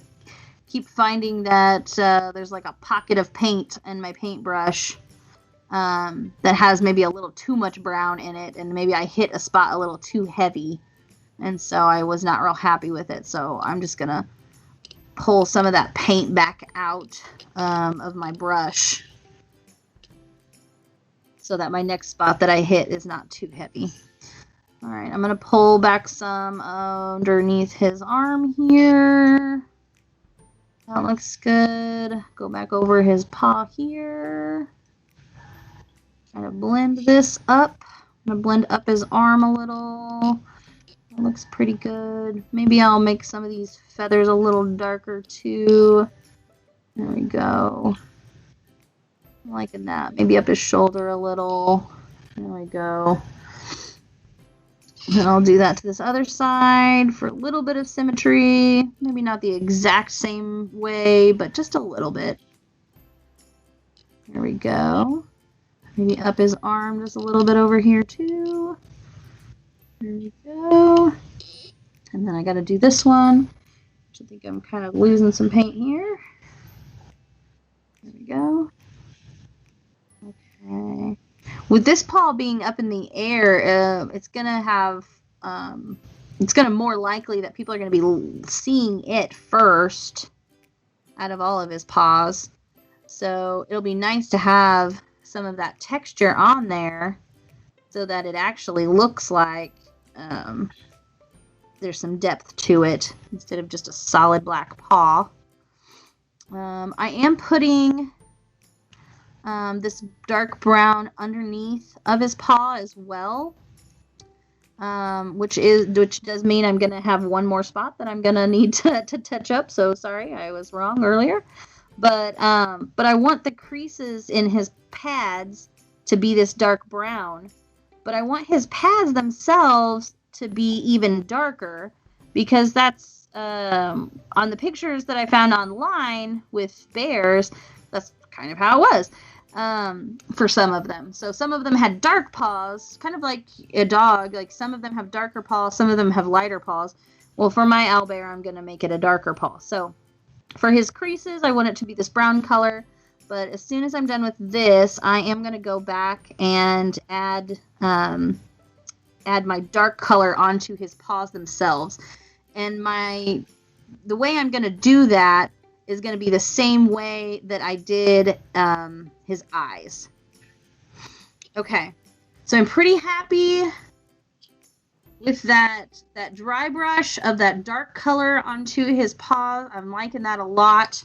Speaker 1: keep finding that there's like a pocket of paint in my paintbrush that has maybe a little too much brown in it, and maybe I hit a spot a little too heavy, and so I was not real happy with it. So I'm just gonna pull some of that paint back out of my brush, so that my next spot that I hit is not too heavy. All right, I'm going to pull back some underneath his arm here. That looks good. Go back over his paw here. Try to blend this up. I'm going to blend up his arm a little. That looks pretty good. Maybe I'll make some of these feathers a little darker too. There we go. I'm liking that. Maybe up his shoulder a little. There we go. And I'll do that to this other side for a little bit of symmetry. Maybe not the exact same way, but just a little bit. There we go. Maybe up his arm just a little bit over here too. There we go. And then I got to do this one, which I think I'm kind of losing some paint here. There we go. Okay. With this paw being up in the air, it's gonna have, it's gonna more likely that people are gonna be seeing it first out of all of his paws. So it'll be nice to have some of that texture on there, so that it actually looks like there's some depth to it instead of just a solid black paw. I am putting this dark brown underneath of his paw as well, which does mean I'm gonna have one more spot that I'm gonna need to touch up. So sorry, I was wrong earlier, but I want the creases in his pads to be this dark brown, but I want his pads themselves to be even darker, because that's on the pictures that I found online with bears, that's kind of how it was for some of them. So some of them had dark paws, kind of like a dog. Like some of them have darker paws, some of them have lighter paws. Well, for my owlbear, I'm going to make it a darker paw. So for his creases, I want it to be this brown color. But as soon as I'm done with this, I am going to go back and add my dark color onto his paws themselves. And the way I'm going to do that is going to be the same way that I did his eyes. Okay, so I'm pretty happy with that dry brush of that dark color onto his paw. I'm liking that a lot.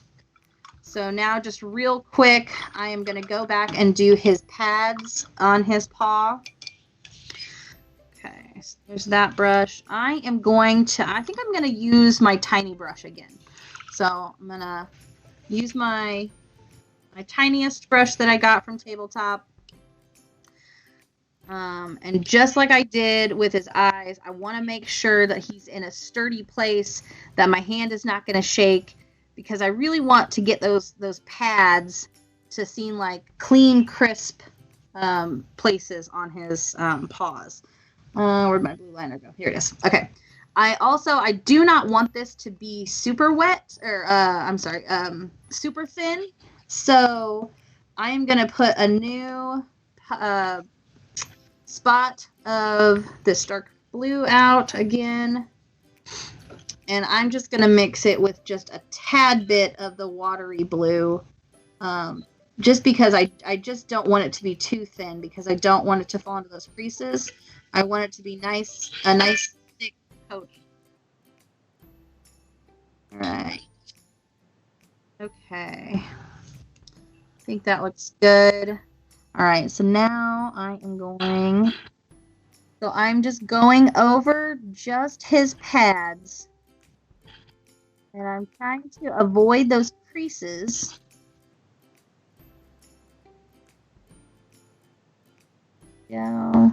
Speaker 1: So now just real quick, I am going to go back and do his pads on his paw. Okay, so there's that brush. I think I'm going to use my tiny brush again. So I'm going to use my tiniest brush that I got from Tabletop. And just like I did with his eyes, I want to make sure that he's in a sturdy place, that my hand is not going to shake, because I really want to get those pads to seem like clean, crisp places on his paws. Where'd my blue liner go? Here it is. Okay. I do not want this to be super wet, or super thin. So I'm going to put a new spot of this dark blue out again. And I'm just going to mix it with just a tad bit of the watery blue. Just because I just don't want it to be too thin, because I don't want it to fall into those creases. I want it to be a nice thick coat. All right. Okay. I think that looks good. All right, so now I'm just going over just his pads. And I'm trying to avoid those creases. Yeah.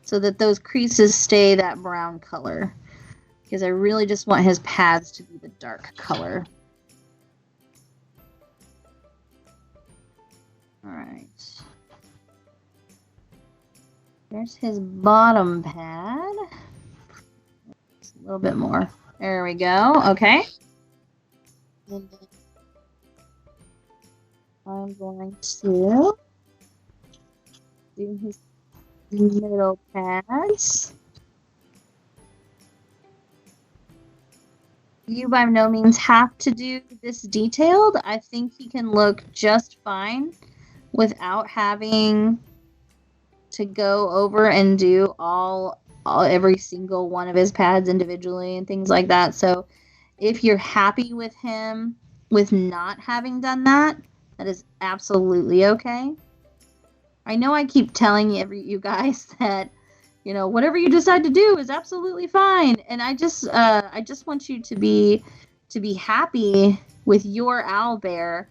Speaker 1: So that those creases stay that brown color. Because I really just want his pads to be the dark color. Alright. There's his bottom pad. Just a little bit more. There we go. Okay. And then I'm going to do his middle pads. You by no means have to do this detailed. I think he can look just fine without having to go over and do every single one of his pads individually and things like that. So if you're happy with him with not having done that, that is absolutely okay. I know I keep telling you guys that, you know, whatever you decide to do is absolutely fine. And I just want you to be happy with your owlbear.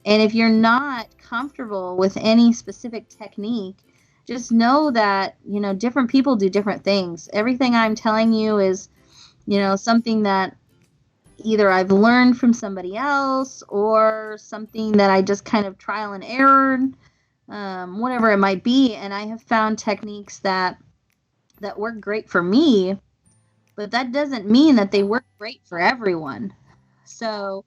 Speaker 1: And if you're not comfortable with any specific technique, just know that, you know, different people do different things. Everything I'm telling you is, you know, something that either I've learned from somebody else or something that I just kind of trial and error, whatever it might be. And I have found techniques that work great for me, but that doesn't mean that they work great for everyone. So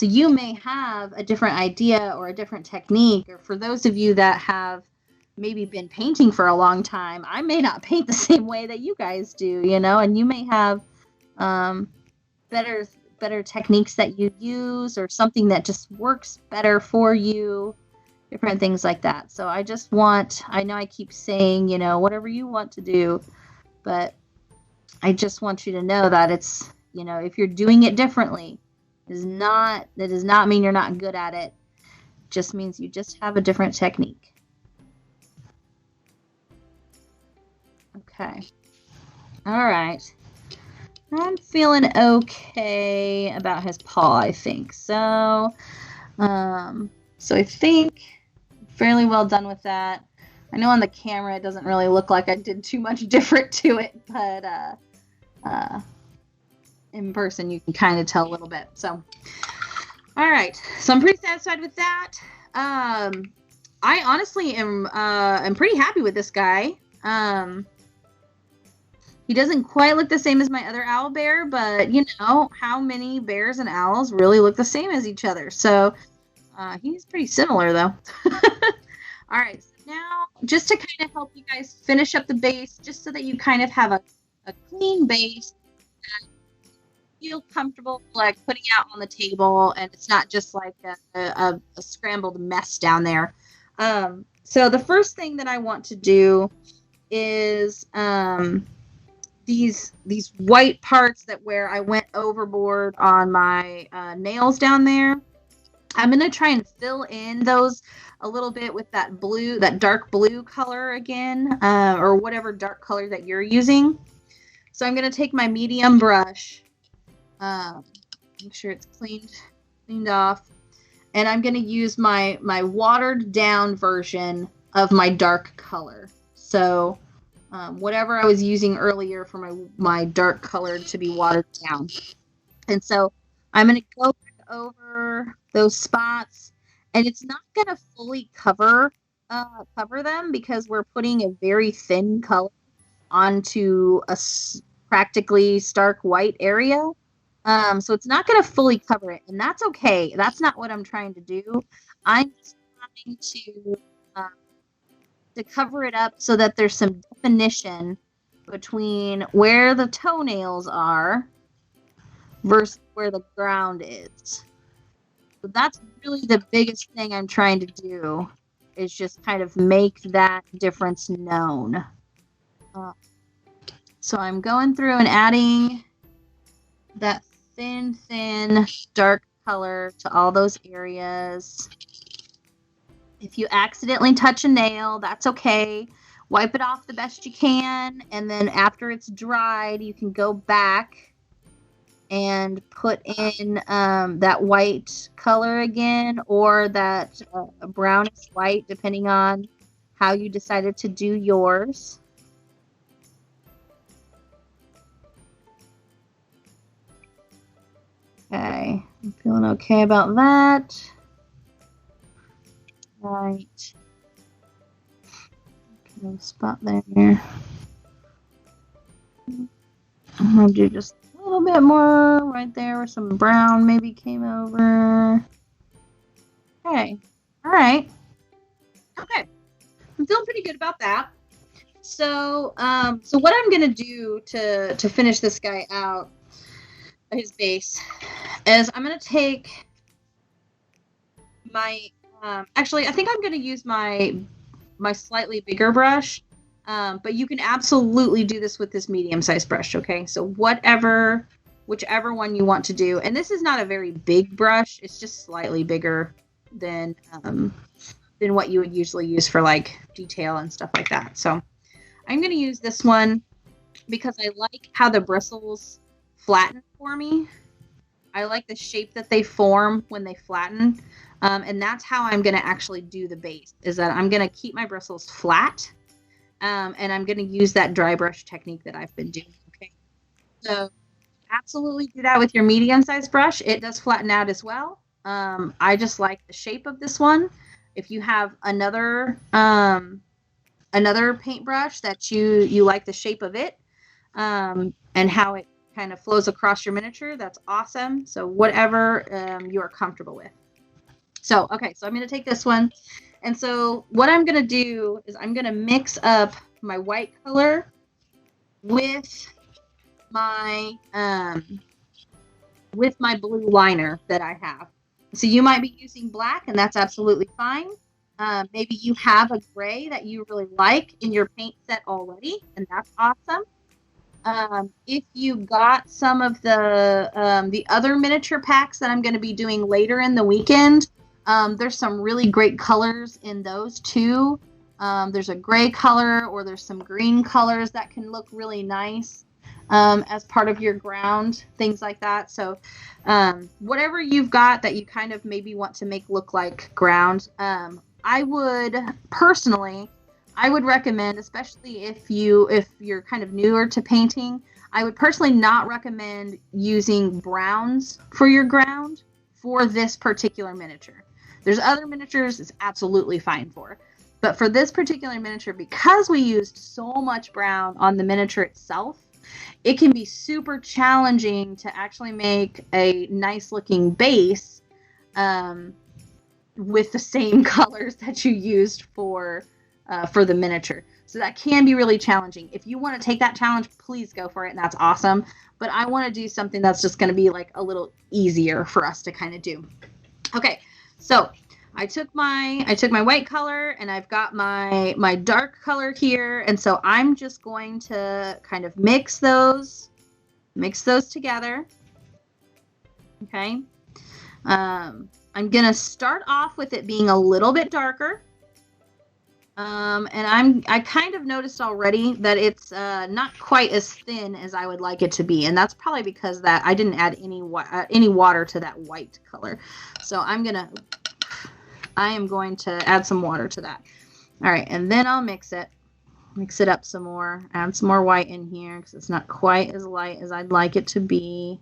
Speaker 1: you may have a different idea or a different technique, or for those of you that have maybe been painting for a long time, I may not paint the same way that you guys do, you know, and you may have better techniques that you use, or something that just works better for you, different things like that. So I know I keep saying, you know, whatever you want to do, but I just want you to know that it's, you know, if you're doing it differently, that does not mean you're not good at it. It just means you just have a different technique. Okay. All right. I'm feeling okay about his paw, I think. So I think fairly well done with that. I know on the camera it doesn't really look like I did too much different to it, but in person you can kind of tell a little bit. So, all right. So I'm pretty satisfied with that. I honestly am pretty happy with this guy. He doesn't quite look the same as my other owlbear, but you know, how many bears and owls really look the same as each other? So he's pretty similar though. All right, so now just to kind of help you guys finish up the base, just so that you kind of have a clean base that you feel comfortable like putting out on the table, and it's not just like a scrambled mess down there. So the first thing that I want to do is these white parts where I went overboard on my nails down there. I'm going to try and fill in those a little bit with that dark blue color again, or whatever dark color that you're using. So I'm going to take my medium brush, make sure it's cleaned off, and I'm going to use my watered down version of my dark color. So whatever I was using earlier for my dark color to be watered down. And so I'm going to go back over those spots, and it's not going to fully cover them because we're putting a very thin color onto practically stark white area. So it's not going to fully cover it, and that's okay. That's not what I'm trying to do. I'm just trying to cover it up so that there's some definition between where the toenails are versus where the ground is. So that's really the biggest thing I'm trying to do, is just kind of make that difference known. So I'm going through and adding that thin, dark color to all those areas. If you accidentally touch a nail, that's okay. Wipe it off the best you can, and then after it's dried, you can go back and put in that white color again, or that brownish white, depending on how you decided to do yours. Okay, I'm feeling okay about that. Right. Okay, spot there. I'm going to do just a little bit more right there where some brown maybe came over. Okay. All right. Okay. I'm feeling pretty good about that. So what I'm going to do to finish this guy out, his base, is I'm going to take my, actually, I think I'm going to use my slightly bigger brush, but you can absolutely do this with this medium-sized brush, okay? So whichever one you want to do. And this is not a very big brush. It's just slightly bigger than what you would usually use for, like, detail and stuff like that. So I'm going to use this one because I like how the bristles flatten for me. I like the shape that they form when they flatten. And that's how I'm going to actually do the base, is that I'm going to keep my bristles flat. And I'm going to use that dry brush technique that I've been doing. Okay. So absolutely do that with your medium-sized brush. It does flatten out as well. I just like the shape of this one. If you have another paintbrush that you like the shape of it, and how it kind of flows across your miniature, that's awesome. So whatever you are comfortable with. So, okay, so I'm going to take this one. And so what I'm going to do is I'm going to mix up my white color with my blue liner that I have. So you might be using black, and that's absolutely fine. Maybe you have a gray that you really like in your paint set already, and that's awesome. If you got some of the other miniature packs that I'm going to be doing later in the weekend, there's some really great colors in those too. There's a gray color, or there's some green colors that can look really nice as part of your ground, things like that. So whatever you've got that you kind of maybe want to make look like ground, I would recommend, especially if you're kind of newer to painting, I would personally not recommend using browns for your ground for this particular miniature. There's other miniatures it's absolutely fine for. But for this particular miniature, because we used so much brown on the miniature itself, it can be super challenging to actually make a nice looking base with the same colors that you used for the miniature. So that can be really challenging. If you want to take that challenge, please go for it, and that's awesome. But I want to do something that's just going to be like a little easier for us to kind of do. Okay, so I took my white color, and I've got my dark color here, and so I'm just going to kind of mix those together. Okay. I'm going to start off with it being a little bit darker. And I kind of noticed already that it's not quite as thin as I would like it to be, and that's probably because that I didn't add any water to that white color. So I am going to add some water to that. All right, and then I'll mix it up some more. Add some more white in here because it's not quite as light as I'd like it to be.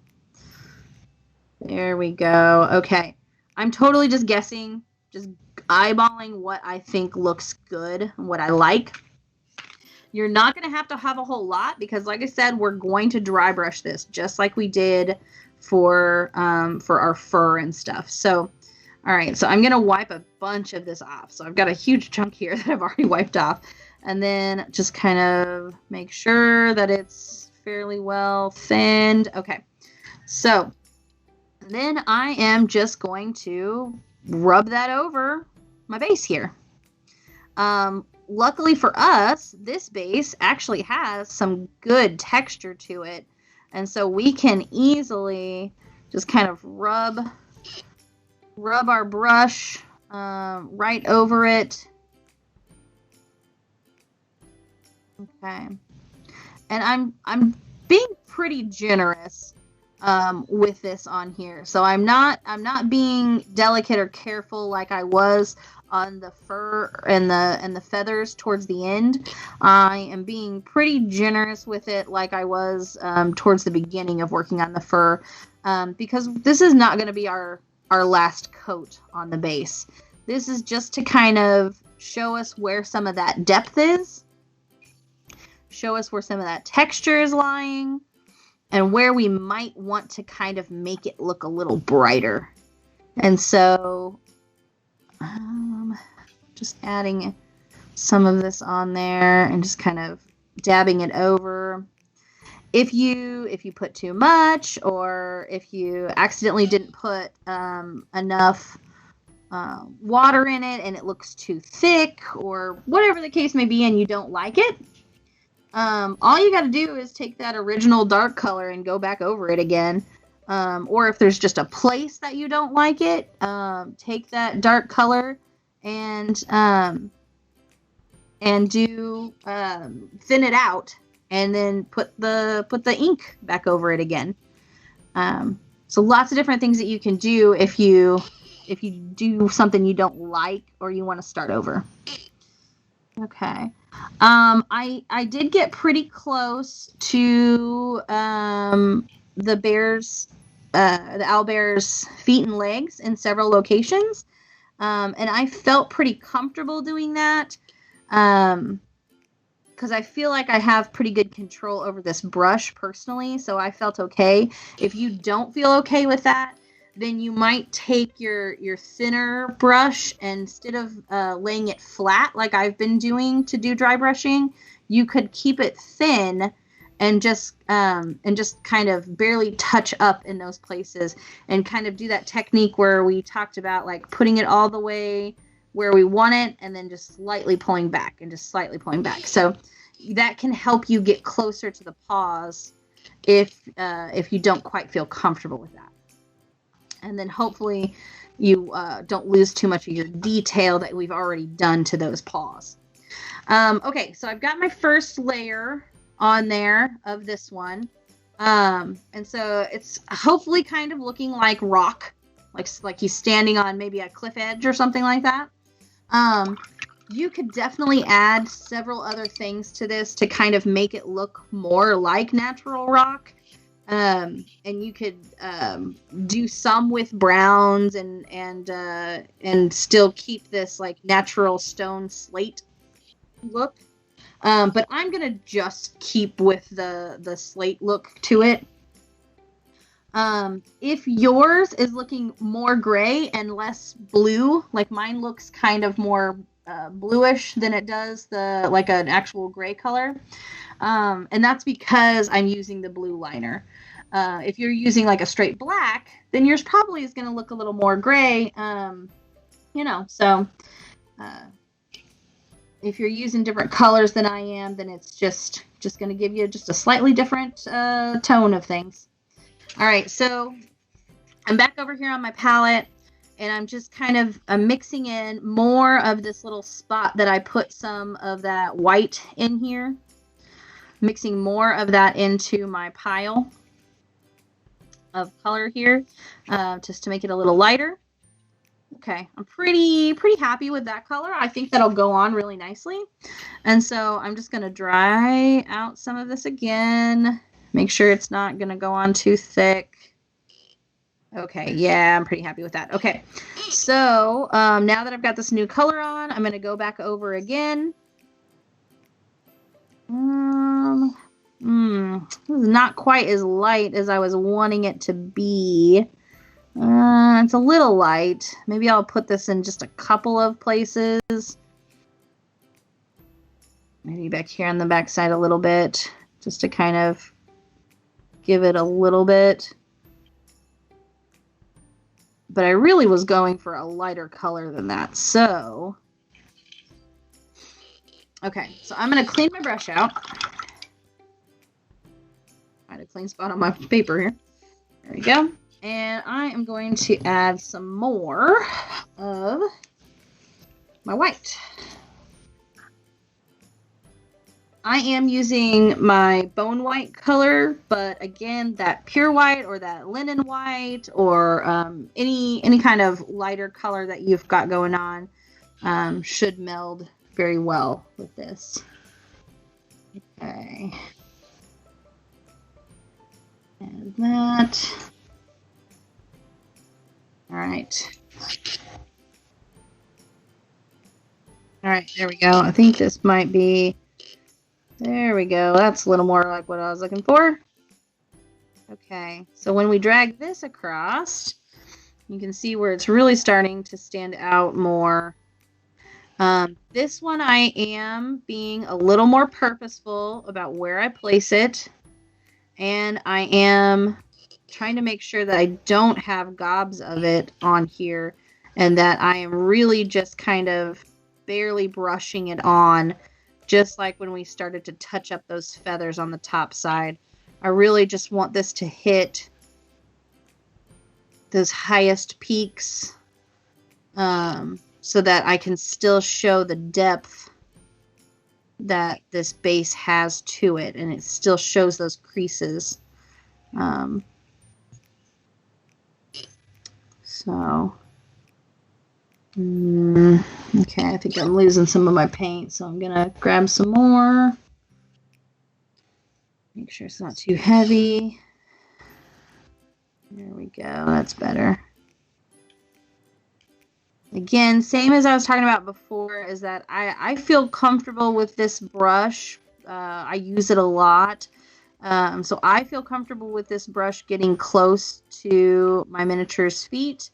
Speaker 1: There we go. Okay, I'm totally just guessing, just eyeballing what I think looks good, what I like. You're not going to have a whole lot because, like I said, we're going to dry brush this just like we did for our fur and stuff. So, all right, so I'm going to wipe a bunch of this off. So I've got a huge chunk here that I've already wiped off. And then just kind of make sure that it's fairly well thinned. Okay, so then I am just going to rub that over my base here. Luckily for us, this base actually has some good texture to it. And so we can easily just kind of rub our brush right over it. Okay. And I'm being pretty generous with this on here. So I'm not being delicate or careful like I was on the fur and the feathers towards the end. I am being pretty generous with it like I was towards the beginning of working on the fur, because this is not going to be our last coat on the base. This is just to kind of show us where some of that depth is, show us where some of that texture is lying, and where we might want to kind of make it look a little brighter. And so just adding some of this on there and just kind of dabbing it over. If you put too much, or if you accidentally didn't put enough water in it and it looks too thick, or whatever the case may be, and you don't like it, all you got to do is take that original dark color and go back over it again. Or if there's just a place that you don't like it, take that dark color and do thin it out, and then put the ink back over it again. So lots of different things that you can do if you do something you don't like or you want to start over. Okay. I did get pretty close to the owlbear's feet and legs in several locations. And I felt pretty comfortable doing that. Because I feel like I have pretty good control over this brush personally, so I felt okay. If you don't feel okay with that, then you might take your thinner brush, and instead of laying it flat like I've been doing to do dry brushing, you could keep it thin and just kind of barely touch up in those places, and kind of do that technique where we talked about, like putting it all the way where we want it and then just slightly pulling back and just slightly pulling back. So that can help you get closer to the paws if you don't quite feel comfortable with that. And then hopefully you don't lose too much of your detail that we've already done to those paws. Okay, so I've got my first layer on there of this one. And so it's hopefully kind of looking like rock, like he's standing on maybe a cliff edge or something like that. You could definitely add several other things to this to kind of make it look more like natural rock. And you could do some with browns and still keep this like natural stone slate look. But I'm gonna just keep with the slate look to it. If yours is looking more gray and less blue, like mine looks kind of more bluish than it does like an actual gray color, and that's because I'm using the blue liner. If you're using like a straight black, then yours probably is going to look a little more gray, so if you're using different colors than I am, then it's just going to give you just a slightly different tone of things. All right, so I'm back over here on my palette, and I'm just kind of mixing in more of this little spot that I put some of that white in here, mixing more of that into my pile of color here, just to make it a little lighter. Okay, I'm pretty happy with that color. I think that'll go on really nicely. And so I'm just going to dry out some of this again. Make sure it's not going to go on too thick. Okay, yeah, I'm pretty happy with that. Okay, so now that I've got this new color on, I'm going to go back over again. This is not quite as light as I was wanting it to be. It's a little light. Maybe I'll put this in just a couple of places. Maybe back here on the back side a little bit, just to kind of give it a little bit. But I really was going for a lighter color than that, so... Okay, so I'm going to clean my brush out. Find a clean spot on my paper here. There we go. And I am going to add some more of my white. I am using my bone white color, but again, that pure white or that linen white or any kind of lighter color that you've got going on should meld very well with this. Okay. And that. All right. All right, there we go. I think this might be, there we go. That's a little more like what I was looking for. Okay, so when we drag this across, you can see where it's really starting to stand out more. This one I am being a little more purposeful about where I place it. And I am trying to make sure that I don't have gobs of it on here and that I am really just kind of barely brushing it on, just like when we started to touch up those feathers on the top side. I really just want this to hit those highest peaks so that I can still show the depth that this base has to it, and it still shows those creases. Okay, I think I'm losing some of my paint, so I'm gonna grab some more. Make sure it's not too heavy. There we go, that's better. Again, same as I was talking about before, is that I feel comfortable with this brush. I use it a lot. So I feel comfortable with this brush getting close to my miniature's feet.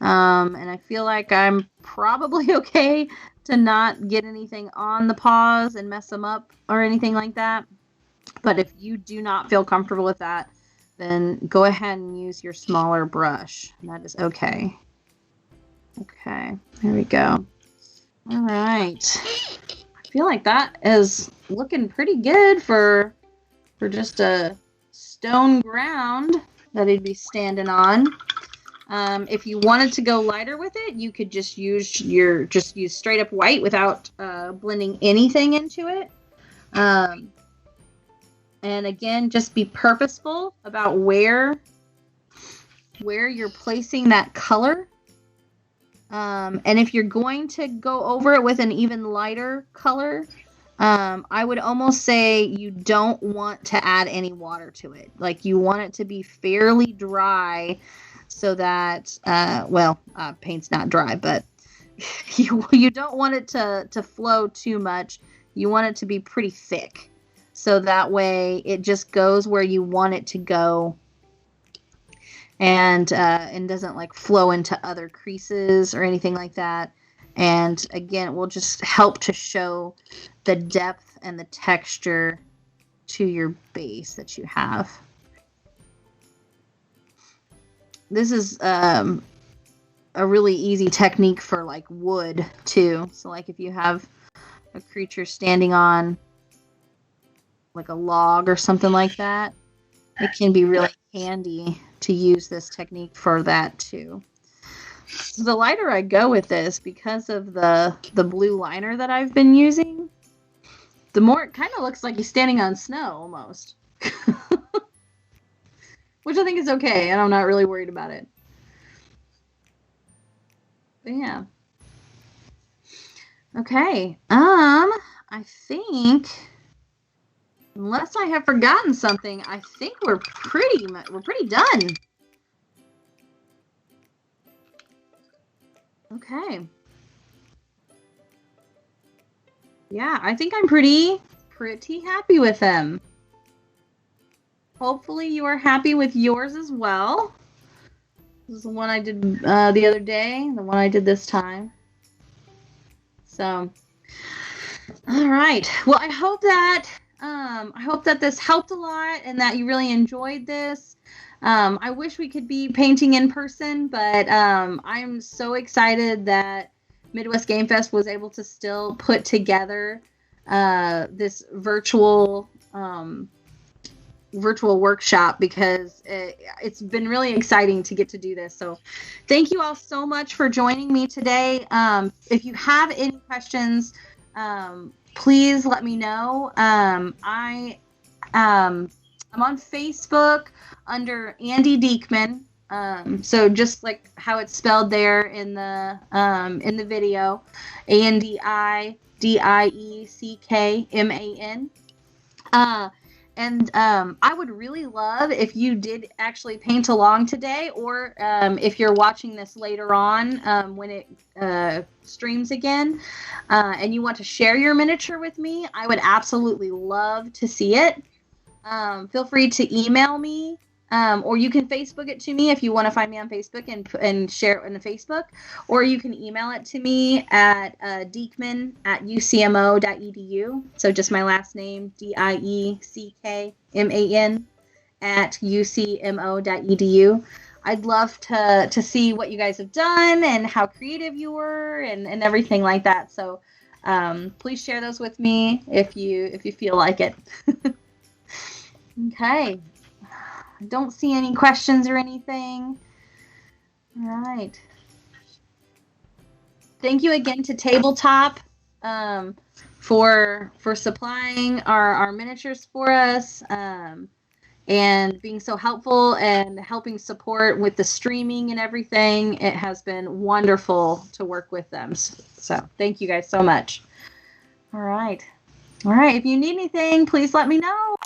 Speaker 1: And I feel like I'm probably okay to not get anything on the paws and mess them up or anything like that. But if you do not feel comfortable with that, then go ahead and use your smaller brush. That is okay. Okay, there we go. All right. I feel like that is looking pretty good for just a stone ground that he'd be standing on. If you wanted to go lighter with it, you could just use straight up white without blending anything into it. And again, just be purposeful about where you're placing that color. And if you're going to go over it with an even lighter color, I would almost say you don't want to add any water to it. Like, you want it to be fairly dry so that, paint's not dry, but you don't want it to flow too much. You want it to be pretty thick. So that way it just goes where you want it to go. And doesn't like flow into other creases or anything like that. And again, it will just help to show the depth and the texture to your base that you have. This is a really easy technique for like wood too. So like if you have a creature standing on like a log or something like that, it can be really handy to use this technique for that too. So the lighter I go with this, because of the blue liner that I've been using, the more it kind of looks like he's standing on snow almost. Which I think is okay, and I'm not really worried about it. But yeah. Okay. I think, unless I have forgotten something, I think we're pretty done. Okay. Yeah, I think I'm pretty pretty happy with them. Hopefully you are happy with yours as well. This is the one I did the other day, the one I did this time. So, all right. Well, I hope that this helped a lot and that you really enjoyed this. I wish we could be painting in person, but I'm so excited that Midwest Game Fest was able to still put together this virtual workshop, because it's been really exciting to get to do this. So thank you all so much for joining me today. If you have any questions, please let me know. I'm on Facebook under Andi Dieckman. So just like how it's spelled there in the video, Andi Dieckman. And I would really love if you did actually paint along today, or if you're watching this later on when it streams again, and you want to share your miniature with me, I would absolutely love to see it. Feel free to email me, or you can Facebook it to me if you want to find me on Facebook and share it on the Facebook, or you can email it to me at Dieckman@ucmo.edu. So just my last name, Dieckman @ucmo.edu. I'd love to see what you guys have done and how creative you were and everything like that. So please share those with me if you feel like it. Okay. I don't see any questions or anything. All right. Thank you again to Tabletop for supplying our miniatures for us, and being so helpful and helping support with the streaming and everything. It has been wonderful to work with them. So thank you guys so much. All right. If you need anything, please let me know.